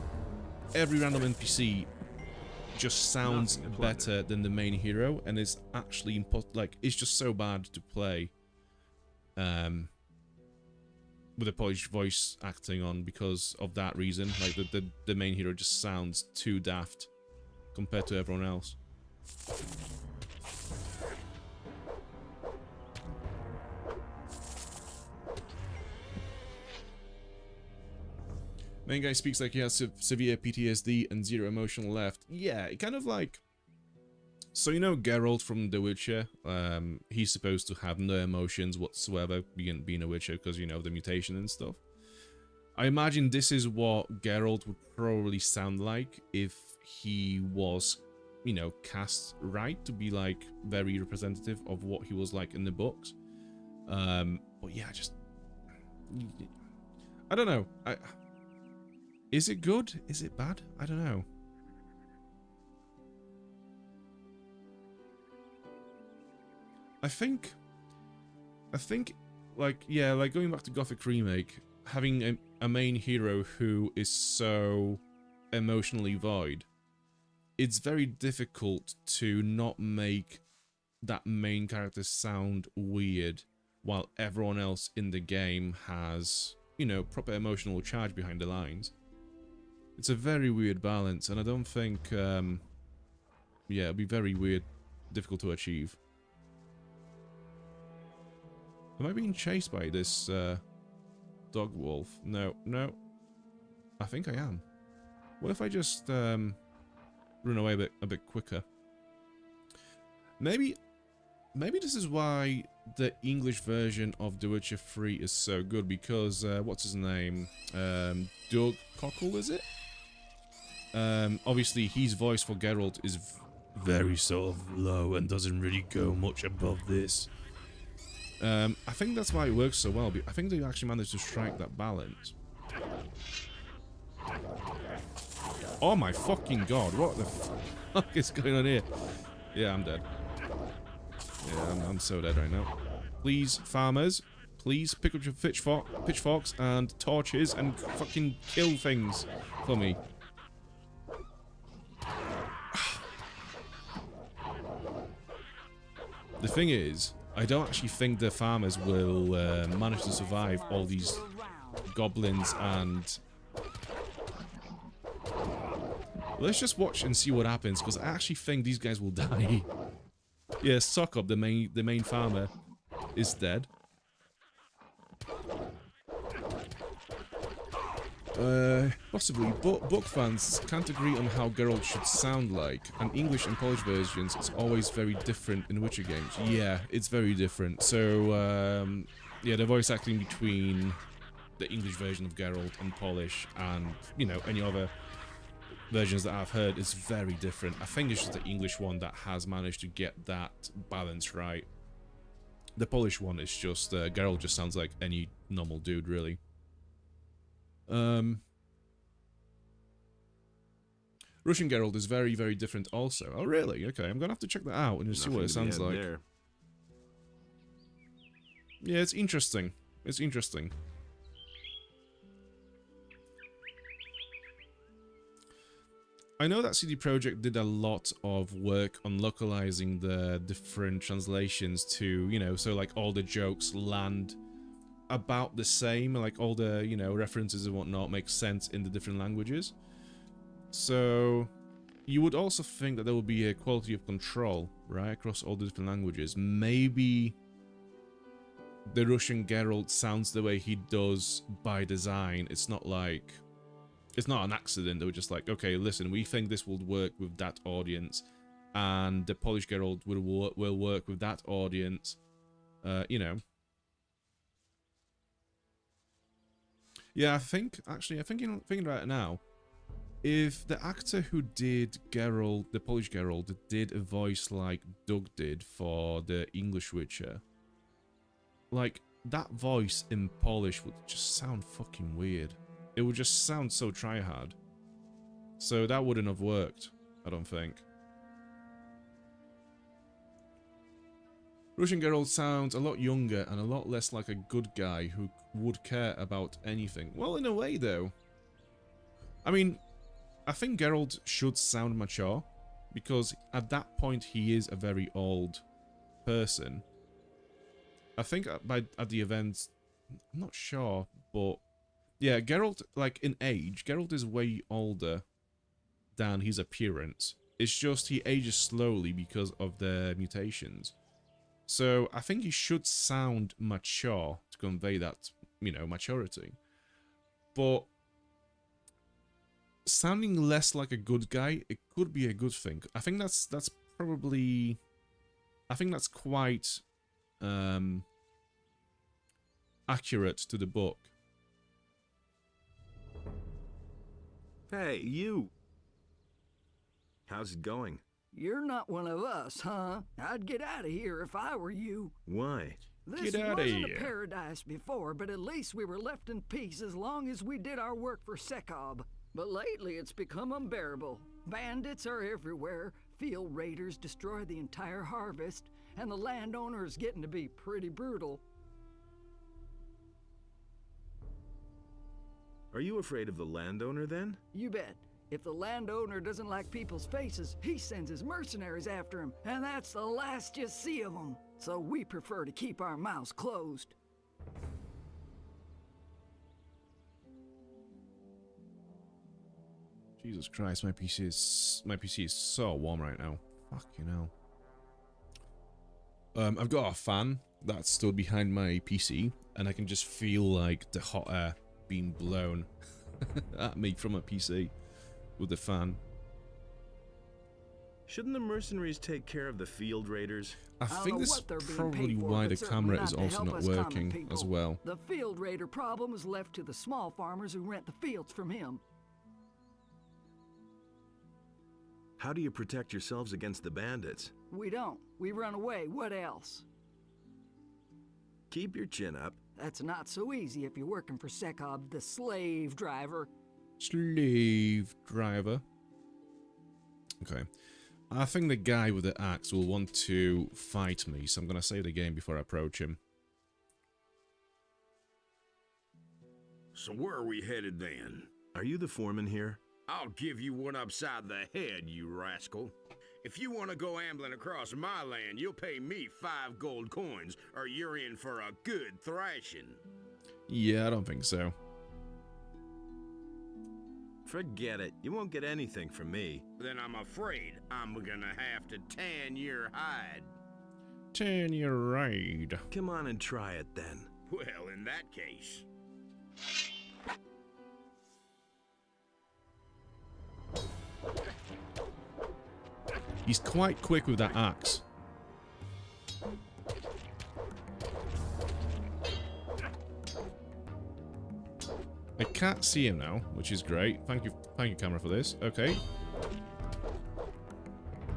Speaker 1: every random NPC just sounds better than the main hero, and it's actually, like, it's just so bad to play with a Polish voice acting on because of that reason. Like, the main hero just sounds too daft compared to everyone else. Main guy speaks like he has severe PTSD and zero emotional left. Yeah, it kind of like... So you know Geralt from The Witcher? He's supposed to have no emotions whatsoever being a Witcher because, you know, the mutation and stuff. I imagine this is what Geralt would probably sound like if he was, you know, cast right to be, like, very representative of what he was like in the books. But yeah, just... I don't know. Is it good? Is it bad? I don't know. I think, like, yeah, like, going back to Gothic Remake, having a main hero who is so emotionally void, it's very difficult to not make that main character sound weird while everyone else in the game has, you know, proper emotional charge behind the lines. It's a very weird balance, and I don't think, yeah, it'd be very weird, difficult to achieve. Am I being chased by this dog wolf? No, no. I think I am. What if I just run away a bit quicker? Maybe this is why the English version of The Witcher 3 is so good, because what's his name? Doug Cockle, is it? Obviously his voice for Geralt is very sort of low and doesn't really go much above this. I think that's why it works so well. I think they actually managed to strike that balance. Oh my fucking god, what the fuck is going on here? Yeah, I'm dead. Yeah, I'm so dead right now. Please, farmers, please pick up your pitchforks and torches and fucking kill things for me. The thing is, I don't actually think the farmers will manage to survive all these goblins and... Let's just watch and see what happens, because I actually think these guys will die. Yeah, Sokop, the main farmer, is dead. Possibly, but book fans can't agree on how Geralt should sound like, and English and Polish versions, it's always very different in Witcher games. Yeah, it's very different. So, yeah, the voice acting between the English version of Geralt and Polish and, you know, any other versions that I've heard is very different. I think it's just the English one that has managed to get that balance right. The Polish one is just, Geralt just sounds like any normal dude, really. Russian Geralt is very, very different also. Oh, really? Okay, I'm gonna have to check that out and just see what it sounds like. Yeah, it's interesting. It's interesting. I know that CD Projekt did a lot of work on localizing the different translations to, you know, so like all the jokes land about the same, like all the, you know, references and whatnot make sense in the different languages. So you would also think that there would be a quality of control, right, across all the different languages. Maybe the Russian Geralt sounds the way he does by design. It's not like... It's not an accident. They were just like, okay, listen, we think this will work with that audience, and the Polish Geralt will work with that audience. You know. Yeah, I think, actually, I'm thinking about it now. If the actor who did Geralt, the Polish Geralt, did a voice like Doug did for the English Witcher, like, that voice in Polish would just sound fucking weird. It would just sound so tryhard. So that wouldn't have worked, I don't think. Russian Geralt sounds a lot younger and a lot less like a good guy who would care about anything. Well, in a way, though. I mean, I think Geralt should sound mature, because at that point he is a very old person. I think at the events, I'm not sure, but yeah, Geralt, like in age, Geralt is way older than his appearance. It's just he ages slowly because of the mutations. So I think he should sound mature to convey that, you know, maturity. But sounding less like a good guy, it could be a good thing. I think that's probably, I think that's quite accurate to the book.
Speaker 4: Hey, you! How's it going?
Speaker 18: You're not one of us, huh? I'd get out of here if I were you.
Speaker 4: Why?
Speaker 18: This
Speaker 1: Get outta
Speaker 18: wasn't
Speaker 1: here.
Speaker 18: a paradise before, but at least we were left in peace as long as we did our work for Sekab. But lately it's become unbearable. Bandits are everywhere, field raiders destroy the entire harvest, and the landowner is getting to be pretty brutal.
Speaker 4: Are you afraid of the landowner, then?
Speaker 18: You bet. If the landowner doesn't like people's faces, he sends his mercenaries after him, and that's the last you see of them. So we prefer to keep our mouths closed.
Speaker 1: Jesus Christ, my PC is so warm right now. Fucking hell. I've got a fan that's stood behind my PC, and I can just feel like the hot air being blown at me from my PC with the fan.
Speaker 4: Shouldn't the mercenaries take care of the field raiders?
Speaker 1: I think this is probably why the camera is also not working as well.
Speaker 18: The field raider problem is left to the small farmers who rent the fields from him.
Speaker 4: How do you protect yourselves against the bandits?
Speaker 18: We don't. We run away. What else?
Speaker 4: Keep your chin up.
Speaker 18: That's not so easy if you're working for Sekab, the slave driver.
Speaker 1: Slave driver. Okay. I think the guy with the axe will want to fight me, so I'm going to save the game before I approach him.
Speaker 9: So where are we headed then?
Speaker 4: Are you the foreman here?
Speaker 9: I'll give you one upside the head, you rascal. If you want to go ambling across my land, you'll pay me 5 gold coins, or you're in for a good thrashing.
Speaker 1: Yeah, I don't think so.
Speaker 4: Forget it. You won't get anything from me.
Speaker 9: Then I'm afraid I'm gonna have to tan your hide.
Speaker 1: Tan your hide.
Speaker 4: Come on and try it then.
Speaker 9: Well, in that case...
Speaker 1: He's quite quick with that axe. I can't see him now, which is great. Thank you, camera, for this. Okay.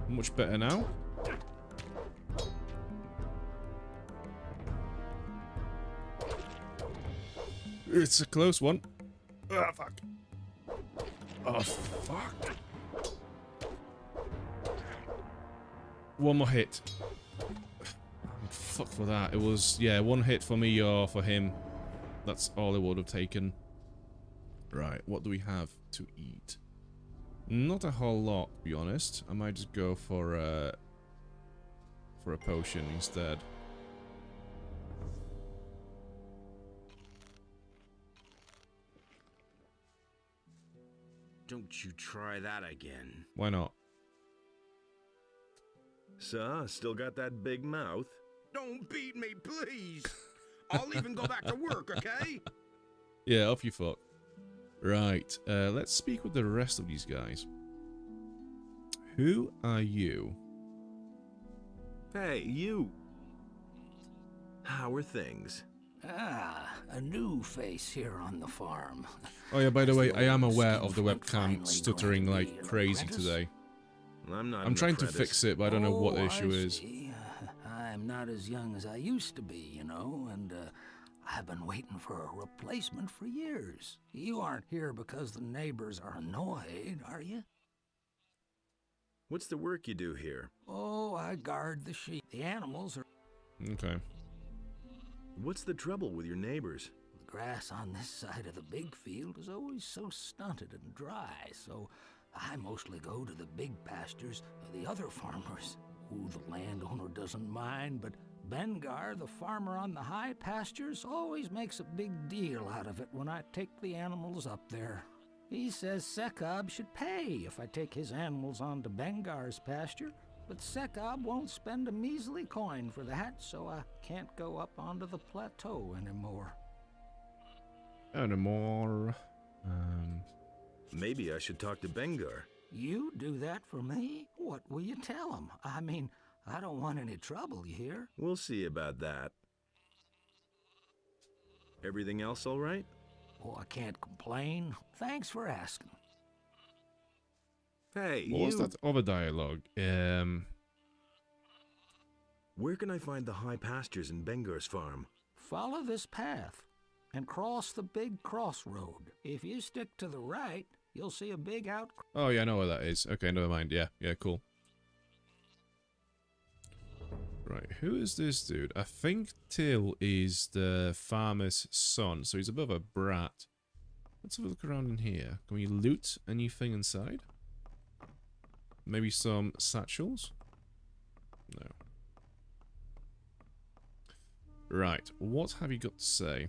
Speaker 1: Much better now. It's a close one. Ah, fuck. Oh, fuck. One more hit. Fuck for that. It was, yeah, one hit for me or for him. That's all it would have taken. Right, what do we have to eat? Not a whole lot, to be honest. I might just go for a potion instead.
Speaker 9: Don't you try that again.
Speaker 1: Why not?
Speaker 4: So, still got that big mouth?
Speaker 9: Don't beat me, please. I'll even go back to work, okay?
Speaker 1: Yeah, off you fuck. Right, let's speak with the rest of these guys. Who are you?
Speaker 4: Hey, you. How are things?
Speaker 14: Ah, a new face here on the farm.
Speaker 1: Oh yeah, by the way, I am aware of the webcam stuttering like crazy today. I'm trying to fix it, but I don't know what the issue is.
Speaker 14: I'm not as young as I used to be, you know, and I've been waiting for a replacement for years. You aren't here because the neighbors are annoyed, are you?
Speaker 4: What's the work you do here?
Speaker 14: Oh, I guard the sheep. The animals are...
Speaker 1: Okay.
Speaker 4: What's the trouble with your neighbors?
Speaker 14: The grass on this side of the big field is always so stunted and dry, so I mostly go to the big pastures of the other farmers. Ooh, the landowner doesn't mind, but Bengar, the farmer on the high pastures, always makes a big deal out of it when I take the animals up there. He says Sekob should pay if I take his animals onto Bengar's pasture, but Sekob won't spend a measly coin for that, so I can't go up onto the plateau anymore.
Speaker 4: Maybe I should talk to Bengar.
Speaker 14: You do that for me? What will you tell him? I mean, I don't want any trouble, you hear?
Speaker 4: We'll see about that. Everything else all right?
Speaker 14: Oh, I can't complain. Thanks for asking.
Speaker 4: Hey,
Speaker 1: what was that other dialogue?
Speaker 4: Where can I find the high pastures in Bengar's farm?
Speaker 14: Follow this path and cross the big crossroad. If you stick to the right, you'll see a big
Speaker 1: Oh yeah, I know where that is. Okay, never mind. Yeah, cool. Right, who is this dude? I think Till is the farmer's son, so he's above a brat. Let's have a look around in here. Can we loot anything inside? Maybe some satchels? No. Right, what have you got to say?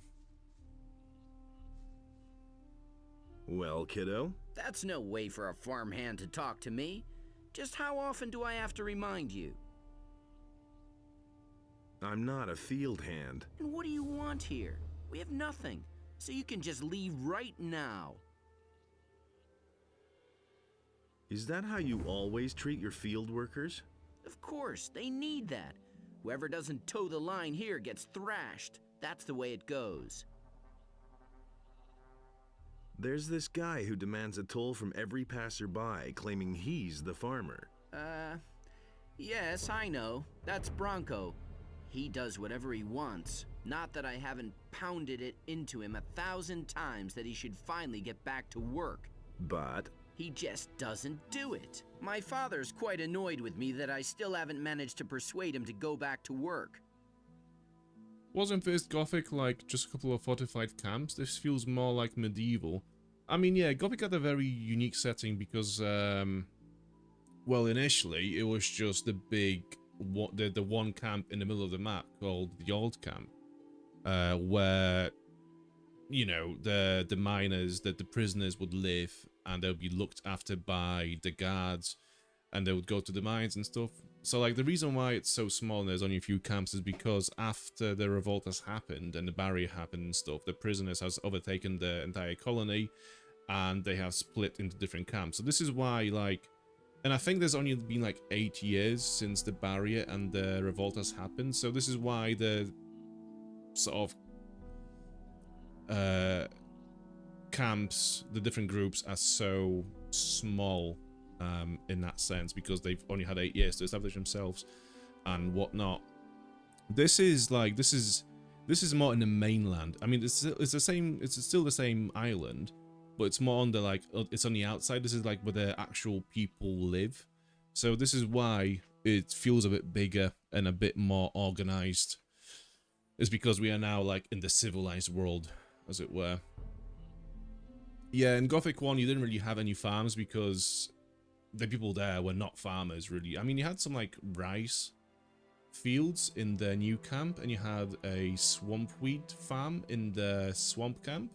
Speaker 4: Well, kiddo?
Speaker 12: That's no way for a farmhand to talk to me. Just how often do I have to remind you?
Speaker 4: I'm not a field hand.
Speaker 12: And what do you want here? We have nothing, so you can just leave right now.
Speaker 4: Is that how you always treat your field workers?
Speaker 12: Of course, they need that. Whoever doesn't toe the line here gets thrashed. That's the way it goes.
Speaker 4: There's this guy who demands a toll from every passerby, claiming he's the farmer.
Speaker 12: Yes, I know. That's Bronco. He does whatever he wants. Not that I haven't pounded it into him 1,000 times that he should finally get back to work.
Speaker 4: But?
Speaker 12: He just doesn't do it. My father's quite annoyed with me that I still haven't managed to persuade him to go back to work.
Speaker 1: Wasn't this Gothic like just a couple of fortified camps? This feels more like medieval. I mean, yeah, Gothic had a very unique setting because, well, initially it was just the big, the one camp in the middle of the map called the Old Camp, where, you know, the miners, the prisoners would live and they would be looked after by the guards, and they would go to the mines and stuff. So, like, the reason why it's so small and there's only a few camps is because after the revolt has happened and the barrier happened and stuff, the prisoners has overtaken the entire colony and they have split into different camps. So this is why, like, and I think there's only been like 8 years since the barrier and the revolt has happened. So this is why the sort of camps, the different groups are so small. In that sense, because they've only had 8 years to establish themselves and whatnot. This is more in the mainland. I mean, it's the same. It's still the same island, but it's more on the like. It's on the outside. This is like where the actual people live. So this is why it feels a bit bigger and a bit more organized. It's because we are now like in the civilized world, as it were. Yeah, in Gothic 1, you didn't really have any farms because the people there were not farmers, really. I mean, you had some, like, rice fields in the new camp, and you had a swamp wheat farm in the swamp camp.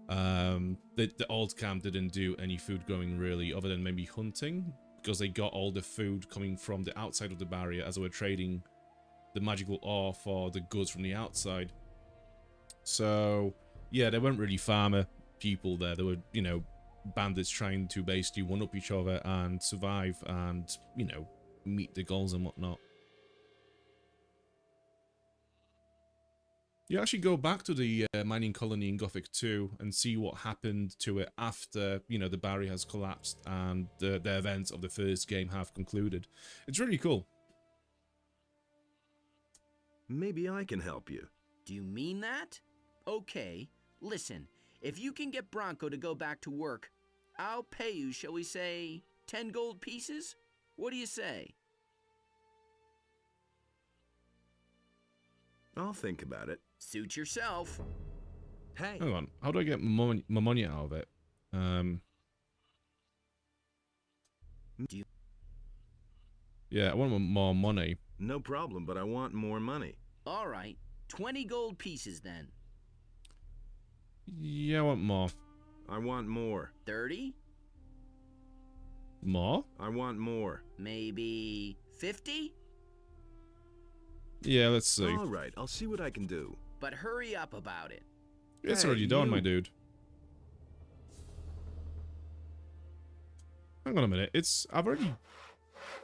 Speaker 1: The old camp didn't do any food growing, really, other than maybe hunting, because they got all the food coming from the outside of the barrier as they were trading the magical ore for the goods from the outside. So, yeah, there weren't really farmer people there. There were, you know, bandits trying to basically one-up each other and survive and, you know, meet the goals and whatnot. You actually go back to the mining colony in Gothic 2 and see what happened to it after, you know, the barrier has collapsed and the events of the first game have concluded. It's really cool.
Speaker 4: Maybe I can help you.
Speaker 12: Do you mean that? Okay, listen, if you can get Bronco to go back to work, I'll pay you, shall we say, 10 gold pieces? What do you say?
Speaker 4: I'll think about it.
Speaker 12: Suit yourself.
Speaker 4: Hey.
Speaker 1: Hang on, how do I get my money out of it? Yeah, I want more money.
Speaker 4: No problem, but I want more money.
Speaker 12: All right, 20 gold pieces then.
Speaker 1: Yeah, I want more.
Speaker 4: I want more.
Speaker 12: 30?
Speaker 1: More?
Speaker 4: I want more.
Speaker 12: Maybe 50?
Speaker 1: Yeah, let's see.
Speaker 4: All right, I'll see what I can do.
Speaker 12: But hurry up about it.
Speaker 1: It's
Speaker 4: Hey,
Speaker 1: already done,
Speaker 4: you.
Speaker 1: my dude. Hang on a minute. I've already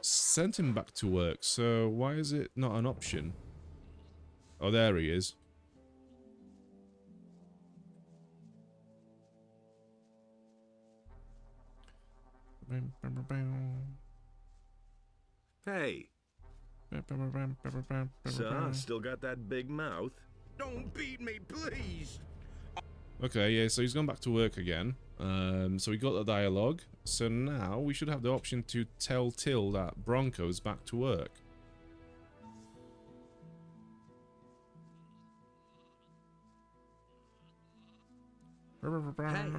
Speaker 1: sent him back to work, so why is it not an option? Oh, there he is.
Speaker 4: Hey. So, still got that big mouth? Don't beat me, please!
Speaker 1: Okay, yeah, so he's gone back to work again. So we got the dialogue. So now we should have the option to tell Till that Bronco's back to work.
Speaker 4: Hey.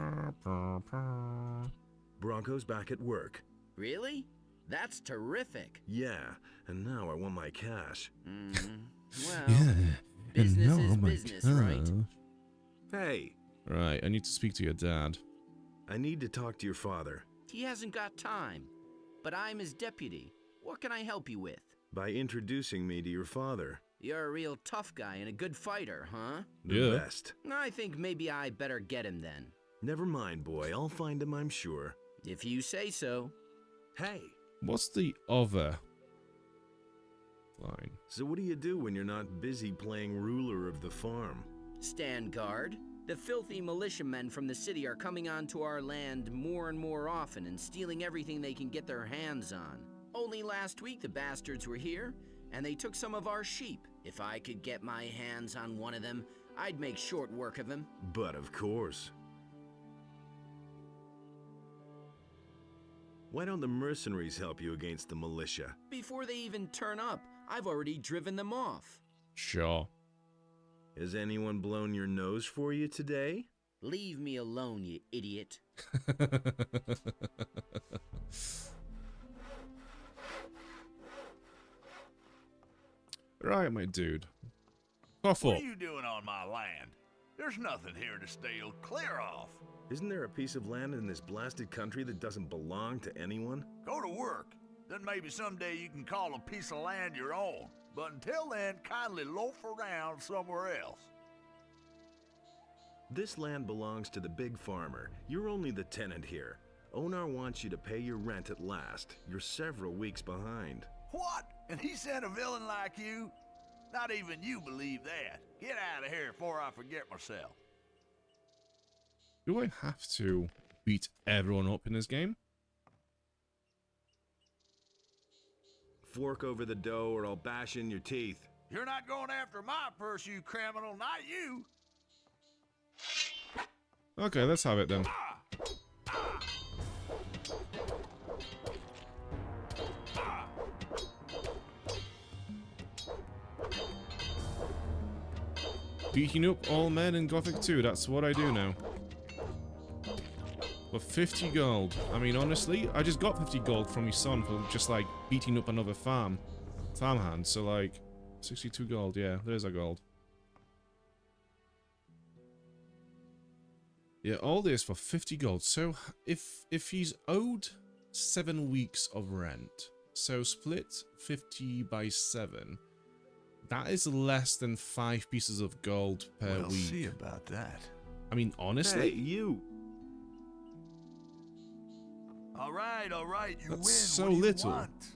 Speaker 4: Bronco's back at work.
Speaker 12: Really? That's terrific.
Speaker 4: Yeah, and now I want my cash.
Speaker 12: Well, business is business, right?
Speaker 4: Hey.
Speaker 1: Right, I need to speak to your dad.
Speaker 4: I need to talk to your father.
Speaker 12: He hasn't got time, but I'm his deputy. What can I help you with?
Speaker 4: By introducing me to your father.
Speaker 12: You're a real tough guy and a good fighter, huh?
Speaker 4: The best.
Speaker 12: I think maybe I better get him then.
Speaker 4: Never mind, boy. I'll find him, I'm sure.
Speaker 12: If you say so.
Speaker 4: Hey.
Speaker 1: What's the other line?
Speaker 4: So what do you do when you're not busy playing ruler of the farm?
Speaker 12: Stand guard. The filthy militiamen from the city are coming onto our land more and more often and stealing everything they can get their hands on. Only last week the bastards were here, and they took some of our sheep. If I could get my hands on one of them, I'd make short work of him.
Speaker 4: But of course. Why don't the mercenaries help you against the militia?
Speaker 12: Before they even turn up, I've already driven them off.
Speaker 1: Sure.
Speaker 4: Has anyone blown your nose for you today?
Speaker 12: Leave me alone, you idiot.
Speaker 1: Right, my dude. Puff up.
Speaker 6: What are you doing on my land? There's nothing here to steal. Clear off.
Speaker 4: Isn't there a piece of land in this blasted country that doesn't belong to anyone?
Speaker 6: Go to work. Then maybe someday you can call a piece of land your own. But until then, kindly loaf around somewhere else.
Speaker 4: This land belongs to the big farmer. You're only the tenant here. Onar wants you to pay your rent at last. You're several weeks behind.
Speaker 6: What? And he sent a villain like you? Not even you believe that. Get out of here before I forget myself.
Speaker 1: Do I have to beat everyone up in this game?
Speaker 4: Fork over the dough or I'll bash in your teeth.
Speaker 6: You're not going after my purse, you criminal, not you.
Speaker 1: Okay, let's have it then. Beating up all men in Gothic 2, that's what I do now. For 50 gold. I mean, honestly, I just got 50 gold from my son for just, like, beating up another farmhand. So, like, 62 gold, yeah, there's our gold. Yeah, all this for 50 gold. So, if he's owed 7 weeks of rent, so split 50 by 7, That is less than 5 pieces of gold per
Speaker 6: We'll
Speaker 1: week.
Speaker 6: see about that.
Speaker 1: I mean, honestly.
Speaker 4: Hey, you.
Speaker 6: All right, you
Speaker 1: That's
Speaker 6: win.
Speaker 1: so
Speaker 6: What do you
Speaker 1: little.
Speaker 6: want?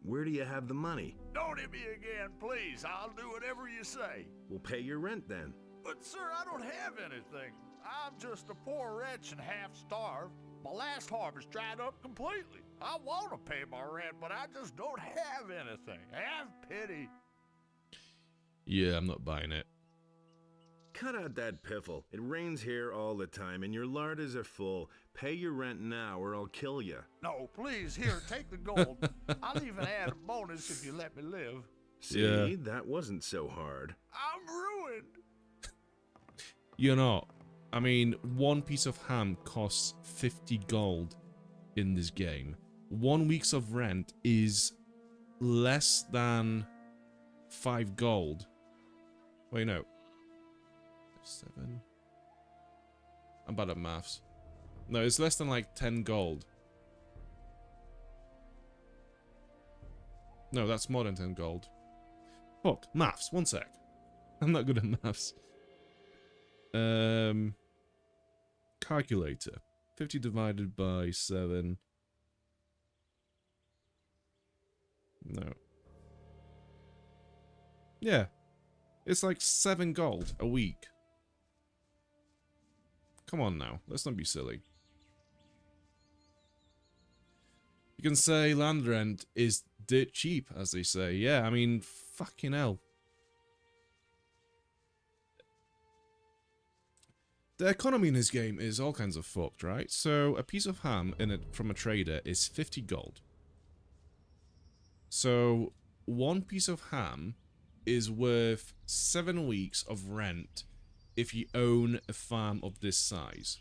Speaker 4: Where do you have the money?
Speaker 6: Don't hit me again, please. I'll do whatever you say.
Speaker 4: We'll pay your rent then.
Speaker 6: But, sir, I don't have anything. I'm just a poor wretch and half-starved. My last harvest dried up completely. I want to pay my rent, but I just don't have anything. Have pity.
Speaker 1: Yeah, I'm not buying it.
Speaker 4: Cut out that piffle. It rains here all the time, and your larders are full. Pay your rent now, or I'll kill you.
Speaker 6: No, please, here, take the gold. I'll even add a bonus if you let me live.
Speaker 4: See, that wasn't so hard.
Speaker 6: I'm ruined.
Speaker 1: You're not. I mean, 1 piece of ham costs 50 gold in this game. 1 week's of rent is less than 5 gold. Wait, no. 7. I'm bad at maths. No, it's less than like 10 gold. No, that's more than 10 gold. Fuck, maths, 1 sec. I'm not good at maths. Calculator. 50 divided by 7. No. Yeah. It's like 7 gold a week. Come on now, let's not be silly. You can say land rent is dirt cheap, as they say. Yeah, I mean, fucking hell. The economy in this game is all kinds of fucked, right? So, a piece of ham in it from a trader is 50 gold. So, 1 piece of ham is worth 7 weeks of rent if you own a farm of this size.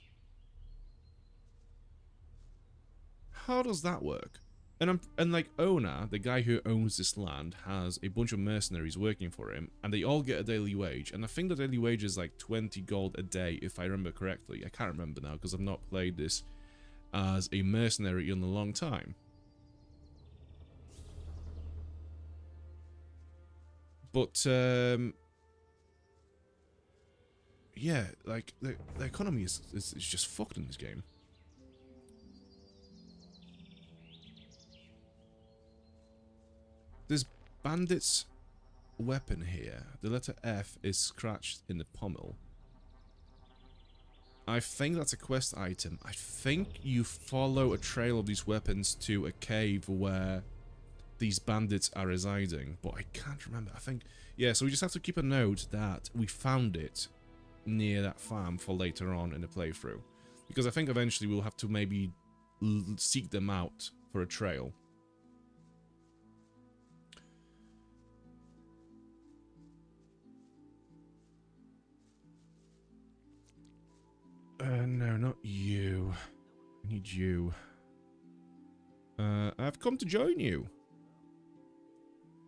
Speaker 1: How does that work? And like Onar, the guy who owns this land, has a bunch of mercenaries working for him, and they all get a daily wage. And I think the daily wage is like 20 gold a day, if I remember correctly. I can't remember now because I've not played this as a mercenary in a long time. But yeah, like the economy is just fucked in this game. This bandit's weapon here, the letter F is scratched in the pommel. I think that's a quest item. I think you follow a trail of these weapons to a cave where these bandits are residing, but I can't remember. I think, yeah, so we just have to keep a note that we found it near that farm for later on in the playthrough. Because I think eventually we'll have to maybe seek them out for a trail. No, not you. I need you. I've come to join you.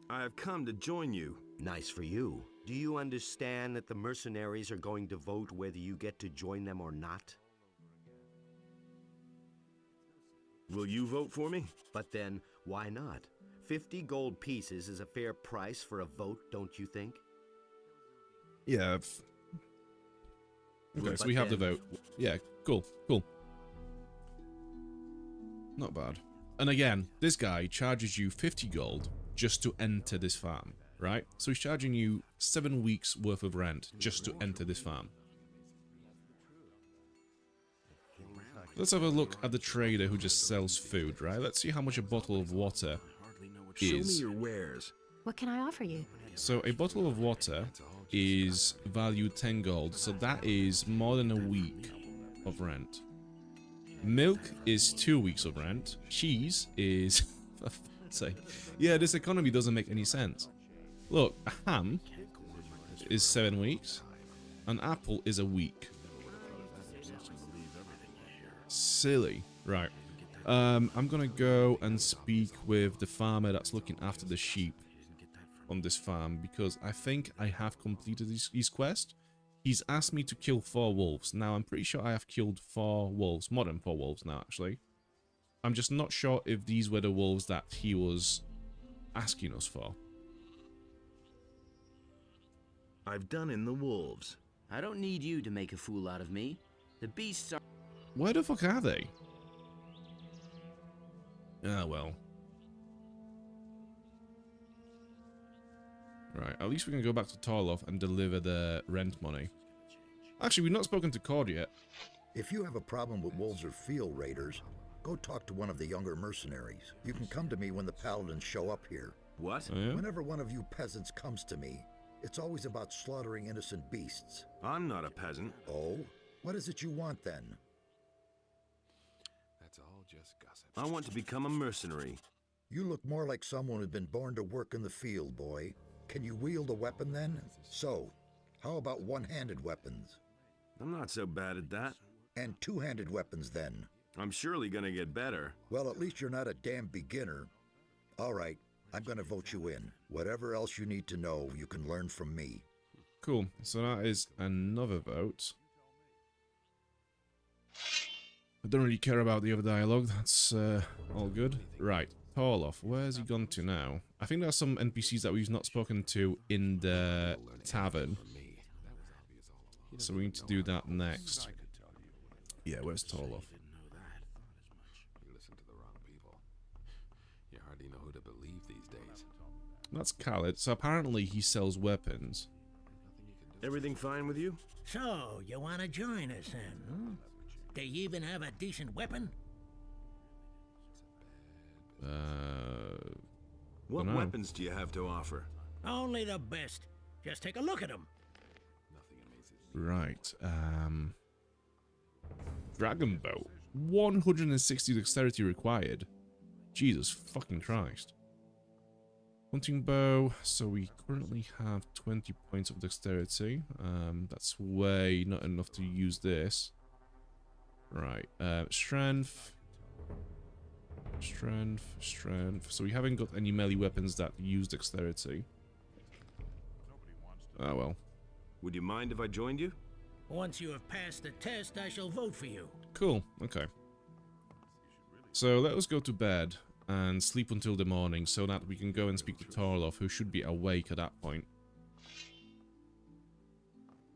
Speaker 4: I have come to join you.
Speaker 3: Nice for you. Do you understand that the mercenaries are going to vote whether you get to join them or not?
Speaker 4: Will you vote for me?
Speaker 3: But then, why not? 50 gold pieces is a fair price for a vote, don't you think?
Speaker 1: Yeah. Okay, so we have the vote. Yeah, cool. Not bad. And again, this guy charges you 50 gold just to enter this farm, right? So he's charging you 7 weeks worth of rent just to enter this farm. Let's have a look at the trader who just sells food, right? Let's see how much a bottle of water is.
Speaker 4: Show me your wares.
Speaker 10: What can I offer you?
Speaker 1: So a bottle of water is valued 10 gold, so that is more than a week of rent. Milk is 2 weeks of rent. Cheese is... for fuck's sake. Yeah, this economy doesn't make any sense. Look, a ham is 7 weeks. An apple is a week. Silly. Right. I'm gonna go and speak with the farmer that's looking after the sheep on this farm, because I think I have completed his quest. He's asked me to kill 4 wolves. Now, I'm pretty sure I have killed 4 wolves. More than 4 wolves now, actually. I'm just not sure if these were the wolves that he was asking us for?
Speaker 4: I've done in the wolves.
Speaker 12: I don't need you to make a fool out of me. The beasts are...
Speaker 1: Where the fuck are they? Ah, well. Right, at least we can go back to Torloff and deliver the rent money. Actually, we've not spoken to Cord yet.
Speaker 19: If you have a problem with wolves or field raiders, go talk to one of the younger mercenaries. You can come to me when the paladins show up here.
Speaker 4: What?
Speaker 1: Oh, yeah?
Speaker 19: Whenever one of you peasants comes to me, it's always about slaughtering innocent beasts.
Speaker 4: I'm not a peasant.
Speaker 19: Oh? What is it you want then?
Speaker 2: That's all just gossip.
Speaker 4: I want to become a mercenary.
Speaker 19: You look more like someone who'd been born to work in the field, boy. Can you wield a weapon then? So, how about one-handed weapons?
Speaker 4: I'm not so bad at that.
Speaker 19: And two-handed weapons then?
Speaker 4: I'm surely gonna get better.
Speaker 19: Well, at least you're not a damn beginner. All right, I'm gonna vote you in. Whatever else you need to know, you can learn from me.
Speaker 1: Cool, so that is another vote. I don't really care about the other dialogue, that's all good. Right, Torloff, where's he gone to now? I think there are some NPCs that we've not spoken to in the tavern. So we need to do that next. Yeah, where's Torloff?
Speaker 2: You listen to the wrong people. You hardly know who to believe these days.
Speaker 1: That's Khaled, so apparently he sells weapons.
Speaker 4: Everything fine with you?
Speaker 14: So, you want to join us then, huh? Do you even have a decent weapon?
Speaker 4: What
Speaker 1: dunno.
Speaker 4: weapons do you have to offer?
Speaker 14: Only the best. Just take a look at them.
Speaker 1: Right, Dragon Bow. 160 dexterity required. Jesus fucking Christ. Hunting bow, so we currently have 20 points of dexterity. That's way not enough to use this. Right, strength. Strength. So we haven't got any melee weapons that use dexterity. Oh well.
Speaker 4: Would you mind if I joined you?
Speaker 14: Once you have passed the test, I shall vote for you.
Speaker 1: Cool, okay. So let us go to bed and sleep until the morning so that we can go and speak to Torloff, who should be awake at that point.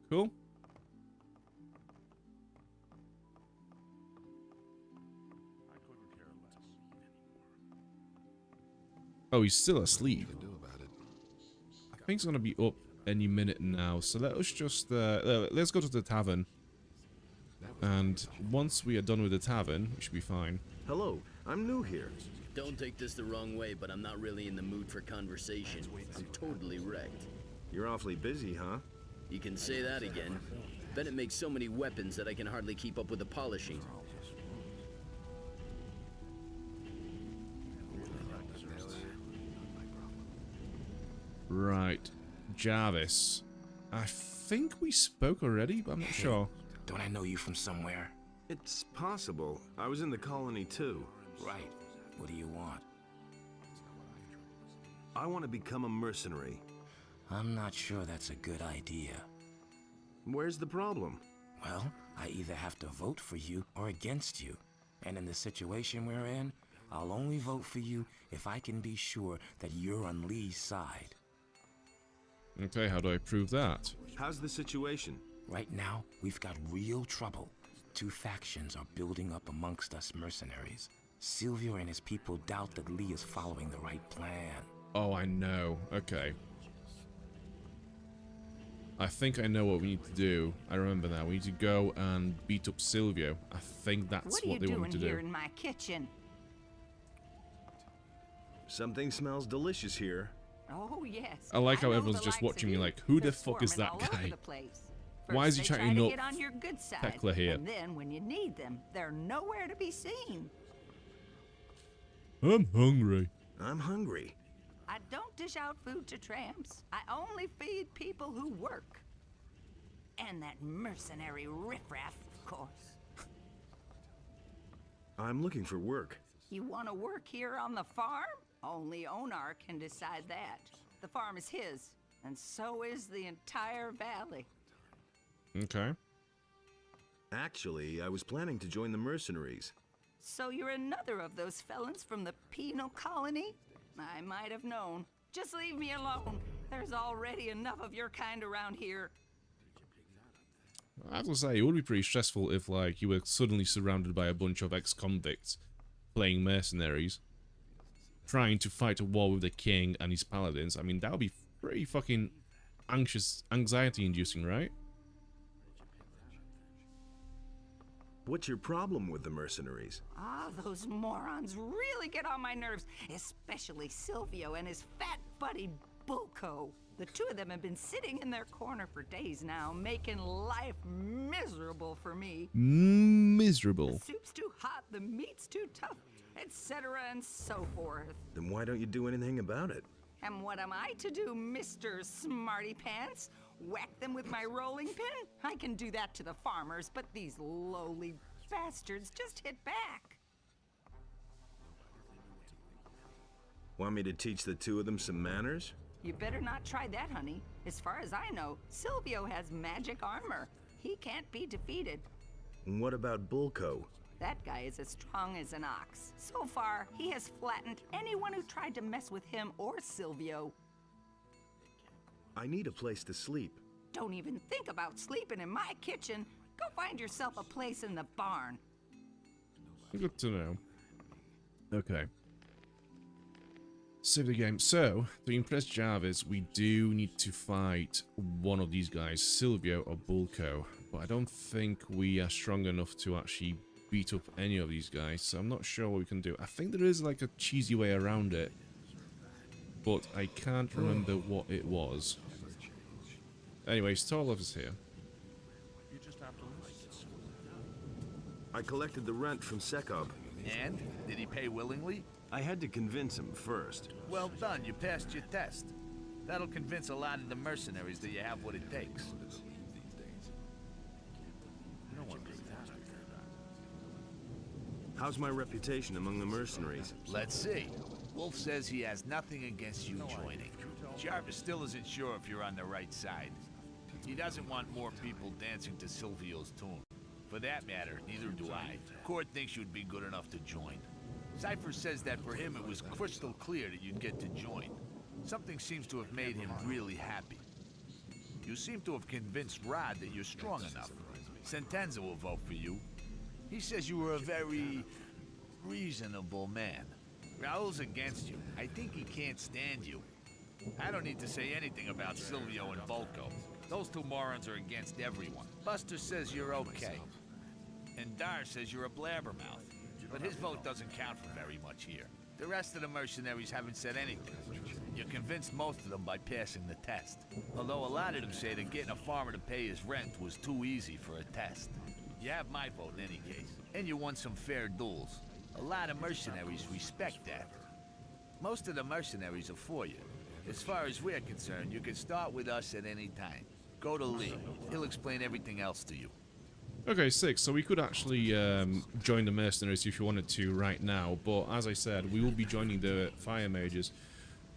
Speaker 1: Cool? Oh, he's still asleep. I think he's gonna be up any minute now, so let us just let's go to the tavern, and once we are done with the tavern, we should be fine.
Speaker 4: Hello, I'm new here.
Speaker 20: Don't take this the wrong way, but I'm not really in the mood for conversation. I'm totally wrecked.
Speaker 4: You're awfully busy, huh?
Speaker 20: You can say that again. Bennett makes so many weapons that I can hardly keep up with the polishing.
Speaker 1: Right, Jarvis. I think we spoke already, but I'm not sure.
Speaker 15: Don't I know you from somewhere?
Speaker 4: It's possible. I was in the colony too.
Speaker 15: Right. What do you want?
Speaker 4: I want to become a mercenary.
Speaker 15: I'm not sure that's a good idea.
Speaker 4: Where's the problem?
Speaker 15: Well, I either have to vote for you or against you. And in the situation we're in, I'll only vote for you if I can be sure that you're on Lee's side.
Speaker 1: Okay, how do I prove that?
Speaker 4: How's the situation?
Speaker 15: Right now, we've got real trouble. Two factions are building up amongst us mercenaries. Silvio and his people doubt that Lee is following the right plan.
Speaker 1: Oh, I know. Okay. I think I know what we need to do. I remember now. We need to go and beat up Silvio. I think that's what they want me to do.
Speaker 17: What are you doing here in my kitchen?
Speaker 4: Something smells delicious here.
Speaker 17: Oh, yes.
Speaker 1: I like how everyone's just watching me like, who the fuck is that guy? Why is he chatting
Speaker 17: to
Speaker 1: up
Speaker 17: get on your good side,
Speaker 1: Tekla here?
Speaker 17: and then when you need them, they're nowhere to be seen.
Speaker 1: I'm hungry.
Speaker 4: I'm hungry.
Speaker 17: I don't dish out food to tramps. I only feed people who work. And that mercenary riffraff, of course.
Speaker 4: I'm looking for work.
Speaker 17: You want to work here on the farm? Only Onar can decide that. The farm is his, and so is the entire valley.
Speaker 1: Okay.
Speaker 4: Actually, I was planning to join the mercenaries.
Speaker 17: So you're another of those felons from the penal colony? I might have known. Just leave me alone. There's already enough of your kind around here.
Speaker 1: I have to say, it would be pretty stressful if, like, you were suddenly surrounded by a bunch of ex-convicts playing mercenaries, trying to fight a war with the king and his paladins. I mean, that would be pretty fucking anxiety-inducing, right?
Speaker 4: What's your problem with the mercenaries?
Speaker 17: Ah, those morons really get on my nerves, especially Silvio and his fat buddy Bulco. The two of them have been sitting in their corner for days now, making life miserable for me.
Speaker 1: Miserable.
Speaker 17: The soup's too hot, the meat's too tough, etc. and so forth.
Speaker 4: Then why don't you do anything about it?
Speaker 17: And what am I to do, Mr. Smarty Pants? Whack them with my rolling pin? I can do that to the farmers, but these lowly bastards just hit back.
Speaker 4: Want me to teach the two of them some manners?
Speaker 17: You better not try that, honey. As far as I know, Silvio has magic armor. He can't be defeated.
Speaker 4: And what about Bulco?
Speaker 17: That guy is as strong as an ox. So far, he has flattened anyone who tried to mess with him or Silvio.
Speaker 4: I need a place to sleep.
Speaker 17: Don't even think about sleeping in my kitchen. Go find yourself a place in the barn.
Speaker 1: Good to know. Okay. Save the game. So, to impress Jarvis, we do need to fight one of these guys, Silvio or Bulco. But I don't think we are strong enough to actually beat up any of these guys, so I'm not sure what we can do. I think there is like a cheesy way around it, but I can't remember what it was. Anyways, Torlov is here.
Speaker 4: I collected the rent from Sekob.
Speaker 6: And? Did he pay willingly?
Speaker 4: I had to convince him first.
Speaker 6: Well done, you passed your test. That'll convince a lot of the mercenaries that you have what it takes.
Speaker 4: How's my reputation among the mercenaries?
Speaker 6: Let's see. Wolf says he has nothing against you joining. Jarvis still isn't sure if you're on the right side. He doesn't want more people dancing to Silvio's tune. For that matter, neither do I. Court thinks you'd be good enough to join. Cypher says that for him it was crystal clear that you'd get to join. Something seems to have made him really happy. You seem to have convinced Rod that you're strong enough. Sentenza will vote for you. He says you were a very reasonable man. Raul's against you. I think he can't stand you. I don't need to say anything about Silvio and Bulco. Those two morons are against everyone. Buster says you're okay. And Dar says you're a blabbermouth. But his vote doesn't count for very much here. The rest of the mercenaries haven't said anything. You convinced most of them by passing the test. Although a lot of them say that getting a farmer to pay his rent was too easy for a test. You have my vote in any case. And you won some fair duels. A lot of mercenaries respect that. Most of the mercenaries are for you. As far as we're concerned, you can start with us at any time. Go to Lee. He'll explain everything else to you.
Speaker 1: Okay, 6. So we could actually join the mercenaries if you wanted to right now. But as I said, we will be joining the fire mages.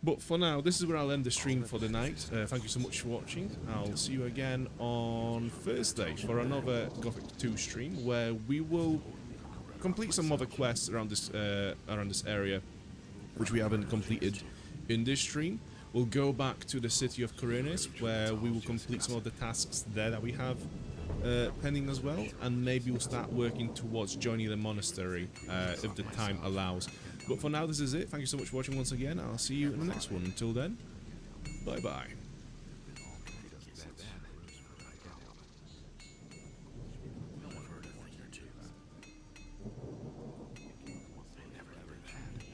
Speaker 1: But for now, this is where I'll end the stream for the night. Thank you so much for watching. I'll see you again on Thursday for another Gothic 2 stream, where we will complete some other quests around this area, which we haven't completed in this stream. We'll go back to the city of Korinis, where we will complete some of the tasks there that we have pending as well, and maybe we'll start working towards joining the monastery if the time allows. But for now, this is it. Thank you so much for watching once again. I'll see you in the next one. Until then, bye bye.